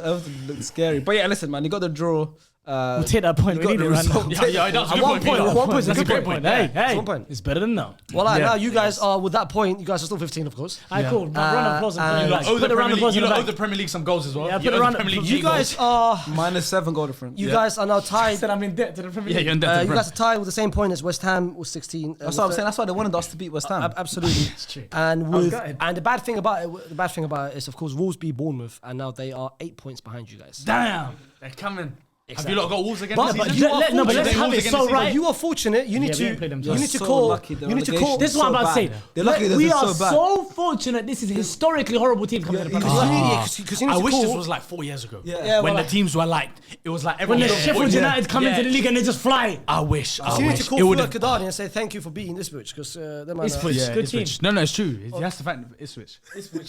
looked scary. But yeah, listen, man, you got the draw. We'll take that point. You We got need the it right result. now. Yeah, that's a good point. point, Peter. one point, That's a good great point. point. Hey, one point. it's better than no. Well, now you guys are with that point. You guys are still 15, of course. Alright, cool. Now, round of applause. and- and Oh, put a round of applause in you the know back. the Premier League some goals as well. Yeah, You put owe a round the of- Premier League You G guys goals. are -7 goal difference. you guys are now tied. Said I'm in debt to the Premier Yeah, League. you're in debt. You guys are tied with the same point as West Ham with 16. That's what I'm saying. That's why they wanted us to beat West Ham. Absolutely. true. And was with gutted. and the bad thing about it is, of course, Wolves beat Bournemouth, and now they are 8 points behind you guys. Damn, they're coming. Have you lot got Wolves again? But- this but season? you- let's They have Wolves it again so this season. right. You are fortunate. You need Yeah, we haven't played to. them You need to so call. lucky, the You need to call. relegation. This is what I'm So about to say. bad. They're lucky We they're are so bad. so fortunate. This is a historically horrible team coming to the Premier Because League. you need, because you need I to wish call. this was like 4 years ago. Yeah, when well, the teams were like, it was like When everyone the was Sheffield yeah. United come into the league and they just fly. I wish. So you need to call It would Fulham have. Kadani and say thank you for beating Ipswich because them are Ipswich. Good team. No, it's true. He has to find Ipswich.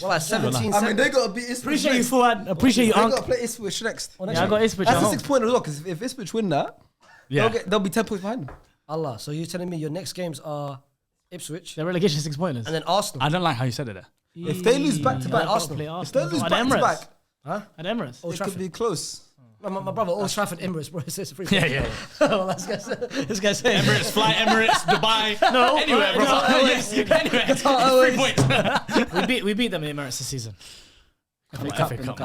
well, like 17. I mean, they got to beat Ipswich. Appreciate you, next. Fuad. Appreciate you, They Unc. got to play Ipswich next. Yeah, I got Ipswich at That's a home. 6-pointer as well, because if Ipswich win that, Yeah. they'll be 10 points behind them. Allah. So you're telling me your next games are Ipswich The relegation 6 pointers. and then Arsenal. I don't like how you said it there. If they lose back to back, Arsenal. if they lose back to back, At Emirates. Old it Trafford. could be close. My brother, Old Trafford, Emirates, bro. It's free. Yeah. Well, let's go say Emirates, fly Emirates, Dubai. No, anywhere, bro. no, Yes, anywhere. 3 points. We beat them in Emirates this season. FA Cup.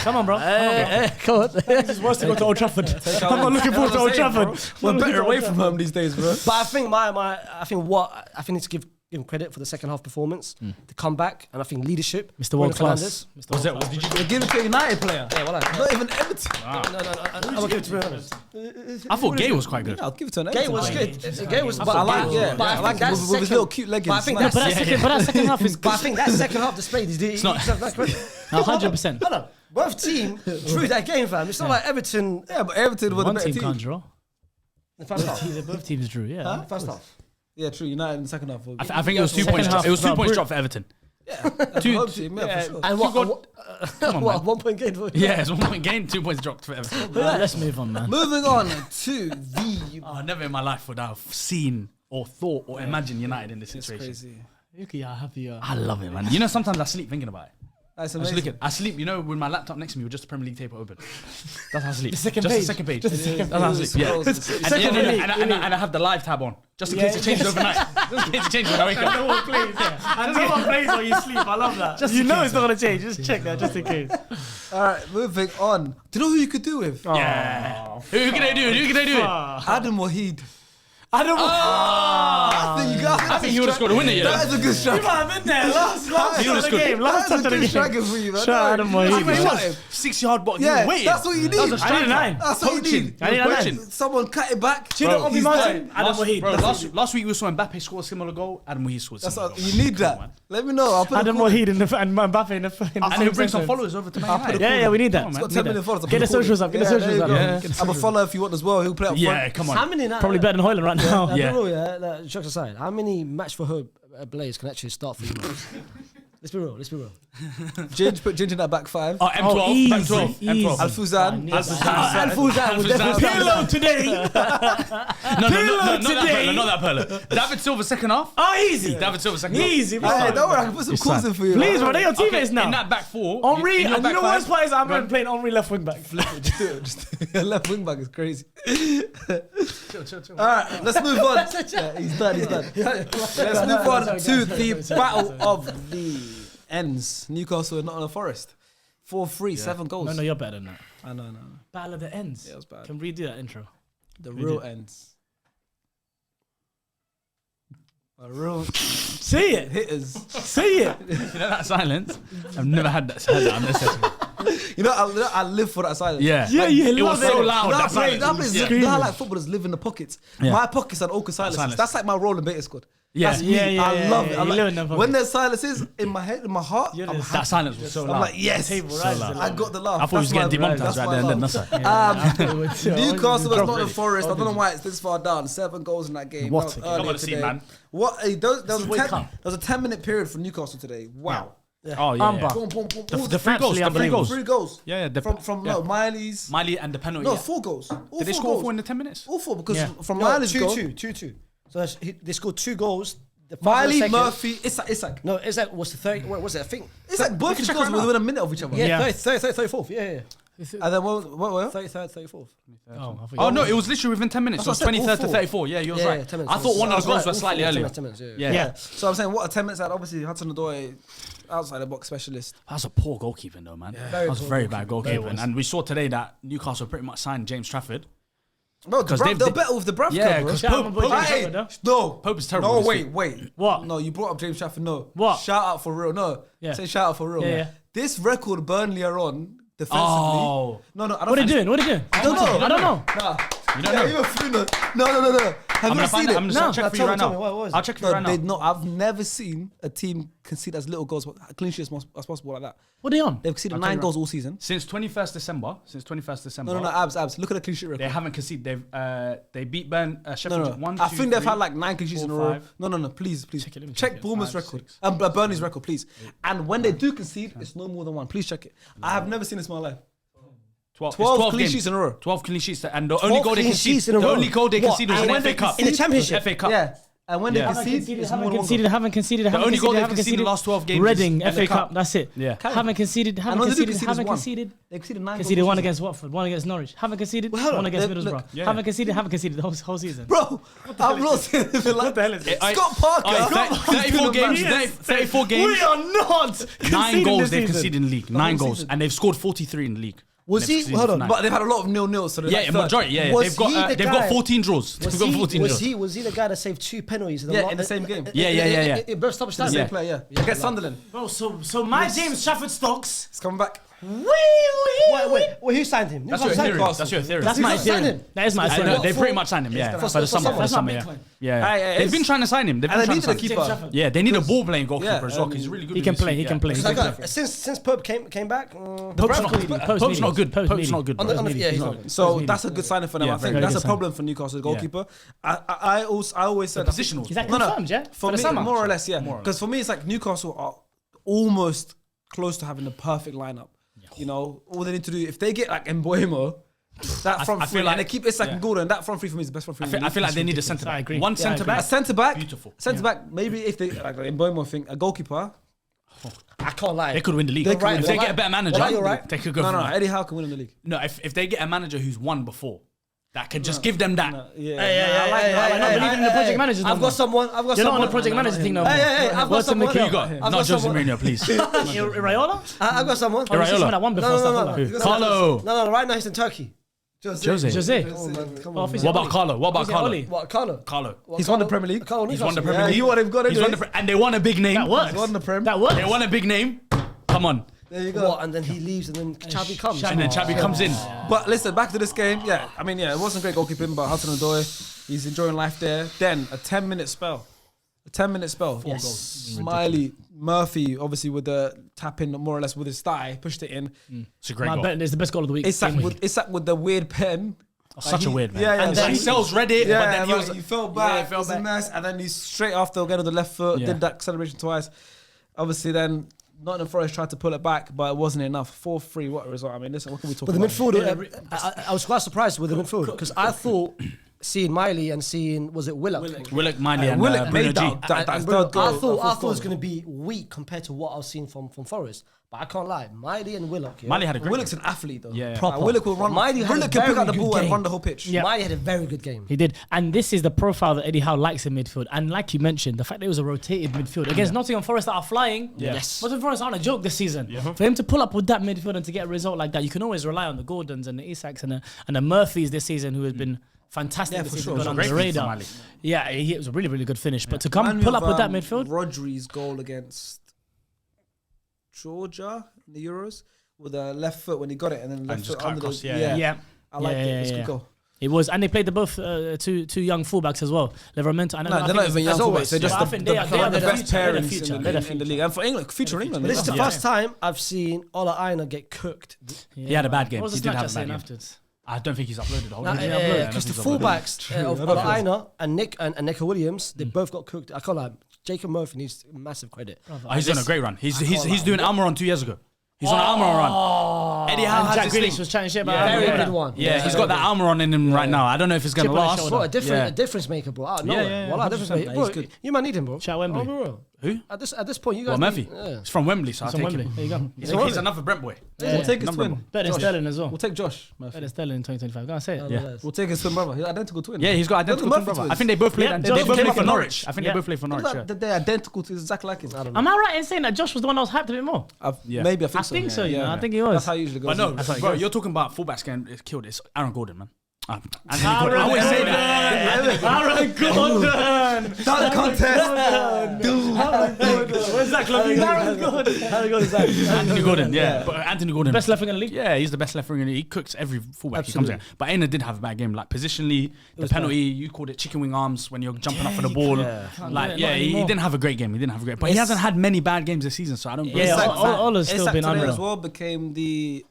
Come on, bro. Come on. It's worse to go to Old Trafford. I'm not looking forward to Old Trafford. We're better away from home these days, bro. But I think I think need to give him credit for the second half performance, the comeback, and I think leadership. Mr. World Class. Was it? Did you? Give it to a United player. Yeah, well, Not even Everton. I'm gonna give it to Bruno. I thought Gay was quite good. Yeah, I'll give it to an Everton. Gay was player. good. Gay was, But I like, but I think that's with his second- little cute leggings. But I think Nice. that's But that second half is But I think that second half displayed is the. not- 100%. No. Both team drew that game, fam. It's not like Everton. Yeah, but Everton were the One better team team. can't draw. The first half. Both teams drew, yeah. First half. Yeah, true. United in the second half. I think it was 2 Second points. half It was 2 was points not dropped for Everton. Two team, yeah, for sure. And what 1 point gain for Yeah, it's 1 point gain, 2 points dropped for Everton. Let's move on, man. Moving on to the. Oh, never in my life would I have seen or thought or imagined United in this situation. Crazy. Yuki, I have you. I love it, man. You know, sometimes I sleep thinking about it. That's I just amazing. look at, I sleep, you know, with my laptop next to me with just the Premier League tape open. That's how I sleep. second just page. the second page. Just the second That's how I page. sleep. Yeah. Second And I have the live tab on, just in case it changes overnight. Just in case it changes when I wake up. I know what plays when you sleep. I love that. Just you in know case. it's not going to change. Just check that, just in case. All right, moving on. Do you know who you could do with? Yeah. Who can I do it? Who can I do it? Adam Wahid. I don't I think you got. I think he would have scored a winner, you know. That is a good strike. might have been there. Last He touch would've of the scored. game. Last touch That's a of the good game. striker for you, man. Shout out Adam Wahid, You man. shot him. 6-yard box. Yeah, He was waiting. that's what you need. That was a I striker. need a 9. That's what you Poaching. need. I need a Poaching. 9. Someone cut it back. Do you know Obi He's Martin? done. Adam Wahid. Bro, last week we saw Mbappe score a similar goal. Adam Wahid scored a That's similar what, goal. you need Come on, that. man. Let me know. I'll put Adam a call in. Wahid and Mbappe in the And he'll bring some followers over to Man United. Yeah, we need that. Come on, He's man. got 10 million followers. I'll Get put the a call in. socials up. Get the Yeah, socials there up. you go. Yeah. I'm a follower if you want as well. He'll play up front. Yeah, come How on. many Probably better than Hoyland right now. Yeah. Jokes aside, how many match for her players can actually start for you? Let's be real. Ginge, put Ginge in that back five. Oh, M12. easy, M12. easy. M12. Al-Fuzan. Al-Fuzan would definitely start. Pillow today. Not that Perla. David Silva second half. Oh, easy. David Silva second half. Easy, bro. Hey, don't worry, I can put some calls in for you. Please, man. bro. They're your Okay, teammates now. in that back four. Henri, in your and back you know five, what's part is I'm go on. playing Henri left wing back. Just do it. Just left wing back is crazy. Chill. All right, let's move on. Yeah, he's done. Let's move on to the battle of the ends. Newcastle and Nottingham Forest. 4-3, 7 goals. No, you're better than that. I know. Battle of the ends. Yeah, it was bad. Can we redo that intro? The real ends. A real See it. hitters. See it. You know that silence? I've never had that unnecessary. You know, I live for that silence. Yeah. Yeah, you It love was so it. loud. That That silence. plays, you know how like footballers live in the pockets. Yeah. My pockets are awkward silences. Silence. That's like my role in Beta Squad. Yeah. That's me. I love it. You I'm live in them like, pockets. when there's silences in my head, in my heart, You're I'm the- happy. That silence was so I'm loud. like, yes, Table So rises loud. a I lot. got the laugh. I thought he was That's getting my- demonetized right my there and then. laugh. That's it. Newcastle was not Drop in it. Forest. I don't know why it's this far down. 7 goals in that game. What That was a game. earlier Come on, the scene, today. man. What? There Wake up. was a 10-minute period for Newcastle today. Wow. Oh, yeah. Armbar. Boom, boom, boom. The All free goals. Absolutely The free goals. 3 goals. Yeah, the- From yeah. Miley's. Miley and the penalty. No, yeah. 4 goals. All Did they 4 score goals. 4 in the 10 minutes? All 4 because Yeah. from No, Miley's goal. 2-2. So they scored 2 goals. The Miley, second- Murphy, Isak. No, is that what's the 30? What was it? I think. It's like both his goals were within a minute of each other. Yeah, Yeah. 34th. Yeah. And then what? 33rd, 34th. Oh, no, it was literally within 10 minutes. It was That's what I said, 23rd to all 34. Yeah, you was Yeah, right. 10 minutes. I thought one of the goals Right, was slightly all four, earlier. 10 minutes, Yeah. So I'm saying, what a 10 minutes out. Obviously, Hudson-Odoi, outside the box specialist. That's a poor goalkeeping though, man. That was very bad goalkeeping. And we saw today that Newcastle pretty much signed James Trafford. No, Because they're they've- better with the Brav Yeah, Club, bro. because Shout out my boy James Hey, Trafford, though. no. Pope is terrible No, this wait. What? No, you brought up James Trafford. No. What? Shout out for real. No. Yeah. Say shout out for real. Yeah. This record Burnley are on defensively. Oh. No, I don't What are they doing? What are they doing? I don't know. I don't know. Nah. You don't know? Even Funo. No. Have you I'm gonna ever find seen it. it? I'm No. just check for you tell right me, now. what was I'll it? check for you right now. I've never seen a team concede as little goals, clean sheets as possible like that. What are they on? They've conceded I'll tell 9 you goals all season. Since 21st December. No, abs. Look at the clean sheet record. They haven't conceded. They beat Sheffield. No. 1, I 2, think they've 3, had like 9 clean sheets in a 4, row. 5. No. Please. let me check Check it. Bournemouth's 5, record. 6, Burnley's record, please. And when they do concede, it's no more than 1. Please check it. I have never seen this in my life. 12 clean games. sheets in a row. 12 clean sheets, and the only goal they clean conceded. sheets in a The row. only goal they What? conceded was And in when the they FA Cup. in the Championship? FA Cup. Yeah. And when they concede, it's more than one goal. haven't conceded. The only goal they've conceded the last 12 games. Reading, is FA Cup, that's it. Yeah. Haven't conceded, And all they do concede is haven't one. conceded. They conceded 9 Conceded goals. one against Watford, one against Norwich. Haven't conceded, Well, hold one on. against Look, Middlesbrough. yeah. Haven't conceded the whole season. Bro, I've not seen anything like that. Scott Parker. 34 games. 34 games. We are not 9 goals they've conceded conceded in the league. 9 goals, season. and they've scored 43 in the league. Was They've he? conceded Hold on. 9. But they've had a lot of 0-0, so they're Yeah, like majority. Yeah, Was they've he the got they've got guy- 14 draws. They've got 14 draws. Was he the guy that saved 2 penalties? Yeah, in the same game. Yeah. Both stoppage time. Same Yeah. player, yeah. Against Sunderland. Bro, so my James Trafford Stocks. It's coming back. Wait, who signed him? That's Newcastle your signed theory. him? That's your theory. That's my Newcastle signed theory. him. That is my I theory. know, they pretty much signed him. Yeah, For for the summer. summer. That's not Yeah. Bitcoin. Yeah, they've been trying to sign him. They've And been they trying needed to a sign him. keeper. Yeah, they need a ball playing goalkeeper Yeah, as well. 'Cause he's really good. He with can his play. feet, He can play. It's He can like, play. since Pope came back, Pope's not good. Pope's Pope's not good. Pope's Pope's not good. on bro. the yeah, he's not. So that's a good signing for them. Yeah, I think very that's good a sign. problem for Newcastle's goalkeeper. I always said Positional. Is that No, no. confirmed, yeah? For the me, summer? more or less, yeah. More or Because for me, it's like Newcastle are almost close to having the perfect lineup. You know, all they need to do, if they get like Mbuemo, that front I three, feel like- and they keep Isak yeah. and Gordon, that front three for me is the best front three. I feel like they need a centre I back. agree. One Yeah, I centre agree. a back. centre back, Beautiful. centre back. Maybe if they like Mbuemo thing, a goalkeeper. I can't lie. They could win the league. They If could win they the get league. a better manager, Well, you're right. they could go. No, for no, it. Eddie Howe can win in the league. No, if they get a manager who's won before, that could just give them that. Yeah, Hey, I'm not believing in the project managers no I've more. got someone. You're not on the project manager thing no more. Hey, I've got What's the someone. Mikel? Who you got? I've Not got Jose someone. Mourinho, please. Raiola? I've got someone. Oh, this is Raiola. someone that won before. No, stuff no, like no. that. no. Carlo. No, right now he's in Turkey. Jose. Jose. Come Oh, on. is What it about Oli? Carlo? What about Is it Carlo? Oli? What, Carlo? Carlo. He's won the Premier League. Carlo He's won the Newcastle. Premier Yeah, League. he won. They've got He's won it. and they won a big name. That works. He's won the Prem. That works. They won a big name. Come on. There you go. What? And then he leaves, and then Xavi comes. And then Xavi comes in. But listen, back to this game. Yeah, I mean, yeah, it wasn't great goalkeeping, but Hudson-Odoi, he's enjoying life there. Then a 10-minute spell. A 10-minute spell. Yes. Smiley, Murphy, obviously with the tap in more or less with his thigh, pushed it in. It's a great My goal. bet it's the best goal of the week. Isak Game week. with the weird pen. Such a weird man. Yeah, yeah. And then Sells read it, Yeah, but then he was. he fell Yeah, back. he fell it was a back. mess, and then he straight after again on the left foot Yeah. did that celebration twice. Obviously, then Nottingham Forest tried to pull it back, but it wasn't enough. 4-3, what a result? I mean, listen, what can we talk But the about? midfield, I was quite surprised with the midfield because I thought seeing Miley and seeing Willock. Willock, Miley, and Willock Bruno made G. that And third goal. I thought it was going to be weak compared to what I was seeing from Forest. But I can't lie, Miley and Willock. Yeah, Miley had a great Willock's game. an athlete, though. Yeah. Proper. Willock will run. Miley had a Willock can pick very up the good ball and game. run the whole pitch. Yeah. Miley had a very good game. He did. And this is the profile that Eddie Howe likes in midfield. And like you mentioned, the fact that it was a rotated midfield against Nottingham Forest that are flying. Yes. Nottingham Forest aren't a joke this season. For him to pull up with that midfield and to get a result like that, you can always rely on the Gordons and the Isaks and the Murphys this season who has been fantastic Yeah, this for season, sure. gone It was under a the great feat for radar. Miley. Yeah, it was a really, really good finish. But to come Remind me pull of, up with that midfield, Rodri's goal against Georgia in the Euros with the left foot when he got it and then left just foot cut under across, the yeah. I like it. It's a good goal. It was, and they played the both two young fullbacks as well. Livramento. I know. No, they're not even young as fullbacks. always, They're just but I think they are the the best future. They're the pairings future. in They're the the league. And for England, future England. But this is the yeah. first time I've seen Ola Aina get cooked. He had a bad game. What was He the did have Snapchat a saying bad game. afterwards? I don't think he's uploaded the whole game. Because the fullbacks of Ola Aina and Nico Williams, they both got cooked. I can't lie. Jacob Murphy needs massive credit. He's doing a great run. He's doing lie. Almiron 2 years ago. He's on an Almiron run. Eddie Howe And has Jack this Grealish thing. was chatting shit about Yeah, Very Almiron. good one. Yeah, he's got that Almiron in him right now. I don't know if it's going to Chip on his last. shoulder. Bro, a Yeah. difference maker, bro. Out of nowhere. yeah, Well, a difference 100%. maker. He's Bro, good. you might need him, bro. Shout Wembley. bro. Who? At this point, you guys. Well, Murphy. Yeah. He's from Wembley, so I'll From take Wembley. him. There you go. He's another Brent boy. We'll take his Number twin. one. Better than Josh. Sterling as well. We'll take Josh. Better than Sterling in 2025. Go on, say it. Yeah. We'll take his twin brother. He's identical twin. Yeah, he's got identical Murphy twin brother. twins. I think they both played. Yeah, They Josh both came played up for in Norwich. I think Yeah. they both played for Look Norwich. like they're identical to Zach Larkin. Am I right in saying that Josh was the one that was hyped a bit more? Yeah. Maybe I I think so. think so, you know. Yeah. I think he was. That's how it usually goes. But no, That's how it bro, goes. you're talking about fullbacks getting killed. It's Aaron Gordon, man. Anthony Gordon. I always say that. Aaron Gordon! Start the contest. Where's that club? Aaron Gordon. Anthony Gordon, yeah. But Anthony Gordon. Best left wing in the league? Yeah, he's the best left winger. He cooks every fullback he comes in. But Aina did have a bad game. Like positionally, the penalty, you called it chicken wing arms when you're jumping up for the ball. Like, yeah, he didn't have a great game. But he hasn't had many bad games this season, so I don't. Yeah, all has still Isak been today unreal. as well became the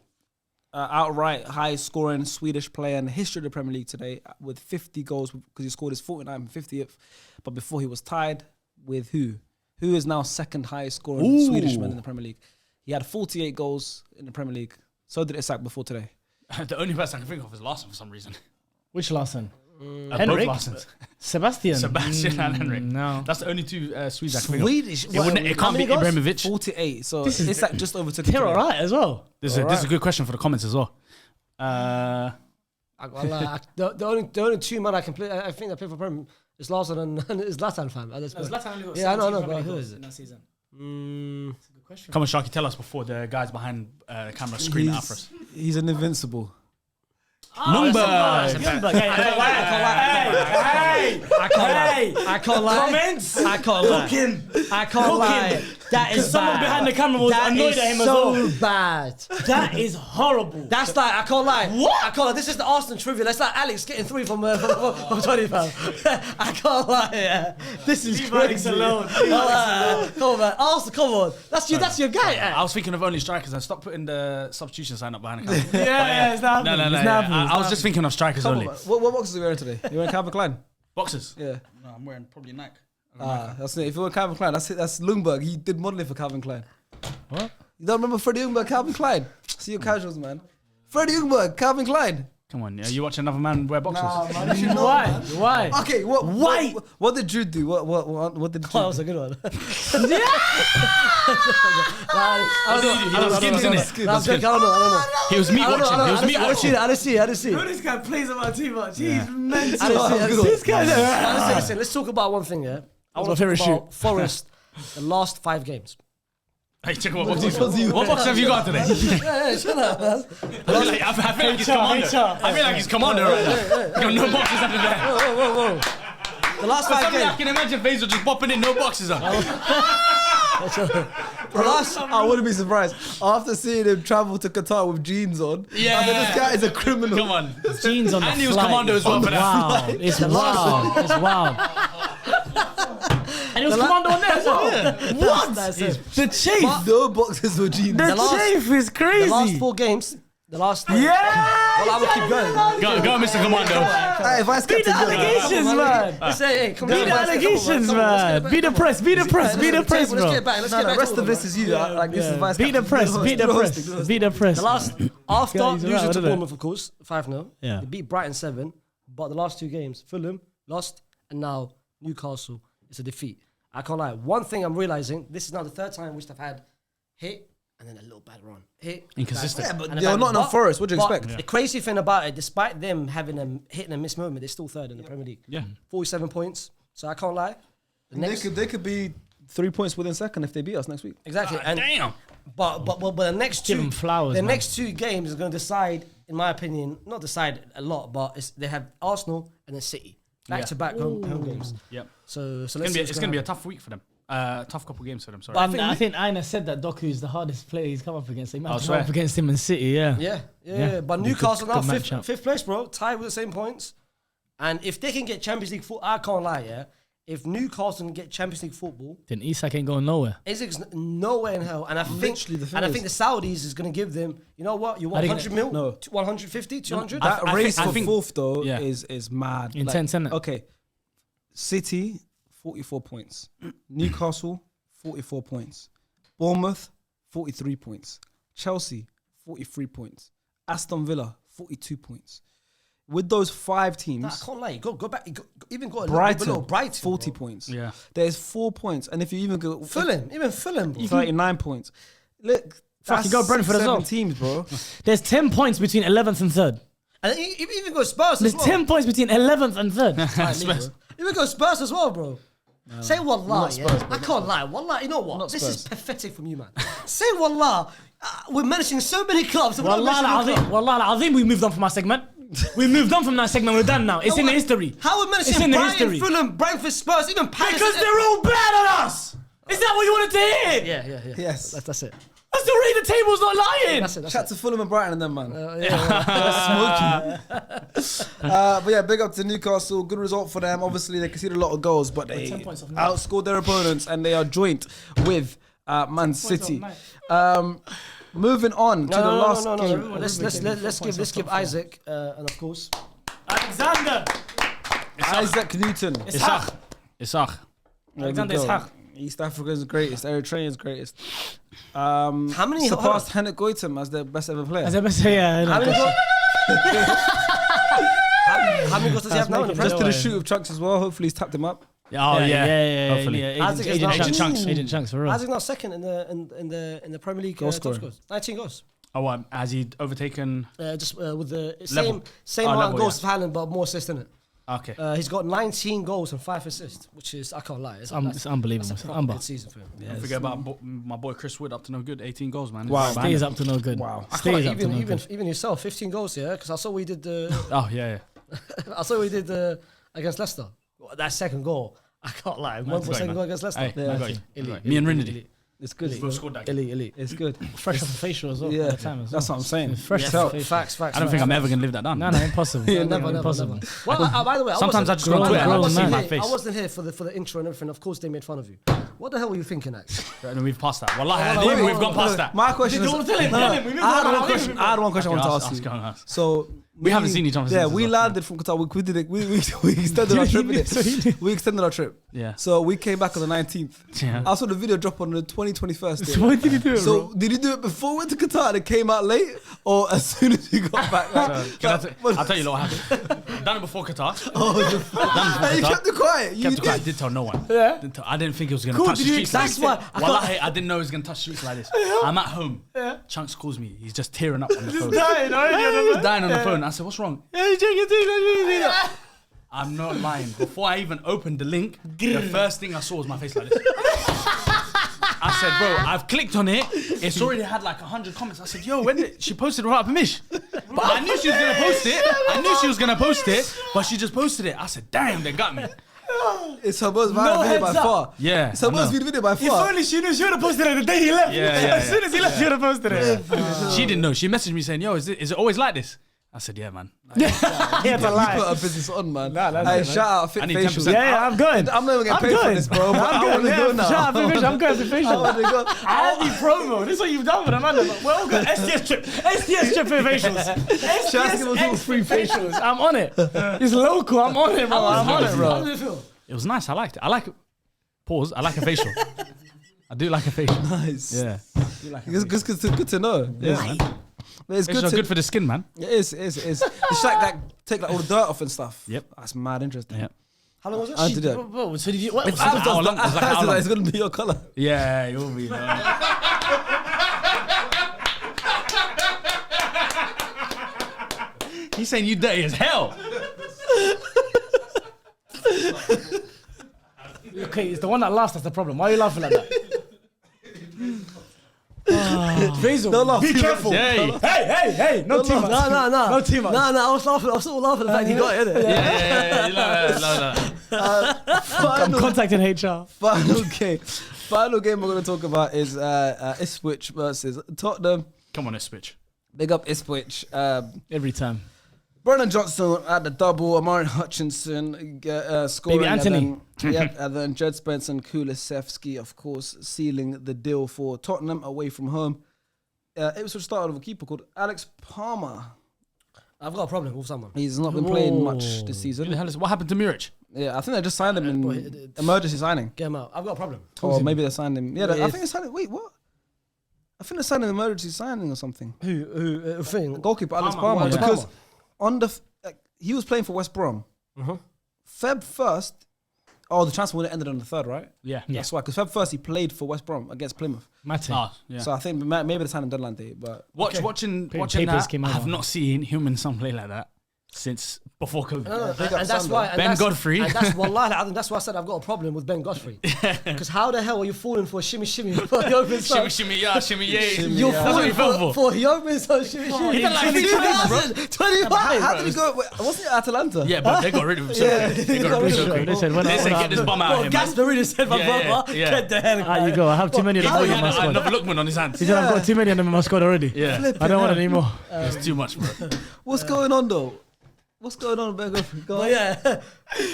outright high-scoring Swedish player in the history of the Premier League today with 50 goals because he scored his 49th and 50th. But before he was tied with who? Who is now second highest-scoring Swedish man in the Premier League? He had 48 goals in the Premier League. So did Isak before today. The only person I can think of is Larson for some reason. Which Larson? Henrik? Both Larsens. Sebastian. Sebastian and Henrik. No. That's the only two Swedes I can think of. Swedish. It can't be Ibrahimovic. 48. So This is- it's like just over They're all right as well. This is a good question for the comments as well. I the only two man I can play, I think I play for Prem is Larson and is Zlatan, fam. Yeah, I know, but who is it? that season? Mm, Good question. Come on, Sharky, tell us before the guys behind the camera scream out for us. He's an invincible. Lumberg. Lumberg. Hey, I can't lie. Comments. I can't lie. I can't lie. That is Someone bad. behind the camera was That annoyed is at him as so well. bad. That is horrible. That's like, I can't lie. What? I can't lie. This is the Arsenal trivia. That's like Alex getting 3 from 20 pounds. I can't lie. Yeah. This is crazy. alone. Come on, man. Arsenal, come on. That's your guy. I was thinking of only strikers. I stopped putting the substitution sign up behind the camera. Yeah, it's not No. happening. It's not happening. I was just thinking of strikers Come on, only. man. What boxes are you wearing today? You wearing Calvin Klein? Boxes. Yeah. No, I'm wearing probably Nike. That's it. If you want Calvin Klein, that's it. That's Lundberg. He did modeling for Calvin Klein. What? You don't remember Freddie Ljungberg, Calvin Klein? See your casuals, man. Freddie Ljungberg, Calvin Klein. Come on, you watch another man wear boxes. Why? Okay, what did Jude do? What did Jude That was a good one. I don't know. He was meat watching. He was meat watching. I didn't see. This guy plays about too much. He's mental. I didn't see. This guy's Listen, let's talk about one thing, yeah? I want my to talk favourite about Forest, the last 5 games. Hey, check what boxes. What box have you got today? Yeah, shut up, man. I feel like he's commander. I feel like he's commander right now. Got no boxes under there. Whoa. The last 5 Suddenly I games. can imagine Faisal just bopping in, no boxes on. I wouldn't be surprised after seeing him travel to Qatar with jeans on. Yeah. I think this guy is a criminal. Come on. jeans on the And he was flight. commando as well for that. Wow, it's wild. It's wild. And he was commando on there as well. What? The chief. No boxes with jeans. The last- chief is crazy. The last 4 games. The last 4. Yeah. Well, I will keep going. Go, Mr. Commando. Hey, if I Beat the allegations, man. Let's say, hey, come Beat on, the allegations, man. Beat the press. Beat the press. Beat the press, Let's bro. get back. Let's No, get the back. rest of this is you. Like this is vice Beat the press. Beat the press. Beat the press. The last, after Guys, losing right, to isn't it? Bournemouth, of course, 5-0. Yeah. They beat Brighton 7, but the last 2 games, Fulham lost, and now Newcastle is a defeat. I can't lie. One thing I'm realizing, this is now the 3rd time which they've had hit and then a little bad run. Hit. Inconsistent. Yeah, but and a they're bad not run. enough Forest. What do you But expect? The crazy thing about it, despite them having a hit and a miss moment, they're still 3rd in the Premier League. Yeah. 47 points. So I can't lie. The next, They could be 3 points within second if they beat us next week. exactly. And Damn. But the next Give two them flowers, the man. next 2 games are going to decide, in my opinion, not decide a lot, but they have Arsenal and then City back to back home games. Yep. So let's see It's what's going to be a happen. tough week for them. Tough couple games for them, sorry. But I think Aina said that Doku is the hardest player he's come up against. He might have come swear. up against him in City, yeah. Yeah. But Good- Newcastle now good matchup. 5th place, bro, tied with the same points. And if they can get Champions League football, I can't lie, yeah. If Newcastle can get Champions League football, Then Isak ain't going nowhere. Isak's nowhere in hell. And I think Literally, the thing the is- Saudis is going to give them, you know what? You want Are they 100 mil? No. 150, 200? That I race think- for fourth though Yeah. is mad. Intense, innit? Okay, City 44 points, Newcastle 44 points, Bournemouth 43 points, Chelsea 43 points, Aston Villa 42 points. With those 5 I teams, can't lie. Go back. Even go a little Brighton below. Brighton, 40 bro. points. Yeah. There's 4 points, and if you even go Fulham, bro. 39 points. Look, Fucking go Brentford as 7 well. teams, bro. There's 10 points between 11th and 3rd. And even go Spurs There's as well. 10 points between 11th and 3rd. Even go Spurs as well, bro. Say wallah, Spurs, yeah. bro, I can't lie. Wallah, you know what? Not This Spurs. is pathetic from you, man. Say wallah. We're managing so many clubs. and we're not mentioning a club. Wallah, I think we moved on from our segment. We moved on from that segment. We're done now. It's in the history. How are we It's in mentioning the Brighton, history. Fulham, Brentford, Spurs, even Palace? Because they're all bad on us. Is that what you wanted to hear? Yeah. Yes. That's it. That's the read. The table's not lying. That's it. Shout to Fulham and Brighton and them, man. Yeah. Smoky. But yeah, big up to Newcastle. Good result for them. Obviously, they conceded a lot of goals, but they 10 points off night. outscored their opponents, and they are joint with Man City. Moving on to the last game. Let's give Isaac and of course Alexander. Isaac Newton. Isaac. Alexander There we go. Ishak. East Africa's greatest, Eritrean's greatest. how many Surpassed Henrik Goitom as the best ever player. As I say, yeah. How many How many goals does he have now in the Just Premier did a League? shoot of Chunks as well. Hopefully he's tapped him up. Yeah. Hopefully. Isaac is Agent now- Chunks. Ooh. Agent Chunks for real. Isaac's now second in the Premier League Goal top scorer. scores. 19 goals. Oh, what? Has he overtaken? Just with the Level. same Oh, amount level, of goals yeah. as Haaland, but more assists in it. Okay. He's got 19 goals and 5 assists, which is, I can't lie, It's unbelievable. That's It's a proper good season for him. Don't forget about my boy Chris Wood, up to no good. 18 goals, man. Wow. He's Stays up to no good. Wow. I can't Stays lie, up to no good. even yourself, 15 goals, yeah, because I saw we did Oh yeah. I saw we did against Leicester. That second goal, I can't lie. One got you, second man. goal against Leicester. Hey, I got you. Elite, Me and elite, Rindy. elite. It's good. We both scored that. Elite. It's good. Fresh off the facial as well. Yeah, at the time as that's well. what I'm saying. It's fresh Yeah, off the facial. facts. I don't think I'm ever gonna live that down. No, impossible. Never. Impossible. Well, by the way, Sometimes I just go on Grown- Twitter and I grown just see man. my here, face. I wasn't here for the intro and everything. Of course, they made fun of you. What the hell were you thinking, Ax? And we've passed that. Wallahi, Wait, I think wait, we've gone past that. My question is, Tell him. I had one question. I want to Ask, ask you. ask. So We haven't seen each other Yeah, since we as landed from Qatar. We did it. We extended our trip. innit? We extended our trip. Yeah. So we came back on the 19th. Yeah. I saw the video drop on the 21st. So why did you do it, So bro? did you do it before we went to Qatar and it came out late, or as soon as you got back? I'll tell you what happened. Done it before Qatar. And you kept it quiet. You Kept it quiet. I did. did tell no one. Yeah. I didn't think it was gonna Cool, touch the did you streets like That's this. why Wallahi, I didn't know it was gonna touch the streets like this. I'm at home. Chunks calls me. He's just tearing up on the phone. dying already on the He's dying on the phone. I said, "What's wrong?" I'm not lying. Before I even opened the link, the first thing I saw was my face like this. I said, "Bro, I've clicked on it. It's already had like 100 comments." I said, "Yo, when did she posted it without permission?" But I knew she was gonna post it. But she just posted it. I said, "Damn, they got me." It's her most viral video by heads up. far. Yeah, It's her I most know. viewed video by If far. only she knew, she would have posted it the day he left. Yeah, As soon as he left, she would have posted it. She didn't know. She messaged me saying, "Yo, is it always like this?" I said, "Yeah, man." He had to You lie. put a business on, man. Nah, that's Hey, it, man. shout out Fit I need Facials. 10%. Yeah, I'm going. I'm not even getting paid for this, bro. But I want to go now. Shout out to Fish, I'm going to I facial. want to go. I had the promo. This is what you've done for the man. We're all going STS trip. STS trip for facials. Shout out to STS people X free facials. I'm on it. It's local. I'm on it, bro. I'm on it, How bro. did it feel? It was nice. I liked it. I like it. Pause. I like a facial. I do like a facial. Nice. Yeah. It's good to know. Yeah, man. But it's Facials good are to. good for the skin, man. It is. It's like that. Take like all the dirt off and stuff. Yep. That's mad interesting. Yep. How long was it? I did it. Bro, so did you? What? It's like an hour long. It's like an hour long. It's gonna be your color. Yeah, you'll be. He's saying you dirty as hell. Okay, it's the one that laughs that's the problem. Why are you laughing like that? Basil, Don't laugh. be careful. Hey. Hey, no team No. No team No, I was laughing. I was still laughing at the fact he got it, innit? Yeah. I'm contacting HR. Final game we're gonna talk about is Ipswich versus Tottenham. Come on, Ipswich. Big up Ipswich. Every time. Brennan Johnson at the double, Amari Hutchinson scoring. Baby Anthony. And then Jed Spence and Kulusevski, of course, sealing the deal for Tottenham away from home. Ipswich started with a keeper called Alex Palmer. I've got a problem with someone. He's not been playing much this season. What happened to Muric? Yeah, I think they just signed him in emergency signing. Get him out. I've got a problem. Or maybe they signed him. Yeah, I Yes. think they signed him. Wait, what? I think they signed an emergency signing or something. Who thing? Goalkeeper Alex Palmer, Palmer. yeah. Because Palmer. on the he was playing for West Brom. Feb 1st. Oh, the transfer window ended on the 3rd, right? Yeah. That's why. Because Feb 1st he played for West Brom against Plymouth. Matty. Yeah. So I think maybe the signing deadline day, but Watching Papers that, came out. I've not seen him and son play like that since before COVID. big up And that's Sunday. why. and Ben that's- Godfrey. And that's wallahi, I think that's why I said I've got a problem with Ben Godfrey. Because how the hell are you falling for a shimmy for the open Shimmy, shimmy, yeah, shimmy, yeah. You're That's what falling he fell for the open shimmy. He done like 3 times, bro. 25. how did he go? Wasn't it Atalanta? Yeah, but they got rid of him. They got rid of him. so quick. They said, when They said, get this bum out of here, man. Gasparino said, my Yeah, brother, yeah. get the hell Out you go. I have too many of them Oh, in he my had squad. another Lookman on his hands. He said, I've got too many of them in my squad already. Yeah, I don't want any more. it's too much, bro. What's going on though? What's going on, Ben Godfrey? Go But on. yeah,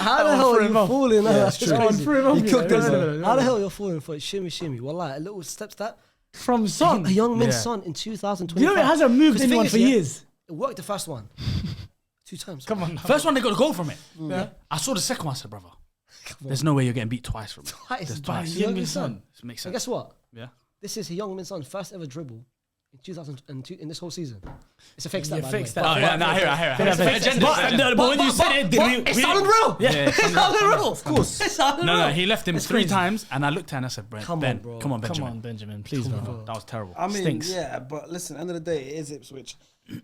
how the hell threw are him you off. falling? That's true. crazy. You cooked us, though. How the hell you're falling for a shimmy? Wallah, a little step that. From Son. A young man's Yeah. son in 2025. You know it hasn't moved 'Cause the anyone thing for is, yeah, years. It worked the first one. 2 times. Come on. First one, they got a goal from it. I saw the second one, I said, brother, there's no way you're getting beat twice from it. Twice. There's By twice. a young man's son. This makes And sense. guess what? Yeah. This is a young man's son first ever dribble in 2002 in this whole season. It's a fake stat. Yeah, by the fake way. stat. Oh, yeah, no, I hear it. But when you said it, It's unreal. It's unreal. Of course. It's unreal. No, he left him 3 times, and I looked at him and I said, Come on, bro. come on, come Benjamin. on, Benjamin, please, bro. That was terrible. I mean, Stinks. yeah, but listen, end of the day, it is Ipswich.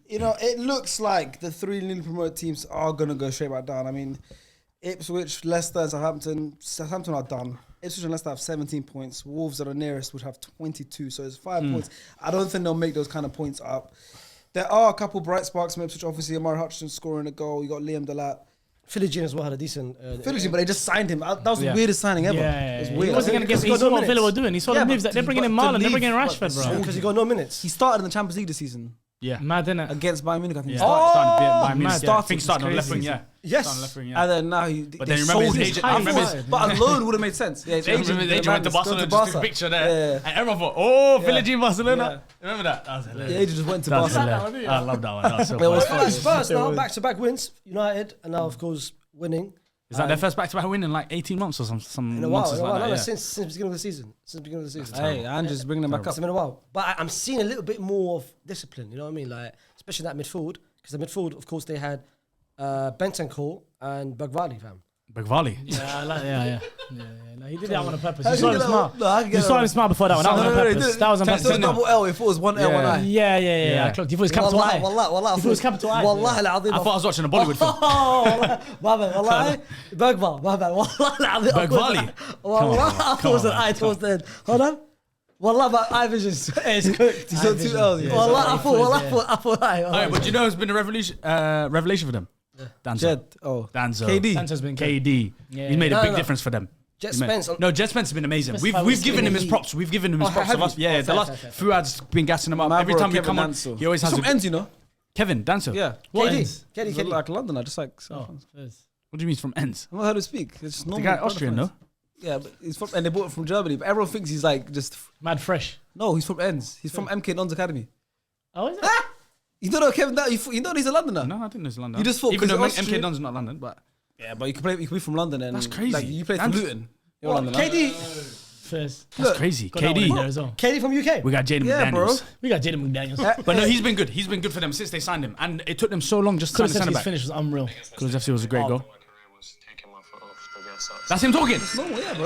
You know, it looks like the 3 newly promoted teams are going to go straight back down. I mean, Ipswich, Leicester, and Southampton. Southampton are done. Ipswich and Leicester have 17 points. Wolves are the nearest, which have 22. So it's 5 points. I don't think they'll make those kind of points up. There are a couple bright sparks from Ipswich. Obviously, Amari Hutchinson scoring a goal. You got Liam Delap. Philogene as well had a decent. But they just signed him. That was the weirdest signing ever. Yeah, It was he weird. wasn't going to get. He saw what Villa were doing. He saw the moves that they're bringing in Marlon. They're bringing in Rashford, bro. because he got no minutes. He started in the Champions League this season Yeah. Mad, innit? against Bayern Munich. I think. Yeah. He started. Started a bit by me. mad. I think he started on left Crazy. wing, yeah. Yes. Started on left wing, yeah. And then now he. But they then remember sold his his agent. I remember highest. his- But a loan would have made sense. Yeah, his I remember the agent went to Barcelona, just took a picture there. Yeah. And everyone thought, oh, Philogene Barcelona. Remember that? That was The hilarious. agent just went to That's Barcelona. hilarious. I love that one. That was so It was funny. funny. Spurs now back-to-back wins. United and now of course winning. Is that their first back-to-back win in like 18 months or some In a while, nonsense like that? no, Yeah. since the beginning of the season. Hey, I'm just bringing them back up. It's been a while, but I'm seeing a little bit more of discipline. You know what I mean? Like especially that midfield, because the midfield, of course, they had Bentancur and Bagvali, fam. Bagvali. Yeah, I like, yeah. No, he did that one on purpose. I You can saw him get that smart. one. No, I can get You that saw one. him smart before that one. That was on purpose. That was on It was purpose. double L. If it was one L, one I. Yeah. I clocked. You thought it was capital I. Wallah. If it was capital I. Wallah al-azim. I thought I was watching a Bollywood film. Oh, wallah. Bagval, my bad. Wallah al-azim. Bagvali. Wallah, I thought it was an I towards the end. Hold on. Wallah, my eye vision is cooked. He's on 2 L's. yeah. Wallah, I thought I. Oh, but you know who's been a revelation for them? Danzo. Jed. Oh. Danzo. KD. Danzo's been good. KD. Yeah. He's made a No, big no. difference for them. Jet He made- Spence. No, Jet Spence has been amazing. Spence We've was given him his elite. props. We've given him his Oh, props. have of us. you? Yeah, Oh, the fair, last fair. Fuad's been gassing him up. My Every bro, time we Kevin come on, Danso. he always He's has from a... Ends, you know. Kevin Danso. Yeah. What KD. ends? He's KD. like Londoner, just like. Oh, What do you mean from ends? I'm not how to speak. It's just The normal. guy brother Austrian, friends. no? Yeah, but he's from, and they bought it from Germany. But everyone thinks he's like just. mad fresh. No, he's from Ends. He's from MK Don's Academy. Oh, is it? You don't know Kevin Dan? You know he's a Londoner. No, I didn't know it's London. You just thought even 'cause though Austrian- MK Don's not London, but Yeah, but you can be from London and That's crazy. Like, you played for That's- Luton. You're What, Londoner. KD? First. that's crazy. Got that one in there KD. as well. KD from UK. We got Jaden Yeah, bro. McDaniels. We got Jaden McDaniels. But no, he's been good. He's been good for them since they signed him. And it took them so long just to sign the centre Kulusevski's back. finish was unreal. Kulusevski was a great goal. My career was taking my foot off the gas up. That's him talking. No, yeah, bro.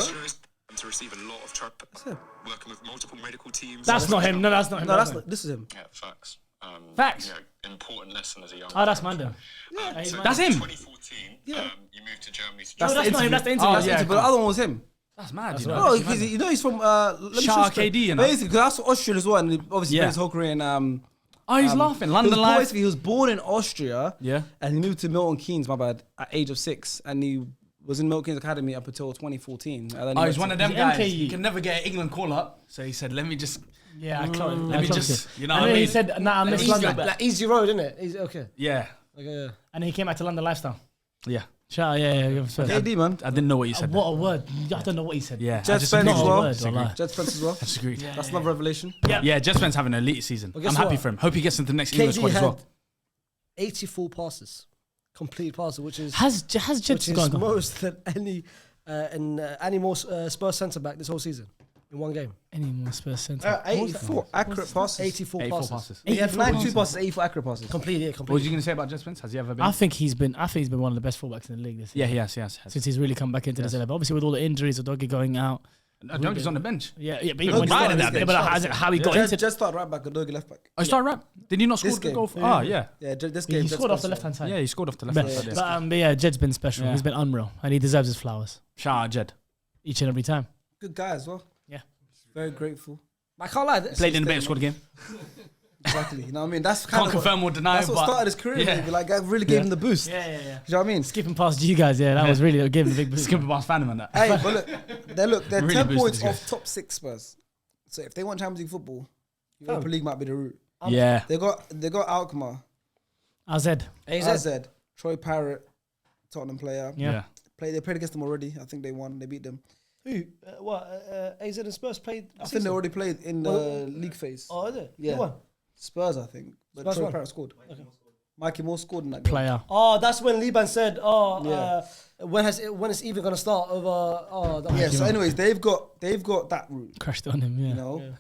To receive a lot of working with multiple medical teams. That's not him. No, that's not him. No, that's not. This is him. Yeah, facts. Facts. You know, important lesson as a young. Oh, that's Mando. So That's him. 2014. You moved to Germany. To No, that's not him. That's the Oh, interview. That's yeah, it, but the other one was him. That's mad, you right. know. No, because you know he's from. Let me Shout show out you. KD, you know. Basically, because that's Austrian as well, and he obviously Yeah. played his whole career in. Oh, he's laughing. He London was, Live. basically, he was born in Austria. Yeah. And he moved to Milton Keynes, my bad, at age of 6, and he was in Milton Keynes Academy up until 2014. And then Oh, he's one of them He's guys. MKE. He can never get an England call up. So he said, let me just... Yeah, I clocked. Let me just... You know And what I then he mean? said, nah, I miss Easy, London. like easy road, isn't it? Easy, okay. Yeah. Okay, yeah. And then he came back to London lifestyle. Yeah. Shout out, yeah. KD, man. I didn't know what you said. What a word. I don't know what he said. Yeah. Jet I just Spence Not as a well. word, wallah. Jet Spence as well. disagreed. That's another revelation. Yeah, Jet Spence having an elite season. Well, guess I'm happy what? for him. Hope he gets into the next England KD squad as had well. 84 passes. Complete passes, which is Has Jets which is gone? most than any more Spurs centre back this whole season in one game. Any more Spurs centre? 84 accurate passes. 84 84 passes. passes. He had 84 92 passes, 84 accurate passes. Completely, What was completely. you going to say about Jet Spence? Has he ever been? I think he's been one of the best fullbacks in the league this Yeah, season. he has. Since he's really come back into the setup. Obviously, with all the injuries, the doggy going out. Donkey's on the bench. Yeah, but Look, even when started he this started, game. but how he got into Just started right back, Adogi left back. Oh, he started rap. Did he not score This the game. goal? Oh, yeah. Yeah, this he game. scored off the left hand side. Yeah, he scored off the left But, hand side. but, Yeah. but yeah, Jed's been special. Yeah. He's been unreal, and he deserves his flowers Shout out Jed. each and every time. Good guy as well. Yeah. Very grateful. I can't lie. Played in a bit and scored a game. Exactly. You know what I mean? That's kind Can't of confirm or deny, That's what but started his career. yeah. Maybe. Like, that really gave him the boost. Yeah. You know what I mean? Skipping past you guys, that was really giving the big boost. skip past Phantom and that. Hey, but they're Really 10 boosted points this guy. off top 6 Spurs. So if they want Champions League football, Europa League might be the route. Yeah. They got Alkmaar, AZ. AZ, Troy Parrott, Tottenham player. Yeah. They played against them already. I think they won. They beat them. Who? AZ and Spurs played. I think they already played in the league phase. Oh, is it? Yeah. Who won? Spurs, I think. But Spurs Troy won. Parrott scored. Mikey Moore scored in that game. Player. Oh, that's when Liban said, Yeah. when it's even gonna start over? Yeah. So, anyways, they've got that route. Crashed on him, yeah. You know,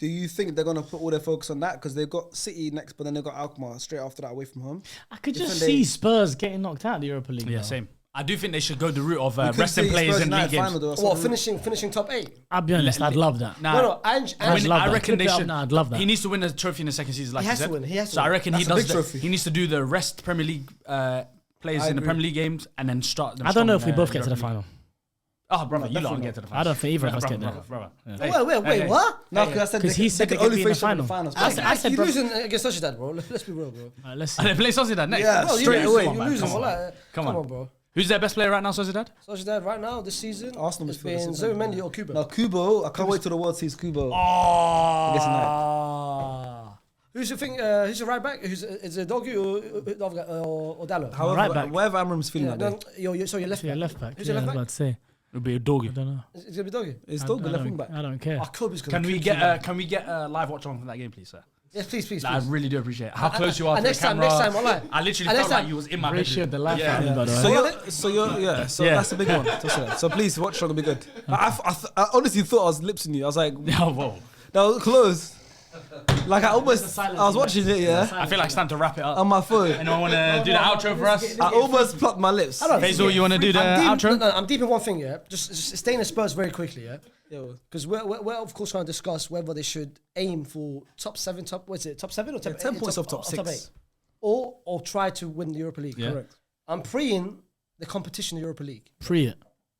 Do you think they're gonna put all their focus on that? Because they've got City next, but then they've got Alkmaar straight after that away from home. I could just Different see days. Spurs getting knocked out of the Europa League. Yeah, though. same. I do think they should go the route of We could resting see players Spurs in United league games. final, though. That's What, what finishing top 8? I'll be honest, I'd love that. Nah, No, and I'd love I that. reckon they Flip it up should. now, I'd love that. He needs to win a trophy in the second season, like He has you to said. win, he has to So I win. reckon That's he a does. big trophy. He needs to do the rest Premier League players I in the agree. Premier League games and then start. Them I don't know strong if we in both get to the Europa League. final. Oh, brother, you lot definitely get to the final. I don't think either of us get there. Brother. Wait, what? No, because I said 'Cause they he could- said they they could could only be in the face them in the final. finals. I said bro. you're losing against Sociedad, bro. Let's be real, bro. Let's And see. they play Sociedad next. Yeah, Bro, straight you're away. losing. You're losing. Come on. Wallah. Come Come on. on, bro. Who's their best player right now, Sociedad? Sociedad right now this season. Arsenal It's midfielder, been Sociedad. Zubimendi or Kubo. No, Kubo. I can't wait till the world sees Kubo. Who's your thing? Who's your right back? Is it Doggy or Dallo? However, Right back. wherever Amram's feeling Yeah, that day. so your left Yeah, back. left back. Who's Yeah, your I left was back? about to say. It'll be a doggy. I don't know. It's gonna be Doggy. It's I Dog, the don't- left wing back. I don't care. Oh, Kobe's gonna. Can we kill get a live watch on for that game, please, sir? Yes, please. Like, I really do appreciate it. How close you are and to next the time, camera. next time, wallah. I literally And felt next like time- you was in my Ratio bedroom. the life Yeah. out of me, by the way. So Yeah. that's a big one. So please, watch will be good. I honestly thought I was lipsing you. I was like, Oh, whoa. that was close. Like I was watching it, yeah, I feel like it's time to wrap it up. on my phone. Anyone want to do the outro for us? I almost plucked my lips. Faisal, you want to do the outro? No, I'm deep in one thing, yeah. Just staying in Spurs very quickly, yeah. Yeah. Because we're of course going to discuss whether they should aim for top 7 or top 10 points off top 6. 8, or try to win the Europa League. Yeah. Correct. I'm preeing the competition in the Europa League Pre it.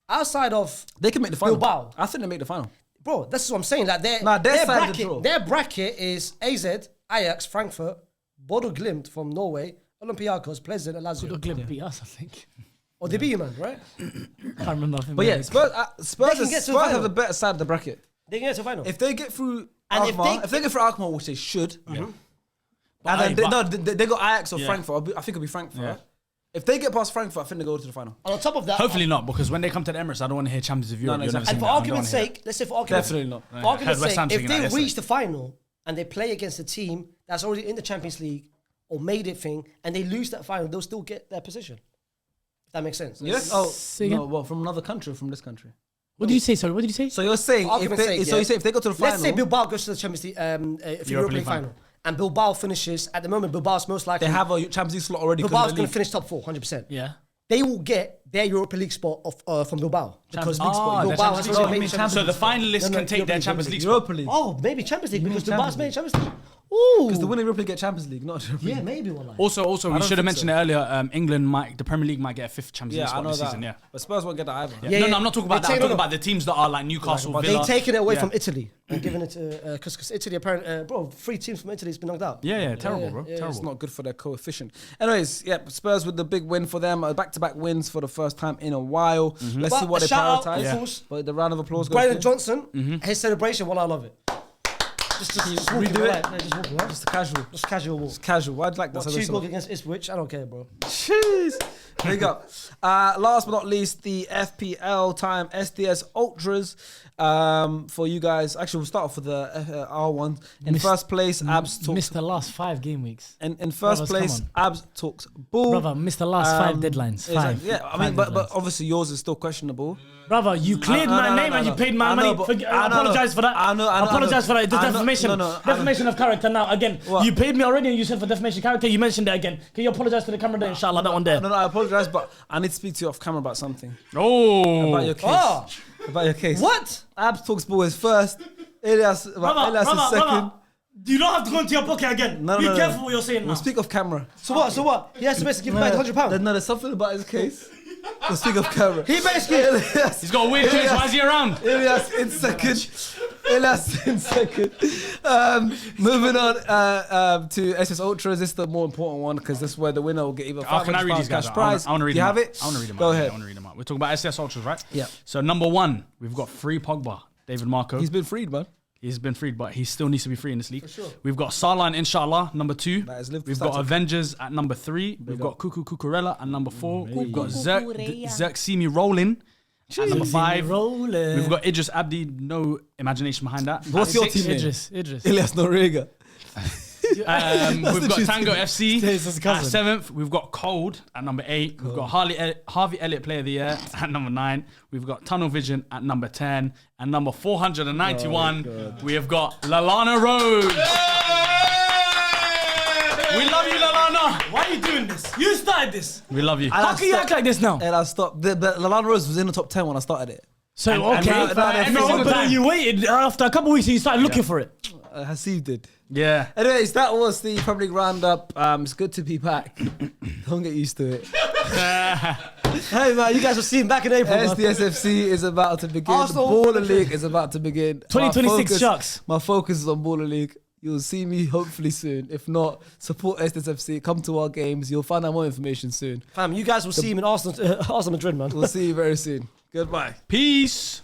outside of They can make the final. Bilbao. I think they make the final. bro. That's what I'm saying. Like their their side of the draw. bracket is AZ, Ajax, Frankfurt, Bodo Glimt from Norway, Olympiacos, Pleasant, and Lazio. Good Glimt beat us, I think. Or they beat you, man, right? Can't remember. But yeah, Spurs can get to the have final. the better side of the bracket. They can get to the final. If they get through And if Alkmaar, they- if they get through Alkmaar, which they should, But and hey, then they got Ajax or Yeah. Frankfurt. I think it'll be Frankfurt. Yeah. If they get past Frankfurt, I think they go to the final. and on top of that, Hopefully not, because when they come to the Emirates, I don't want to hear Champions of Europe. no, You're never exactly. and seeing for that. I don't argument's wanna hear sake, let's say for argument's Definitely not. For argument's Heard West Ham sake, if singing that they yesterday. reach the final and they play against a team that's already in the Champions League or made it thing, and they lose that final, they'll still get their position. If that makes sense. Yes. Oh Say no. again? Well, from another country or from this country. What did you say? Sorry, what did you say? So you're saying For argument's sake, so yeah. you say if they go to the final, Let's say Bilbao goes to the Champions League, Europa League final, and Bilbao finishes at the moment. Bilbao's most likely they have a Champions League slot already. 'cause of Bilbao's the going to league. finish top 4, 100%. Yeah. They will get their Europa League spot from Bilbao because League spot. Bilbao Their has Champions already League made spot. So the finalists No, can take their Champions League spot. Europa League. Oh, maybe Champions League because mean Bilbao's Champions made Champions League. Ooh, Because the winning Europa League get Champions League, not Europa League. yeah, maybe one. Also, we don't should have think mentioned so. it earlier. England the Premier League might get a 5th Champions League Yeah, I spot know this that. season. Yeah. But Spurs won't get that either. Yeah, no, yeah. I'm not talking about They that. I'm take- talking no, no. about the teams that are like Newcastle, Like, Villa. They've taken it away Yeah. from Italy and given it to because Italy apparently, bro, 3 teams from Italy has been knocked out. Yeah, terrible, bro. yeah, Terrible. It's not good for their coefficient. Anyways, yeah, Spurs with the big win for them. Back-to-back wins for the first time in a while. Let's see But what a they shout out, prioritize. of course, But the round of applause goes Brandon to Johnson, his celebration, well, I love it. Just walking, redo it? right? No, just walking, right? just a casual. Just casual walk. Just casual. I'd like that. What, 2 goals against Ipswich? I don't care, bro. Jeez. Big up. Last but not least, the FPL time SDS Ultras. For you guys, actually, we'll start off with the R1. In first place, Abs talks. Missed the last 5 game weeks. In first Brothers, place, come Abs talks bull. Brother, missed the last 5 deadlines. 5. Exactly. Yeah, I mean, 5 but deadlines. obviously yours is still questionable. Brother, you cleared I my know, name I and you know. paid my I know, money. but- I apologize for that. I know. Apologize for that. It's I know. defamation. No, I know. Defamation of character now. Again, What? you paid me already and you said for defamation of character. You mentioned it again. Can you apologize to the camera there, inshallah? That one there. No, I apologize, but I need to speak to you off camera about something. Oh. About your case. Oh, About your case. what? Abs talks bull is first. Elias is second. You don't have to go into your pocket again. No, Be no, no. careful what you're saying now. We'll speak off camera. So what? He has to basically give back £100. No, there's something about his case. We'll speak off camera. He basically. Elias. He's got a weird case. Why is he around? Elias in second. Elias in second. Moving on to SS Ultras. This is the more important one because this is where the winner will get either Can I read £500 these guys cash out? prize. I want to read Do you them have out. it? I want to read them out. Go Yeah, ahead. I want to read them out. We're talking about SS Ultras, right? Yeah. So number 1, we've got free Pogba, David Marco. He's been freed, man. He's been freed, but he still needs to be free in this league. For sure. We've got Salah and Inshallah, number 2. That is Liverpool We've got static. Avengers at number 3. We've got Cuckoo Cucurella at number 4. We've got Xerximi Rolling at number 5. Rolling. We've got Idris Abdi, no imagination behind that. What's At your 6. team name? Idris. Elias Noriega. We've got Tango FC Stays as a at cousin. 7th. We've got Cold at number 8. We've got Harvey Elliott Player of the Year at number 9. We've got Tunnel Vision at number 10. And number 491, we have got Lalana Rose. We love you, Lalana. Why are you doing this? You started this. We love you. How can you act like this now? And I stopped. The Lalana Rose was in the top 10 when I started it. So, and okay. now- now every single but time. you waited after a couple of weeks and you started looking for it. Hasib did. Yeah. Anyways, that was the Premier League Roundup. It's good to be back. Don't get used to it. Hey man, you guys will see him back in April. man. SDSFC is about to begin. Arsenal. Baller League is about to begin. 2026 Sharks. My focus is on Baller League. You'll see me hopefully soon. If not, support SDSFC. Come to our games. You'll find out more information soon. Fam, you guys will see him in Arsenal Madrid, man. We'll see you very soon. Goodbye. Peace.